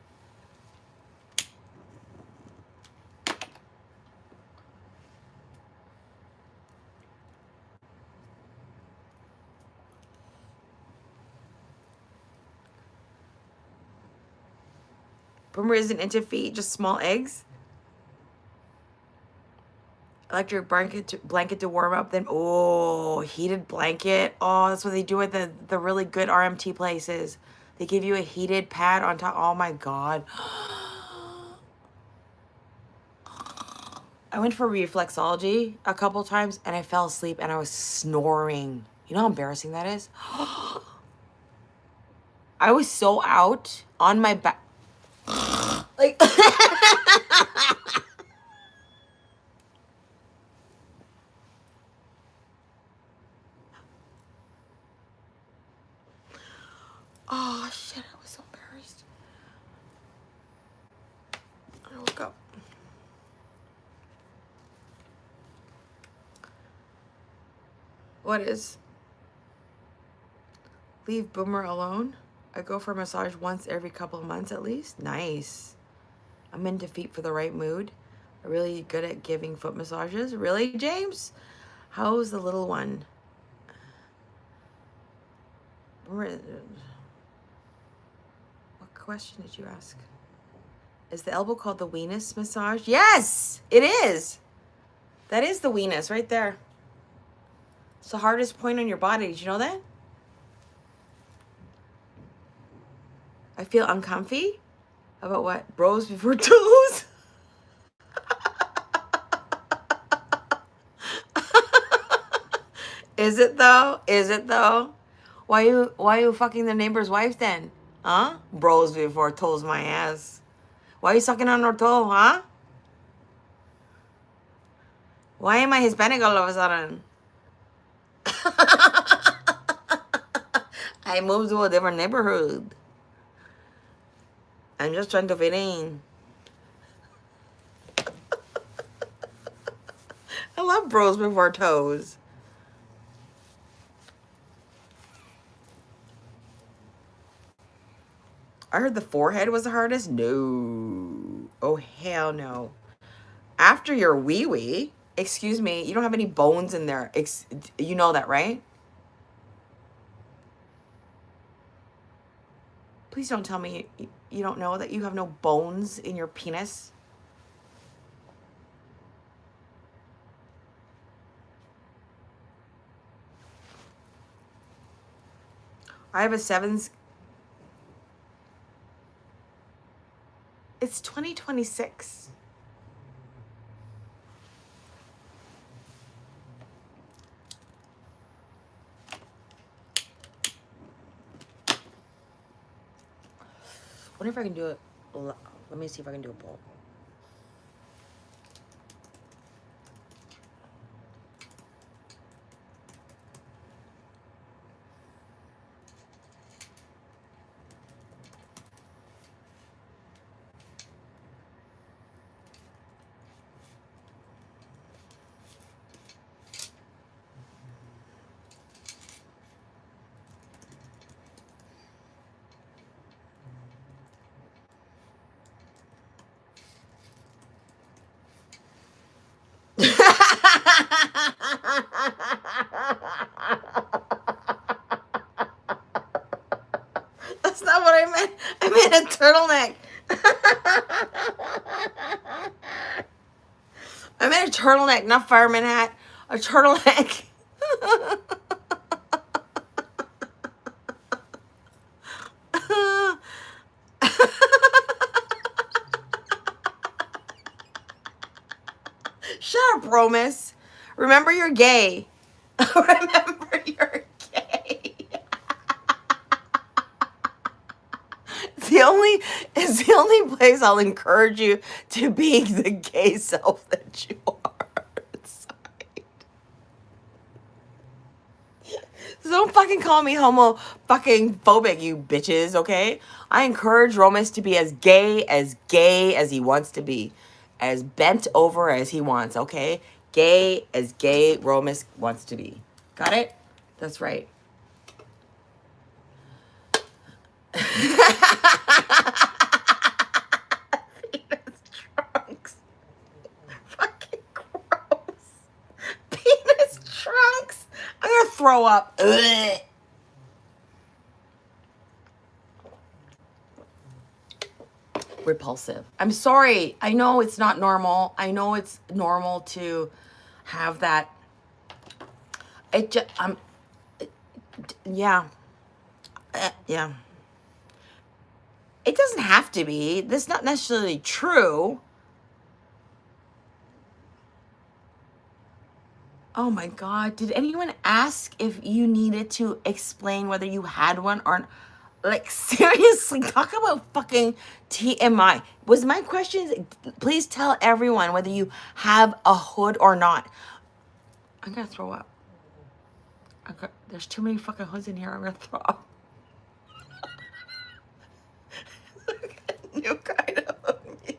Boomer isn't into feet, just small eggs. Electric blanket to warm up, then oh, heated blanket. Oh, that's what they do at the really good RMT places. They give you a heated pad on top. Oh my God. I went for reflexology a couple times and I fell asleep and I was snoring. You know how embarrassing that is? I was so out on my back. Like oh shit, I was so embarrassed. I woke up. What is? Leave Boomer alone? I go for a massage once every couple of months at least. Nice. I'm into feet for the right mood. I'm really good at giving foot massages. Really, James? How's the little one? What question did you ask? Is the elbow called the weenus massage? Yes, it is. That is the weenus right there. It's the hardest point on your body. Did you know that? I feel uncomfy. About what? Bros before toes? Is it though? Is it though? Why you fucking the neighbor's wife then? Huh? Bros before toes my ass. Why you sucking on her toe, huh? Why am I Hispanic all of a sudden? I moved to a different neighborhood. I'm just trying to fit in. I love bros before toes. I heard the forehead was the hardest. No. Oh, hell no. After your wee-wee? Excuse me, you don't have any bones in there. You know that, right? Please don't tell me you don't know that you have no bones in your penis. I have a sevens. It's 2026. Wonder if I can do it. Let me see if I can do a bowl. That's not what I meant. I meant a turtleneck. I meant a turtleneck, not fireman hat. A turtleneck. Shut up, Romus. Remember you're gay. Remember you're gay. It's the only place I'll encourage you to be the gay self that you are. Sorry. So don't fucking call me homo fucking phobic, you bitches, okay? I encourage Romus to be as gay as he wants to be. As bent over as he wants, okay? Gay as gay Romus wants to be. Got it? That's right. Penis trunks. Fucking gross. Penis trunks. I'm gonna throw up. Ugh. Repulsive. I'm sorry. I know it's not normal. I know it's normal to have that. It just, yeah. Yeah. It doesn't have to be. That's not necessarily true. Oh my God. Did anyone ask if you needed to explain whether you had one or like, seriously, talk about fucking TMI. Was my question, please tell everyone whether you have a hood or not. I'm gonna throw up. There's too many fucking hoods in here. I'm gonna throw up. New kind of meeting.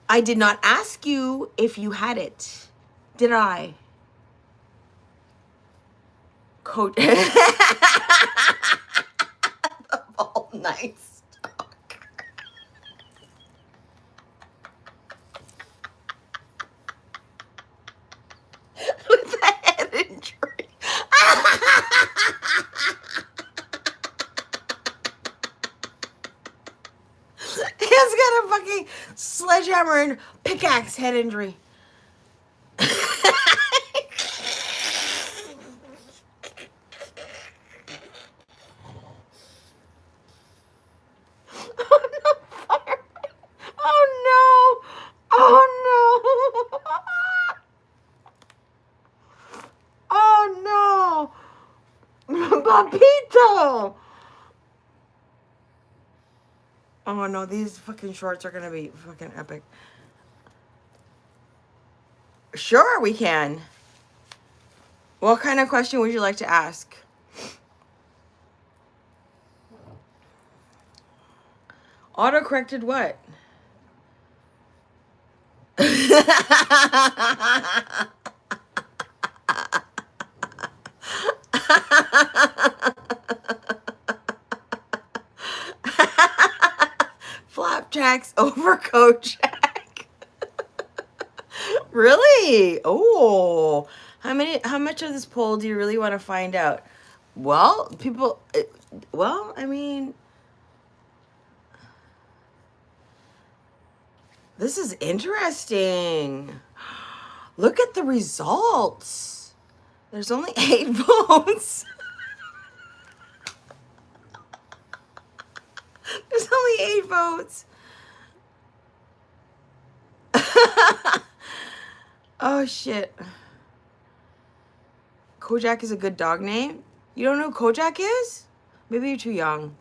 I did not ask you if you had it. Did I? Coach. The all night stock. With the head injury. He's got a fucking sledgehammer and pickaxe head injury. Oh no! Oh no! Oh no! Papito! Oh no, these fucking shorts are gonna be fucking epic. Sure, we can. What kind of question would you like to ask? Auto-corrected what? Flapjacks over Kojak. Really? Oh, how much of this poll do you really want to find out? Well, I mean, this is interesting. Look at the results. There's only 8 votes. There's only 8 votes. Oh, shit. Kojak is a good dog name? You don't know who Kojak is? Maybe you're too young.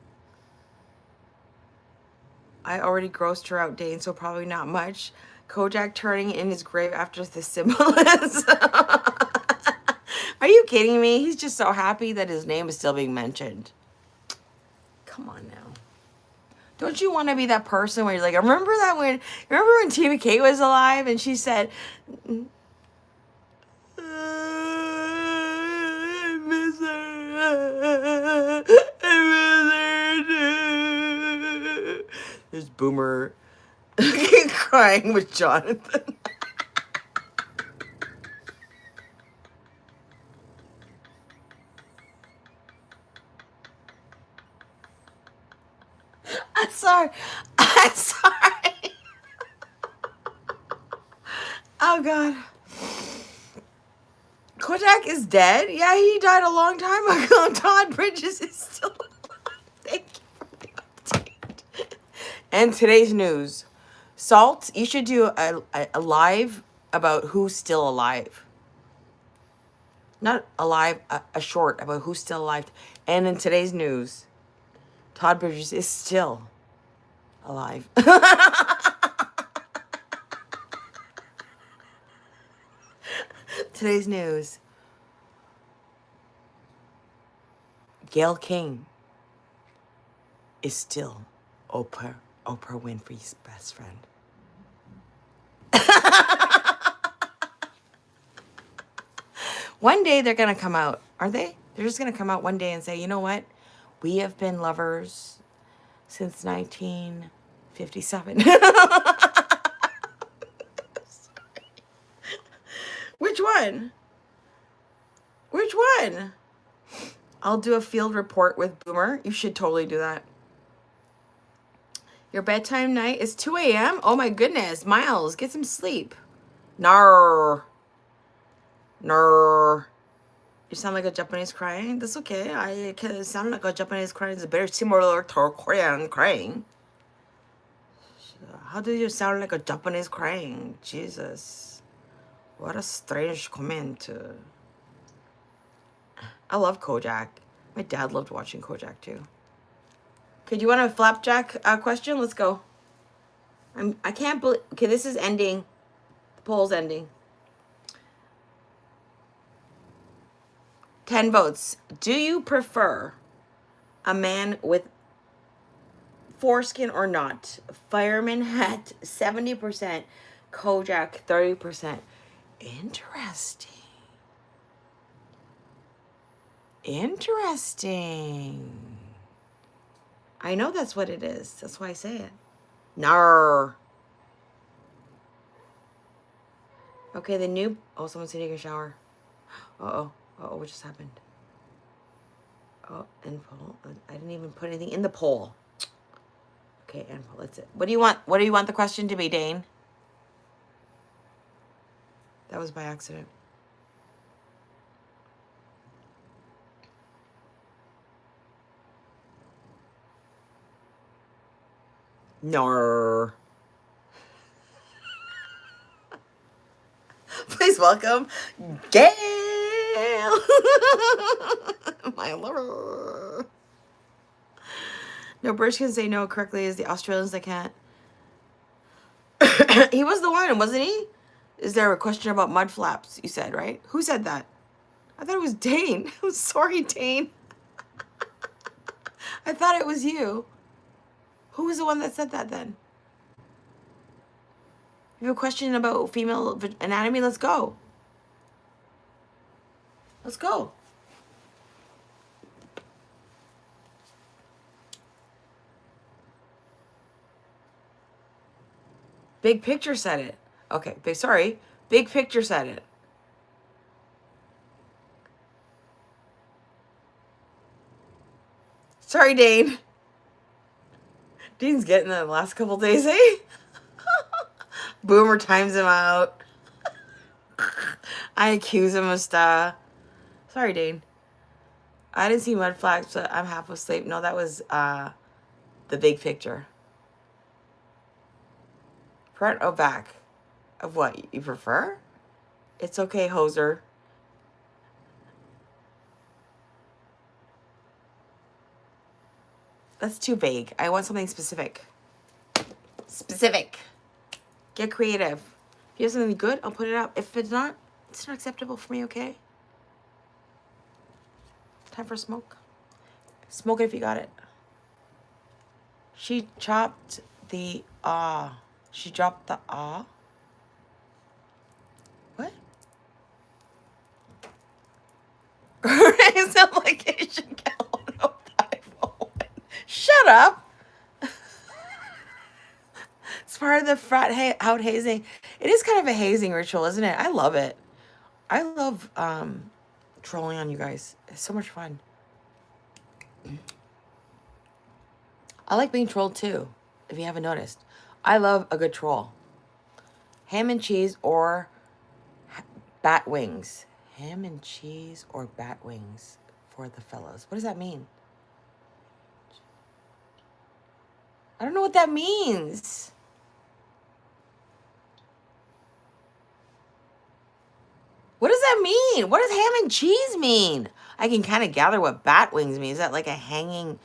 I already grossed her out, Dane, so probably not much. Kojak turning in his grave after the symbolism. Are you kidding me? He's just so happy that his name is still being mentioned. Come on now. Don't you want to be that person where you're like, remember when TVK was alive and she said, I miss her. I miss her too. There's Boomer crying with Jonathan. I'm sorry. I'm sorry. Oh, God. Kojak is dead? Yeah, he died a long time ago. Todd Bridges is still alive. Thank you for the update. And today's news. Salt, you should do a live about who's still alive. Not alive, a short about who's still alive. And in today's news, Todd Bridges is still alive. Today's news. Gayle King is still Oprah Winfrey's best friend. One day they're going to come out, aren't they? They're just going to come out one day and say, you know what? We have been lovers since 1957. Which one? Which one? I'll do a field report with Boomer. You should totally do that. Your bedtime night is 2 a.m.? Oh my goodness. Miles, get some sleep. Nar. Nar. You sound like a Japanese crying? That's okay. I can sound like a Japanese crying. It's very similar to Korean crying. How do you sound like a Japanese crying? Jesus. What a strange comment. I love Kojak. My dad loved watching Kojak too. Okay, do you want a flapjack question? Let's go. I can't believe... Okay, this is ending. The poll's ending. 10 votes. Do you prefer a man with foreskin or not? Fireman hat, 70%. Kojak, 30%. Interesting. Interesting. I know that's what it is. That's why I say it. Nar. Okay, the new... Oh, someone's taking a shower. Uh-oh. Uh-oh, what just happened? Oh, end poll. I didn't even put anything in the poll. Okay, end poll. That's it. What do you want? What do you want the question to be, Dane? That was by accident. Nar. Please welcome Gayle. My lover. No birds can say no correctly as the Australians that can't. He was the one, wasn't he? Is there a question about mud flaps? You said, right? Who said that? I thought it was Dane. I'm sorry, Dane. I thought it was you. Who was the one that said that then? If you have a question about female anatomy, let's go. Let's go. Big Picture said it. Okay, sorry. Big Picture said it. Sorry, Dane. Dean's getting that the last couple days, eh? Boomer times him out. I accuse him of stuff. Sorry, Dane. I didn't see Mud Flags, but I'm half asleep. No, that was the Big Picture. Front or back? Of what you prefer? It's okay, hoser. That's too vague. I want something specific. Specific. Get creative. If you have something good, I'll put it up. If it's not acceptable for me, okay? Time for a smoke. Smoke it if you got it. She chopped the She dropped the What? Raise application count of 501. Shut up. It's part of the frat out hazing. It is kind of a hazing ritual, isn't it? I love it. I love trolling on you guys. It's so much fun. I like being trolled too, if you haven't noticed. I love a good troll. Ham and cheese or bat wings. Ham and cheese or bat wings for the fellows. What does that mean? I don't know what that means. What does that mean? What does ham and cheese mean? I can kind of gather what bat wings mean. Is that like a hanging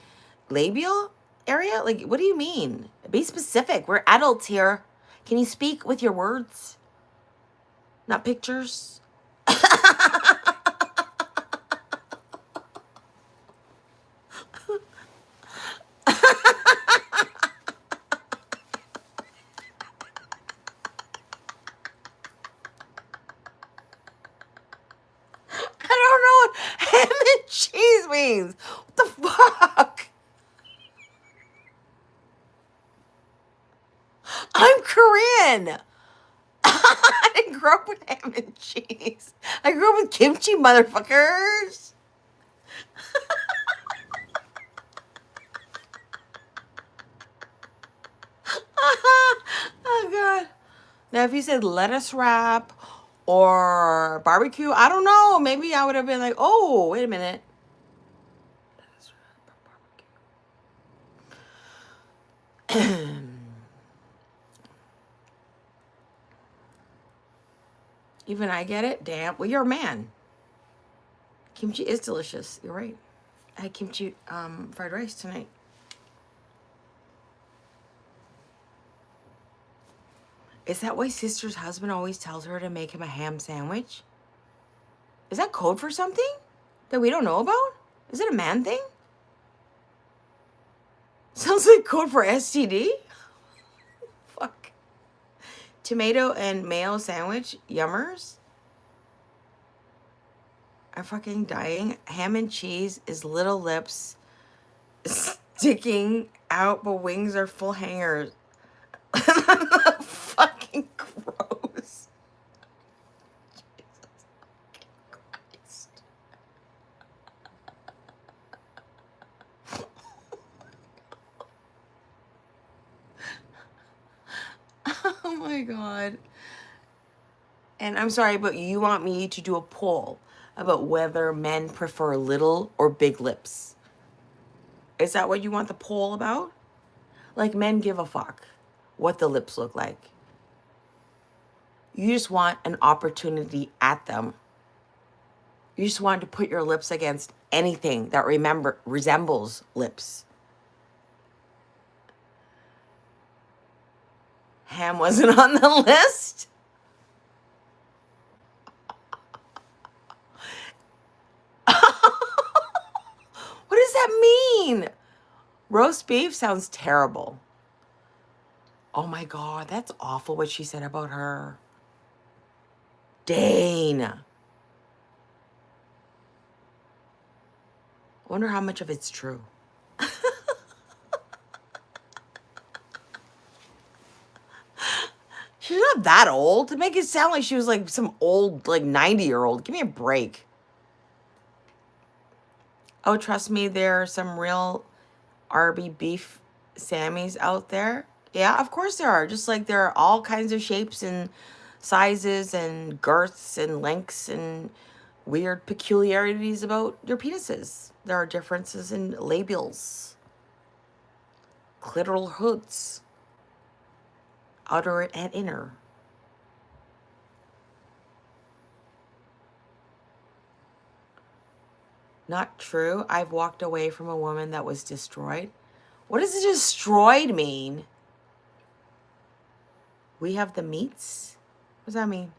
labial area? Like, what do you mean? Be specific. We're adults here. Can you speak with your words? Not pictures? Means. What the fuck? I'm Korean. I didn't grow up with ham and cheese. I grew up with kimchi, motherfuckers. Oh, God. Now, if you said lettuce wrap or barbecue, I don't know. Maybe I would have been like, oh, wait a minute. Even I get it. Damn. Well, you're a man. Kimchi is delicious. You're right. I had kimchi fried rice tonight. Is that why sister's husband always tells her to make him a ham sandwich? Is that code for something that we don't know about? Is it a man thing? Sounds like code for STD. Fuck. Tomato and mayo sandwich, yummers. I'm fucking dying. Ham and cheese is little lips sticking out, but wings are full hangers. Fucking gross. Jesus Christ. Oh my God. And I'm sorry, but you want me to do a poll about whether men prefer little or big lips. Is that what you want the poll about? Like, men give a fuck what the lips look like. You just want an opportunity at them. You just want to put your lips against anything that resembles lips. Ham wasn't on the list? What does that mean? Roast beef sounds terrible. Oh my God, that's awful what she said about her. Dane. I wonder how much of it's true. She's not that old. To make it sound like she was like some old, like 90-year-old. Give me a break. Oh, trust me, there are some real Arby beef Sammys out there. Yeah, of course there are. Just like there are all kinds of shapes and sizes and girths and lengths and weird peculiarities about your penises. There are differences in labials, clitoral hoods, outer and inner. Not true. I've walked away from a woman that was destroyed. What does destroyed mean? We have the meats? What does that mean?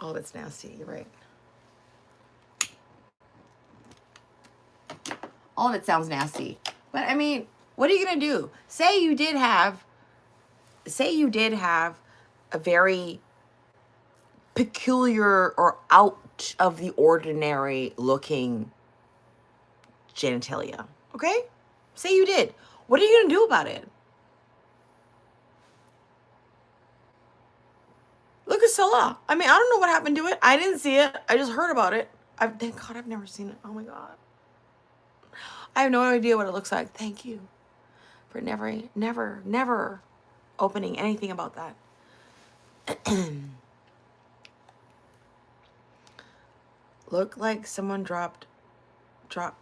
Oh, that's nasty. You're right. All of it sounds nasty. But I mean, what are you going to do? Say you did have a very peculiar or out of the ordinary looking genitalia. Okay? Say you did. What are you going to do about it? Look at Salah. I mean, I don't know what happened to it. I didn't see it. I just heard about it. Thank God I've never seen it. Oh my God. I have no idea what it looks like. Thank you for never opening anything about that. Looked like someone drop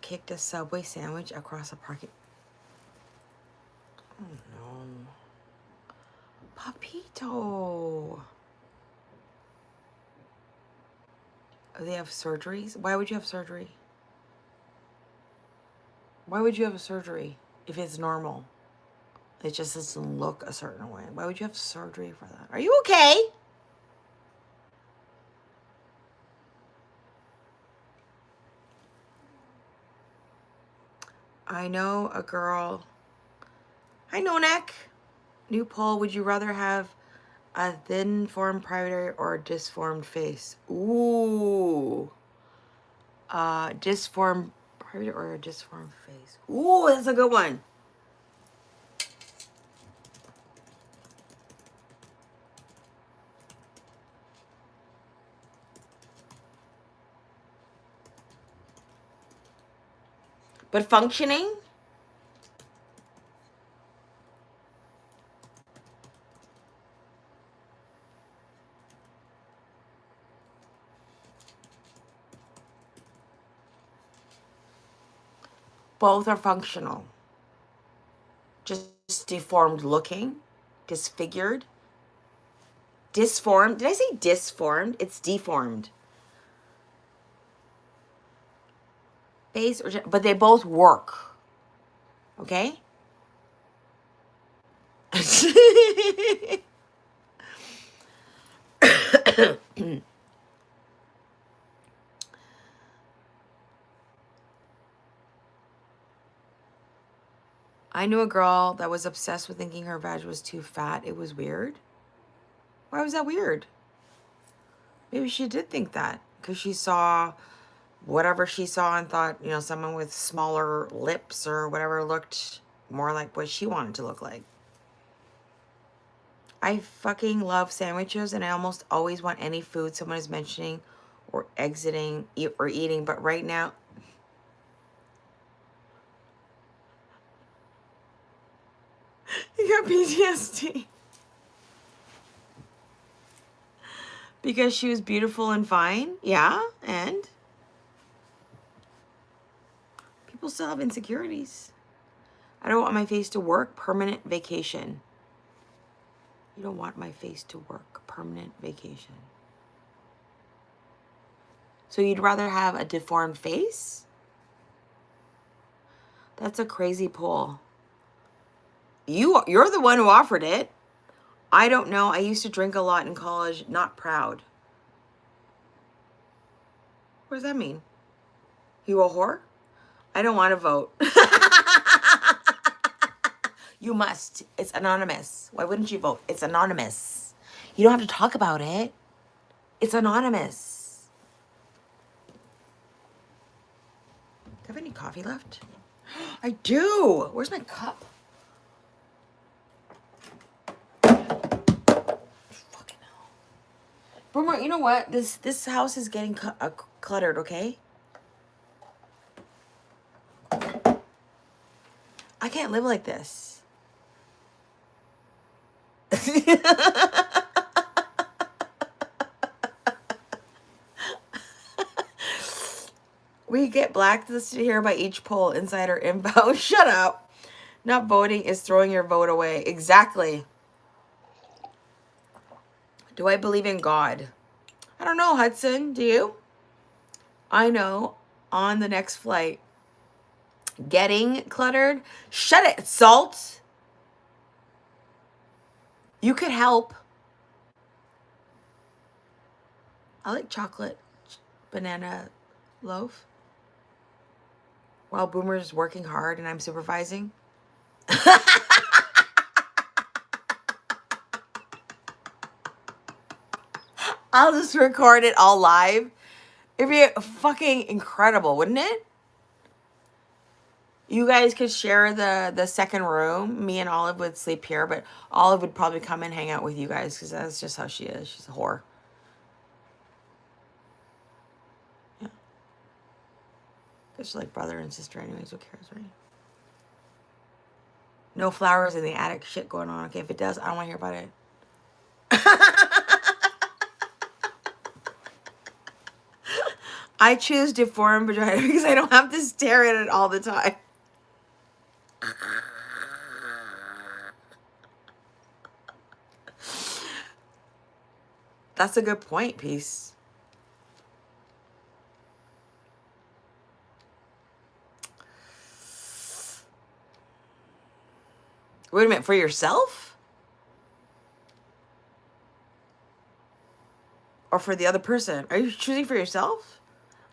kicked a Subway sandwich across a parking. Oh no. Papito. Oh, they have surgeries? Why would you have surgery? Why would you have a surgery if it's normal? It just doesn't look a certain way. Why would you have surgery for that? Are you okay? I know a girl. Hi, Nonek. New poll. Would you rather have a thin formed private area or a disformed face? Ooh. Disformed private or a disformed face? Ooh, that's a good one. But functioning? Both are functional. Just deformed looking, disfigured, disformed. Did I say disformed? It's deformed. Face or but they both work. Okay? I knew a girl that was obsessed with thinking her vag was too fat. It was weird. Why was that weird? Maybe she did think that because she saw whatever she saw and thought, you know, someone with smaller lips or whatever looked more like what she wanted to look like. I fucking love sandwiches and I almost always want any food someone is mentioning or exiting or eating, but right now you got PTSD. Because she was beautiful and fine? Yeah, and? People still have insecurities. I don't want my face to work. Permanent vacation. You don't want my face to work. Permanent vacation. So you'd rather have a deformed face? That's a crazy poll. You're the one who offered it. I don't know. I used to drink a lot in college. Not proud. What does that mean? You a whore? I don't want to vote. You must. It's anonymous. Why wouldn't you vote? It's anonymous. You don't have to talk about it. It's anonymous. Do I have any coffee left? I do. Where's my cup? Fucking hell. Boomer, you know what? This house is getting cluttered, okay? I can't live like this. We get blacklisted here by each poll, insider info. Shut up. Not voting is throwing your vote away. Exactly. Do I believe in God? I don't know, Hudson. Do you? I know. On the next flight. Getting cluttered. Shut it, Salt. You could help. I like chocolate banana loaf. While Boomer's working hard and I'm supervising. I'll just record it all live. It'd be fucking incredible, wouldn't it? You guys could share the second room. Me and Olive would sleep here, but Olive would probably come and hang out with you guys because that's just how she is. She's a whore. Yeah. Because she's like brother and sister anyways. Who cares, right? No flowers in the attic. Shit going on. Okay, if it does, I don't want to hear about it. I choose deformed vagina because I don't have to stare at it all the time. That's a good point, Peace. Wait a minute, for yourself? Or for the other person? Are you choosing for yourself?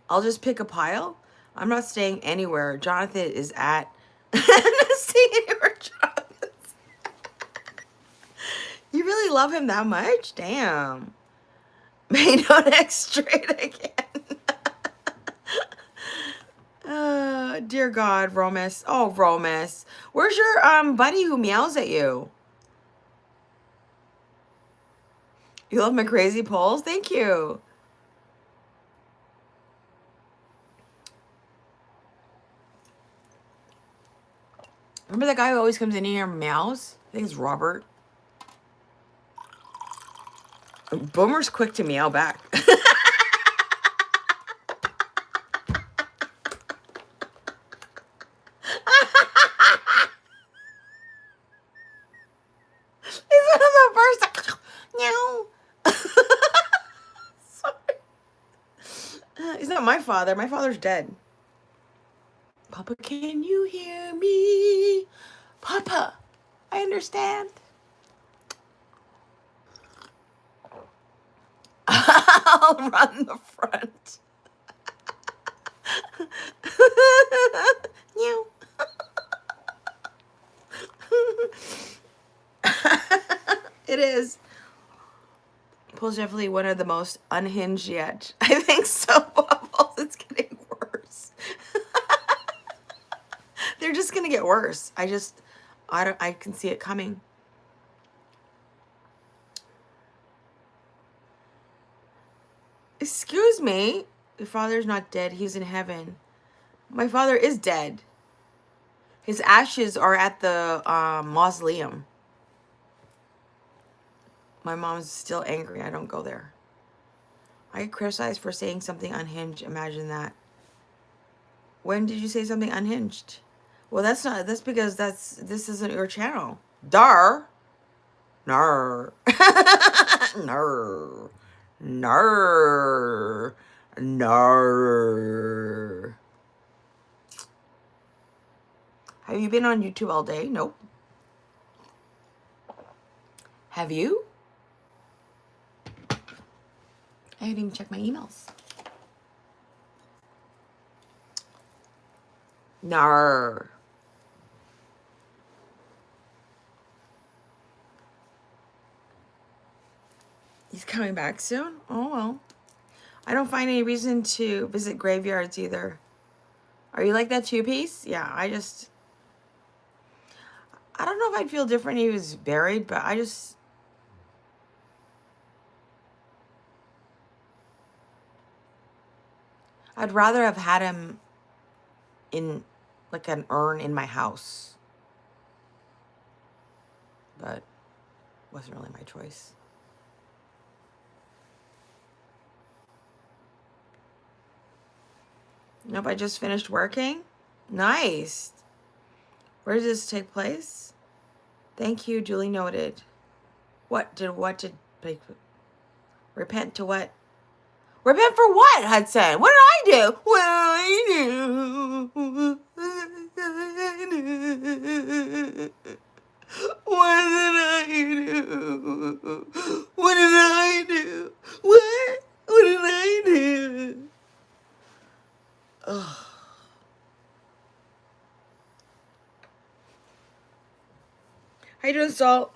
I'll just pick a pile. I'm not staying anywhere. Jonathan is at... I'm not staying anywhere, Jonathan. You really love him that much? Damn. May no next straight again. Dear God, Romus. Oh, Romus. Where's your buddy who meows at you? You love my crazy polls? Thank you. Remember that guy who always comes in here and meows? I think it's Robert. Boomer's quick to meow back. He's one of the first. Meow. Sorry. He's not my father. My father's dead. Papa, can you hear me? Papa, I understand. I'll run the front. Meow. It is. Paul's definitely one of the most unhinged yet. I think so, Bubbles. It's getting worse. They're just gonna get worse. I can see it coming. Excuse me. Your father's not dead. He's in heaven. My father is dead. His ashes are at the mausoleum. My mom's still angry. I don't go there. I get criticized for saying something unhinged. Imagine that. When did you say something unhinged? Well, that's because this isn't your channel. Dar. Nar. Nar. Nar. Nar. Have you been on YouTube all day? Nope. Have you? I didn't even check my emails. Nar. He's coming back soon? Oh, well. I don't find any reason to visit graveyards either. Are you like that too, Peace? Yeah, I don't know if I'd feel different if he was buried, but I'd rather have had him in like an urn in my house. But it wasn't really my choice. Nope, I just finished working. Nice. Where does this take place? Thank you, duly noted. What did repent to what? Repent for what, Hudson? What did I do? What did I do? What did I do? What did I do? What did I do? Ugh. How you doing, Salt?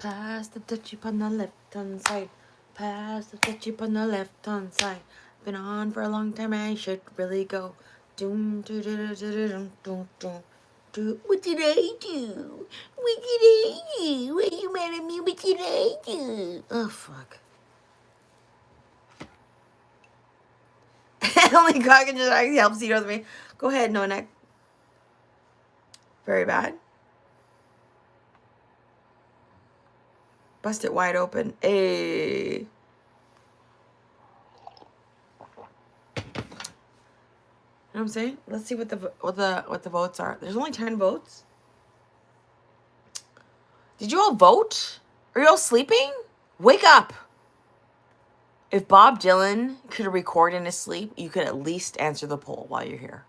Pass the touchy on the left hand side. Pass the touchy on the left hand side. Been on for a long time, I should really go. Doom, doo, doo, doo, doo, doo, doo, doo, doo. What did I do? What did I do? Why are you mad at me? What did I do? Oh, fuck. Only cock and just actually helps you with me. Go ahead, no neck. Very bad. Bust it wide open. Hey. You know what I'm saying? Let's see what the votes are. There's only 10 votes. Did you all vote? Are you all sleeping? Wake up. If Bob Dylan could record in his sleep, you could at least answer the poll while you're here.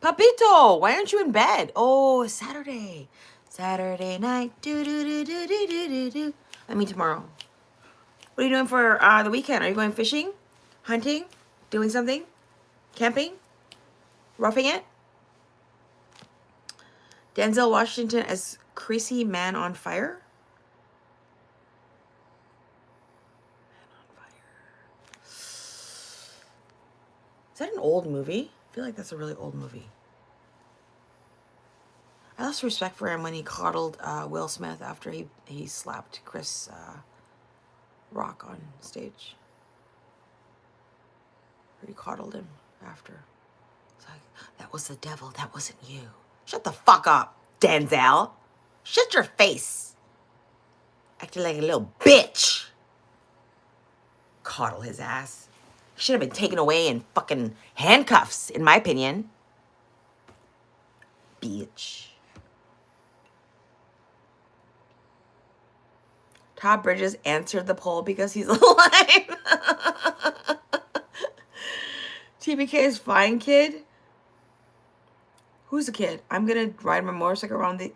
Papito, why aren't you in bed? Oh, it's Saturday. Saturday night. Do do do do do do do do. I mean tomorrow. What are you doing for the weekend? Are you going fishing? Hunting? Doing something? Camping? Roughing it? Denzel Washington as Creasy Man on Fire? Man on Fire. Is that an old movie? I feel like that's a really old movie. I lost respect for him when he coddled Will Smith after he slapped Chris Rock on stage. Or he coddled him after. It's like, that was the devil, that wasn't you. Shut the fuck up, Denzel. Shut your face. Acting like a little bitch. Coddle his ass. Should have been taken away in fucking handcuffs, in my opinion. Bitch. Todd Bridges answered the poll because he's alive. TBK is fine, kid. Who's the kid? I'm gonna ride my motorcycle around the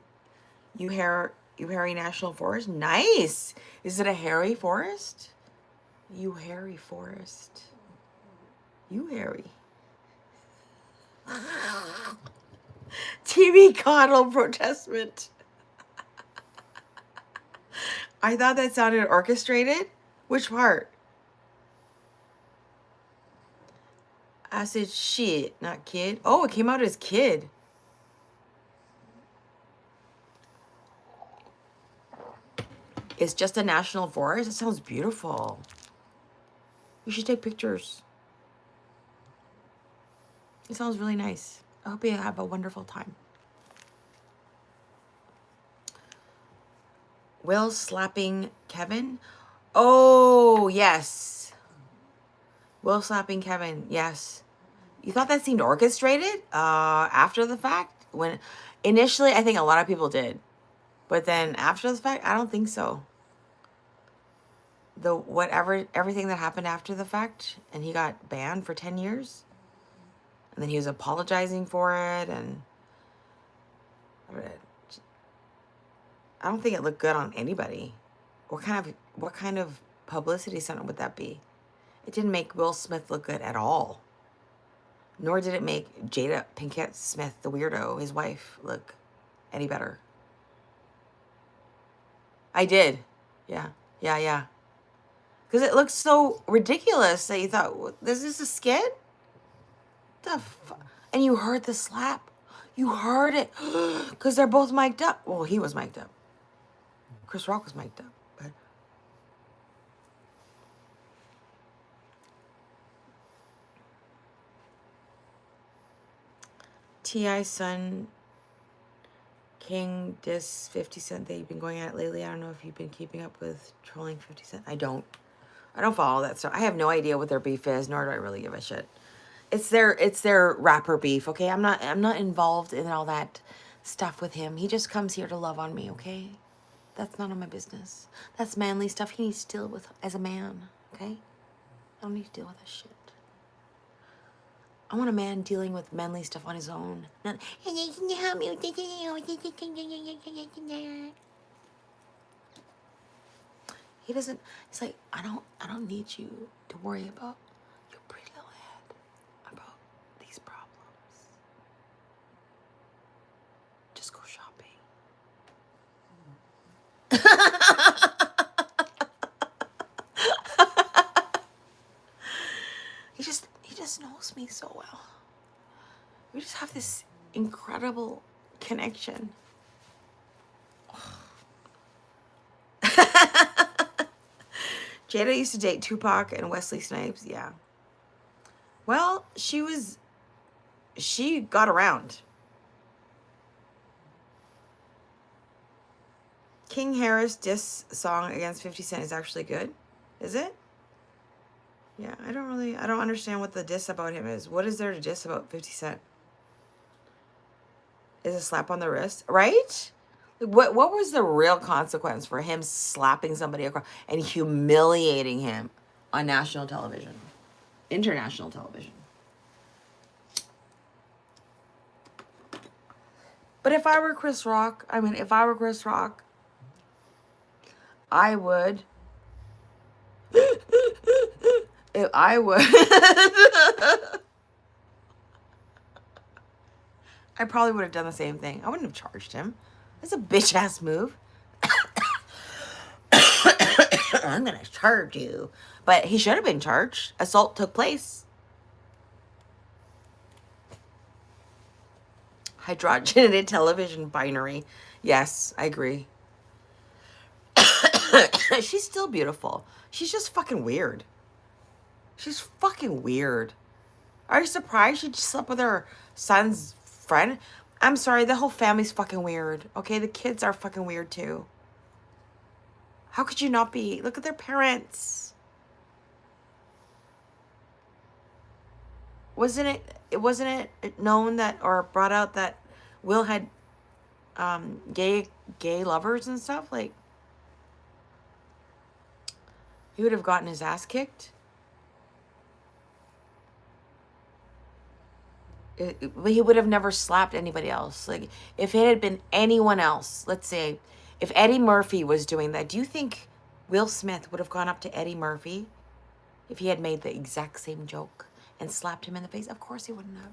Hairy National Forest. Nice. Is it a hairy forest? You hairy forest. You hairy. TV coddle protestment. I thought that sounded orchestrated. Which part? I said shit, not kid. Oh, it came out as kid. It's just a national forest? It sounds beautiful. You should take pictures. It sounds really nice. I hope you have a wonderful time. Will slapping Kevin? Oh, yes. Will slapping Kevin, yes. You thought that seemed orchestrated after the fact? When initially, I think a lot of people did. But then after the fact, I don't think so. Everything that happened after the fact, and he got banned for 10 years. And then he was apologizing for it, and I don't think it looked good on anybody. What kind of publicity stunt would that be? It didn't make Will Smith look good at all. Nor did it make Jada Pinkett Smith, the weirdo, his wife, look any better. I did. Yeah. Because it looked so ridiculous that you thought, is this a skit? The fuck? And you heard the slap. You heard it. Because they're both mic'd up. Well, he was mic'd up. Chris Rock was mic'd up. But T.I.'s son, King, diss 50 Cent. They've been going at it lately. I don't know if you've been keeping up with trolling 50 Cent. I don't follow that stuff. I have no idea what their beef is, nor do I really give a shit. It's their rapper beef, okay? I'm not involved in all that stuff with him. He just comes here to love on me, okay? That's none of my business. That's manly stuff he needs to deal with as a man, okay? I don't need to deal with that shit. I want a man dealing with manly stuff on his own. Not, can you help me with this? He doesn't. It's like I don't need you to worry about your pretty little head about these problems. Just go shopping. He just knows me so well. We just have this incredible connection. Jada used to date Tupac and Wesley Snipes. Yeah. Well, she got around. King Harris diss song against 50 Cent is actually good. Is it? Yeah, I don't understand what the diss about him is. What is there to diss about 50 Cent? Is a slap on the wrist, right? What was the real consequence for him slapping somebody across and humiliating him on national television, international television? But if I were Chris Rock, I would. If I would, I probably would have done the same thing. I wouldn't have charged him. That's a bitch ass move. I'm gonna charge you. But he should have been charged. Assault took place. Hydrogenated television binary. Yes, I agree. She's still beautiful. She's just fucking weird. She's fucking weird. Are you surprised she just slept with her son's friend? I'm sorry, the whole family's fucking weird. Okay, the kids are fucking weird too. How could you not be? Look at their parents. Wasn't it known that, or brought out that Will had gay lovers and stuff? Like, he would have gotten his ass kicked. He would have never slapped anybody else. Like, if it had been anyone else, let's say, if Eddie Murphy was doing that, do you think Will Smith would have gone up to Eddie Murphy if he had made the exact same joke and slapped him in the face? Of course he wouldn't have.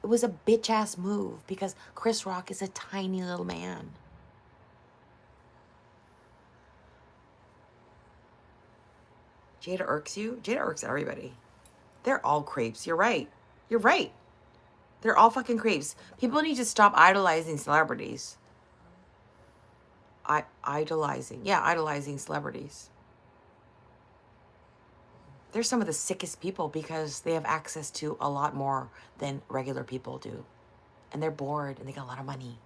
It was a bitch-ass move because Chris Rock is a tiny little man. Jada irks you? Jada irks everybody. They're all creeps. You're right. You're right. They're all fucking creeps. People need to stop idolizing celebrities. Idolizing. Yeah, idolizing celebrities. They're some of the sickest people because they have access to a lot more than regular people do. And they're bored and they got a lot of money.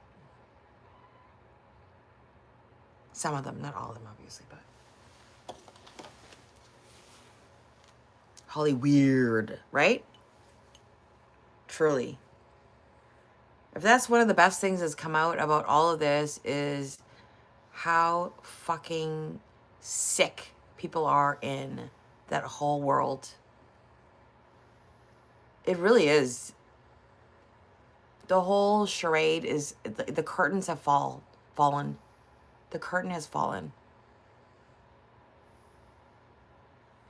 Some of them, not all of them, obviously, but. Holly weird, right? Truly. If that's one of the best things that's come out about all of this is how fucking sick people are in that whole world. It really is. The whole charade is the curtains have fallen. The curtain has fallen.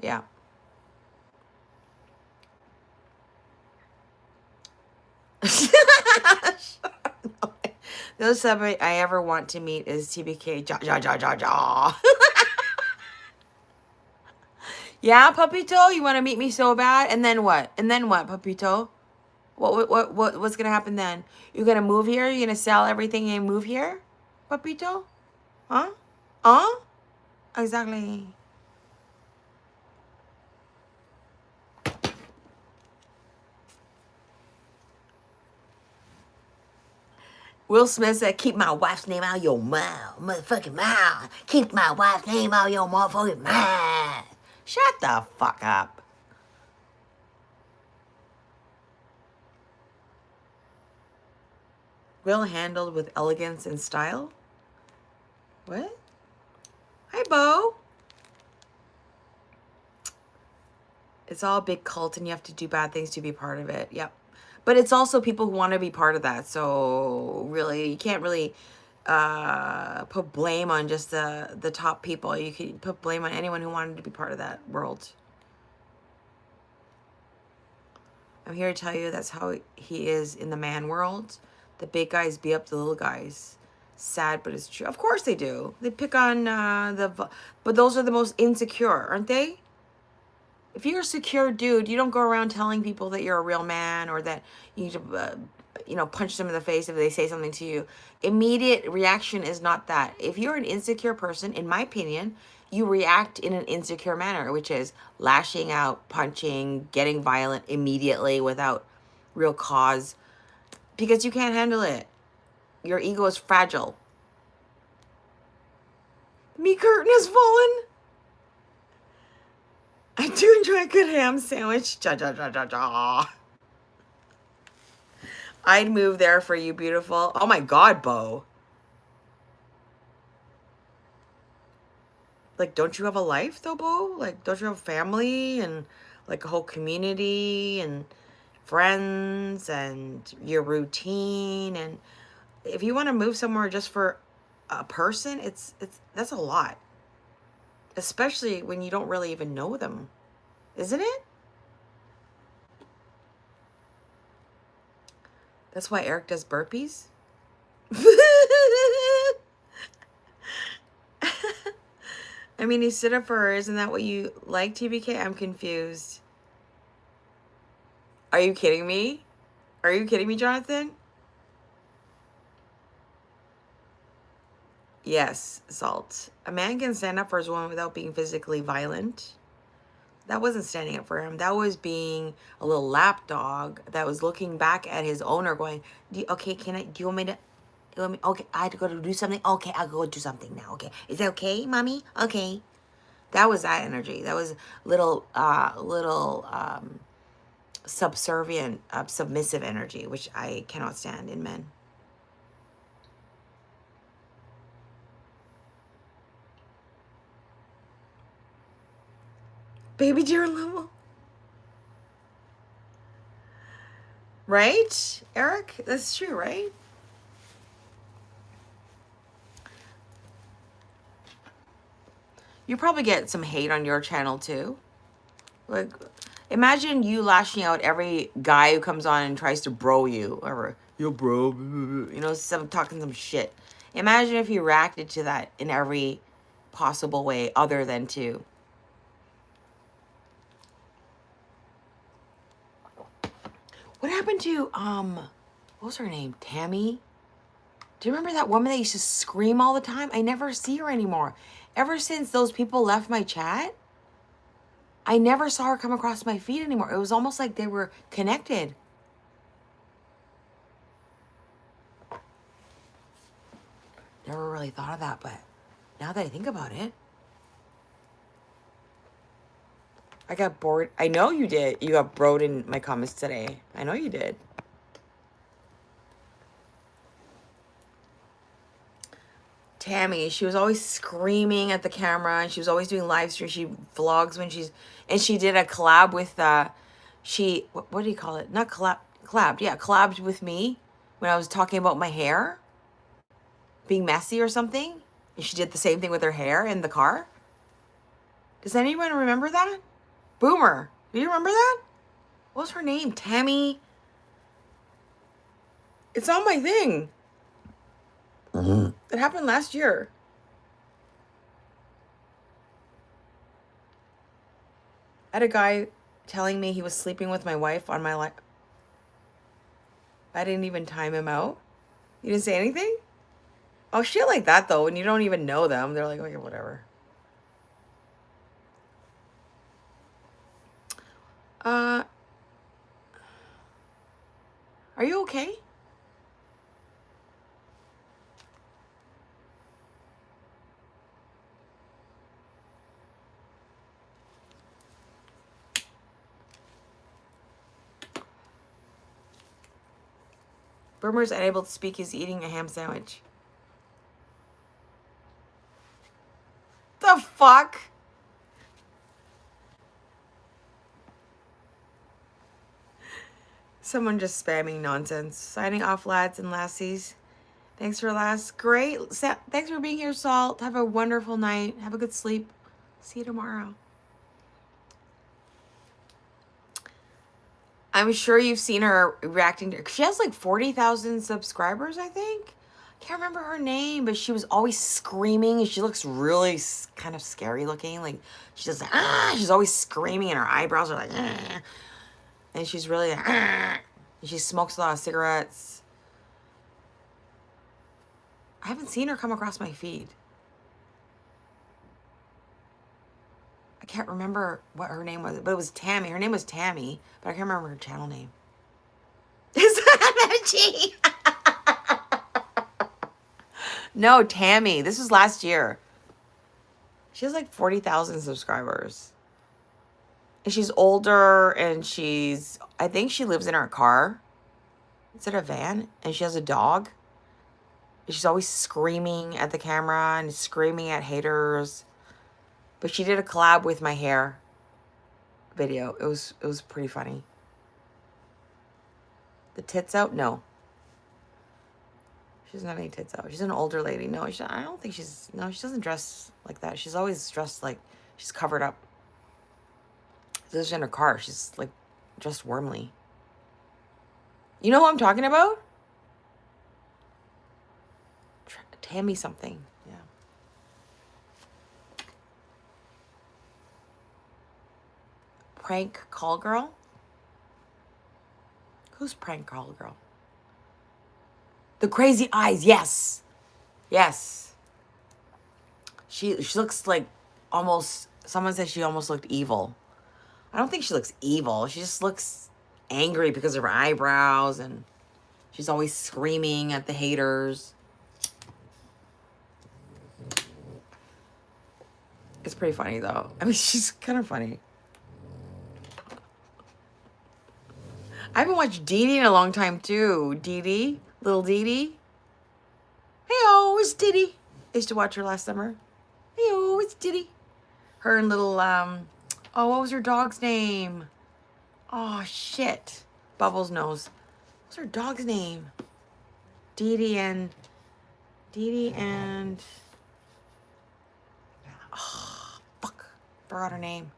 Yeah. The only celebrity I ever want to meet is TBK. Ja ja ja ja ja. Yeah, Papito, you want to meet me so bad? And then what? And then what, Papito? What's gonna happen then? You're gonna move here? You're gonna sell everything and move here, Papito? Huh? Huh? Exactly. Will Smith said, "Keep my wife's name out your mouth, motherfucking mouth. Keep my wife's name out your motherfucking mouth." Shut the fuck up. Will handled with elegance and style. What? Hi, Bo. It's all a big cult and you have to do bad things to be part of it. Yep. But it's also people who want to be part of that. So really, you can't really put blame on just the top people. You can put blame on anyone who wanted to be part of that world. I'm here to tell you that's how he is in the man world. The big guys beat up the little guys. Sad, but it's true. Of course they do. They pick on but those are the most insecure, aren't they? If you're a secure dude, you don't go around telling people that you're a real man or that you need to, punch them in the face if they say something to you. Immediate reaction is not that. If you're an insecure person, in my opinion, you react in an insecure manner, which is lashing out, punching, getting violent immediately without real cause because you can't handle it. Your ego is fragile. Me curtain has fallen. I do enjoy a good ham sandwich. Ja, ja, ja, ja, ja. I'd move there for you, beautiful. Oh my God, Bo. Like, don't you have a life though, Bo? Like, don't you have family and like a whole community and friends and your routine? And if you want to move somewhere just for a person, that's a lot. Especially when you don't really even know them. Isn't it? That's why Eric does burpees? I mean, he stood up for her. Isn't that what you like, TBK? I'm confused. Are you kidding me? Are you kidding me, Jonathan? Yes, Salt. A man can stand up for his woman without being physically violent. That wasn't standing up for him. That was being a little lapdog that was looking back at his owner going, okay, do you want me to, okay, I had to go to do something. Okay, I'll go do something now. Okay. Is that okay, mommy? Okay. That was that energy. That was little subservient, submissive energy, which I cannot stand in men. Baby deer level. Right, Eric? That's true, right? You probably get some hate on your channel too. Like, imagine you lashing out every guy who comes on and tries to bro you or yo bro, talking some shit. Imagine if you reacted to that in every possible way other than to. What happened to what was her name? Tammy? Do you remember that woman that used to scream all the time? I never see her anymore. Ever since those people left my chat, I never saw her come across my feed anymore. It was almost like they were connected. Never really thought of that, but now that I think about it, I got bored. I know you did. You got broed in my comments today. I know you did. Tammy, she was always screaming at the camera and she was always doing live streams. She vlogs when she did a collab with, what do you call it? Not collab, collabed. Yeah, collabed with me when I was talking about my hair being messy or something. And she did the same thing with her hair in the car. Does anyone remember that? Boomer, do you remember that? What was her name? Tammy. It's on my thing. It happened last year. I had a guy telling me he was sleeping with my wife on my lap. I didn't even time him out. You didn't say anything? Oh, shit like that, though, when you don't even know them. They're like, okay, whatever. Are you okay? Boomer's unable to speak. He's eating a ham sandwich. The fuck? Someone just spamming nonsense. Signing off, lads and lassies. Thanks for last. Great. Thanks for being here, Salt. Have a wonderful night. Have a good sleep. See you tomorrow. I'm sure you've seen her reacting to. She has like 40,000 subscribers, I think. Can't remember her name, but she was always screaming. And she looks really kind of scary looking. Like she does. She's always screaming, and her eyebrows are like. And she's really. And she smokes a lot of cigarettes. I haven't seen her come across my feed. I can't remember what her name was, but it was Tammy. Her name was Tammy, but I can't remember her channel name. Is that G? No, Tammy. This was last year. She has like 40,000 subscribers. And she's older, and I think she lives in her car. Is it a van? And she has a dog. And she's always screaming at the camera and screaming at haters. But she did a collab with my hair video. It was pretty funny. The tits out? No. She's not any tits out. She's an older lady. No, I don't think she's... No, she doesn't dress like that. She's always dressed like... She's covered up. This is in her car. She's like dressed warmly. You know who I'm talking about? Tammy something. Yeah. Prank call girl? Who's prank call girl? The crazy eyes. Yes. Yes. She looks like almost, someone said she almost looked evil. I don't think she looks evil. She just looks angry because of her eyebrows, and she's always screaming at the haters. It's pretty funny, though. I mean, she's kind of funny. I haven't watched Dee Dee in a long time, too. Dee Dee. Little Dee Dee. Hey-oh, it's Dee Dee. I used to watch her last summer. Hey-oh, it's Dee Dee. Her and little, oh, what was her dog's name? Oh, shit. Bubbles knows. What's her dog's name? Dee Dee and... Oh, fuck. Forgot her name.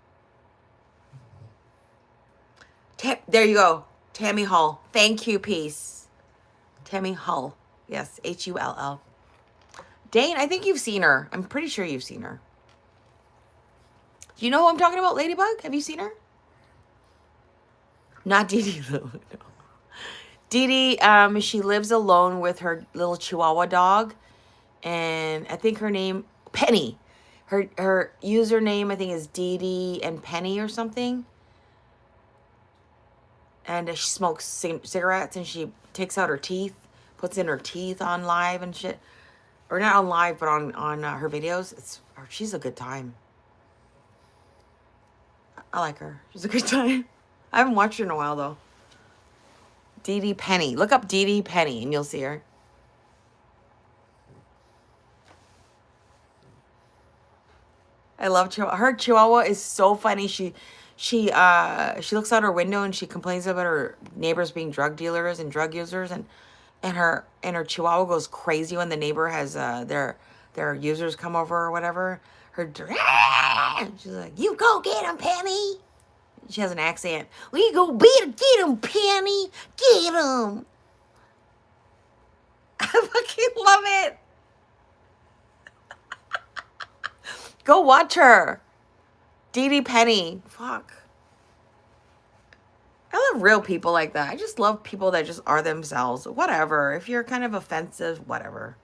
There you go. Tammy Hull. Thank you, peace. Tammy Hull. Yes, Hull. Dane, I think you've seen her. I'm pretty sure you've seen her. Do you know who I'm talking about, Ladybug? Have you seen her? Not Dee Dee. No. Dee Dee, she lives alone with her little Chihuahua dog. And I think her name, Penny. Her username, I think, is Dee Dee and Penny or something. And she smokes cigarettes, and she takes out her teeth, puts in her teeth on live and shit. Or not on live, but on her videos. She's a good time. I like her. She's a good time. I haven't watched her in a while, though. Dee Dee Penny. Look up Dee Dee Penny, and you'll see her. I love Chihuahua. Her Chihuahua is so funny. She looks out her window and she complains about her neighbors being drug dealers and drug users, and and her chihuahua goes crazy when the neighbor has their users come over or whatever. She's like, "You go get him, Penny." She has an accent. "We go get him, Penny. Get him." I fucking love it. Go watch her. Dee Dee Penny. Fuck. I love real people like that. I just love people that just are themselves. Whatever. If you're kind of offensive, whatever.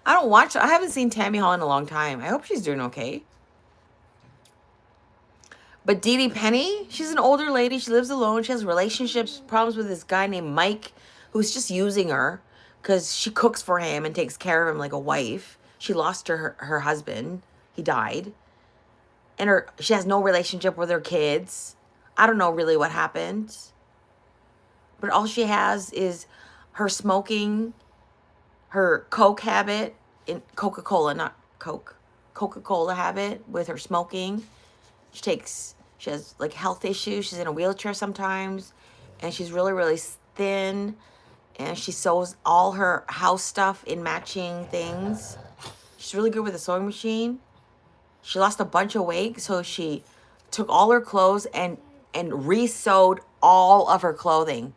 I haven't seen Tammy Hall in a long time. I hope she's doing okay. But Dee Dee Penny, she's an older lady. She lives alone. She has relationships problems with this guy named Mike, who's just using her because she cooks for him and takes care of him like a wife. She lost her husband. He died. And she has no relationship with her kids. I don't know really what happened. But all she has is her smoking, her Coke habit, in Coca-Cola, not Coke. Coca-Cola habit with her smoking. She has like health issues. She's in a wheelchair sometimes. And she's really, really thin. And she sews all her house stuff in matching things. She's really good with a sewing machine. She lost a bunch of weight, so she took all her clothes and re-sewed all of her clothing.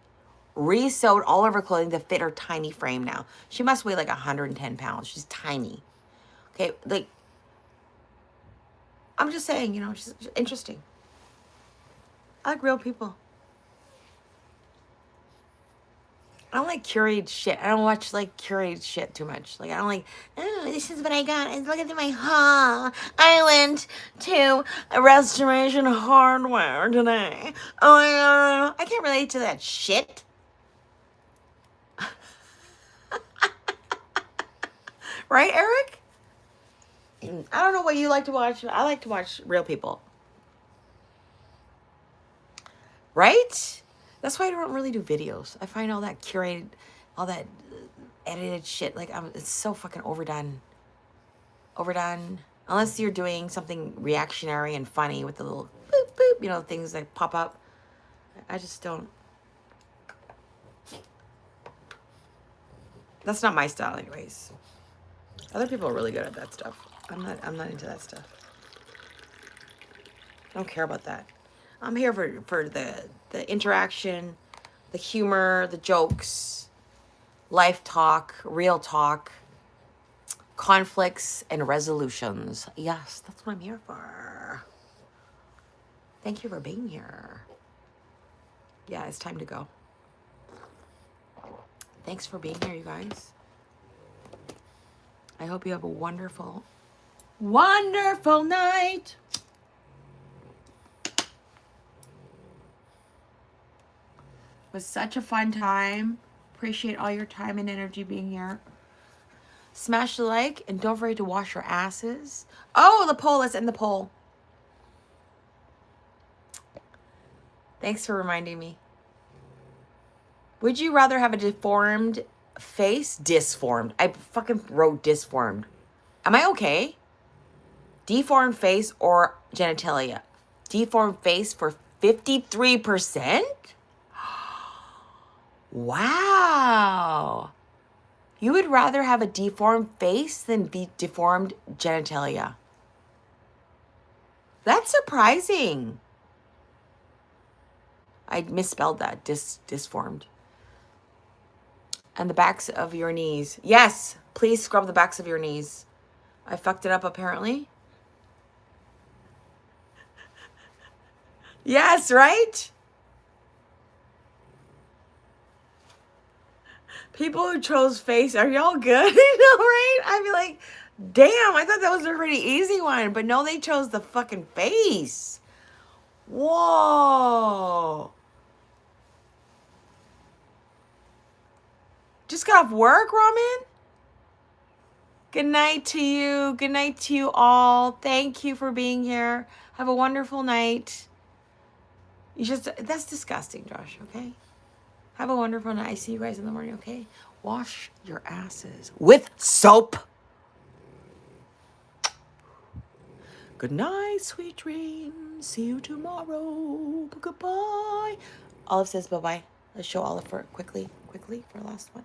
Re-sewed all of her clothing to fit her tiny frame now. She must weigh like 110 pounds. She's tiny. Okay, like, I'm just saying, you know, she's interesting. I like real people. I don't like curated shit. I don't watch like curated shit too much. Like I don't like, oh, this is what I got. And look at my haul. I went to a Restoration Hardware today. Oh, I can't relate to that shit. Right, Eric? I don't know what you like to watch. I like to watch real people. Right? That's why I don't really do videos. I find all that curated, all that edited shit, like, it's so fucking overdone. Overdone. Unless you're doing something reactionary and funny with the little boop, boop, you know, things that pop up. I just don't. That's not my style anyways. Other people are really good at that stuff. I'm not into that stuff. I don't care about that. I'm here for the interaction, the humor, the jokes, life talk, real talk, conflicts, and resolutions. Yes, that's what I'm here for. Thank you for being here. Yeah, it's time to go. Thanks for being here, you guys. I hope you have a wonderful, wonderful night. It was such a fun time. Appreciate all your time and energy being here. Smash the like and don't forget to wash your asses. Oh, the poll. Let's end the poll. Thanks for reminding me. Would you rather have a deformed face? Disformed. I fucking wrote disformed. Am I okay? Deformed face or genitalia? Deformed face for 53%? Wow. You would rather have a deformed face than be deformed genitalia. That's surprising. I misspelled that. Disformed. And the backs of your knees. Yes, please scrub the backs of your knees. I fucked it up apparently. Yes, right? People who chose face, are y'all good? You know, right? I'd be like, damn, I thought that was a pretty easy one. But no, they chose the fucking face. Whoa. Just got off work, Ramen? Good night to you. Good night to you all. Thank you for being here. Have a wonderful night. That's disgusting, Josh, okay? Have a wonderful night. I see you guys in the morning, okay? Wash your asses with soap. Good night, sweet dreams. See you tomorrow. Goodbye. Olive says bye-bye. Let's show Olive for quickly for last one.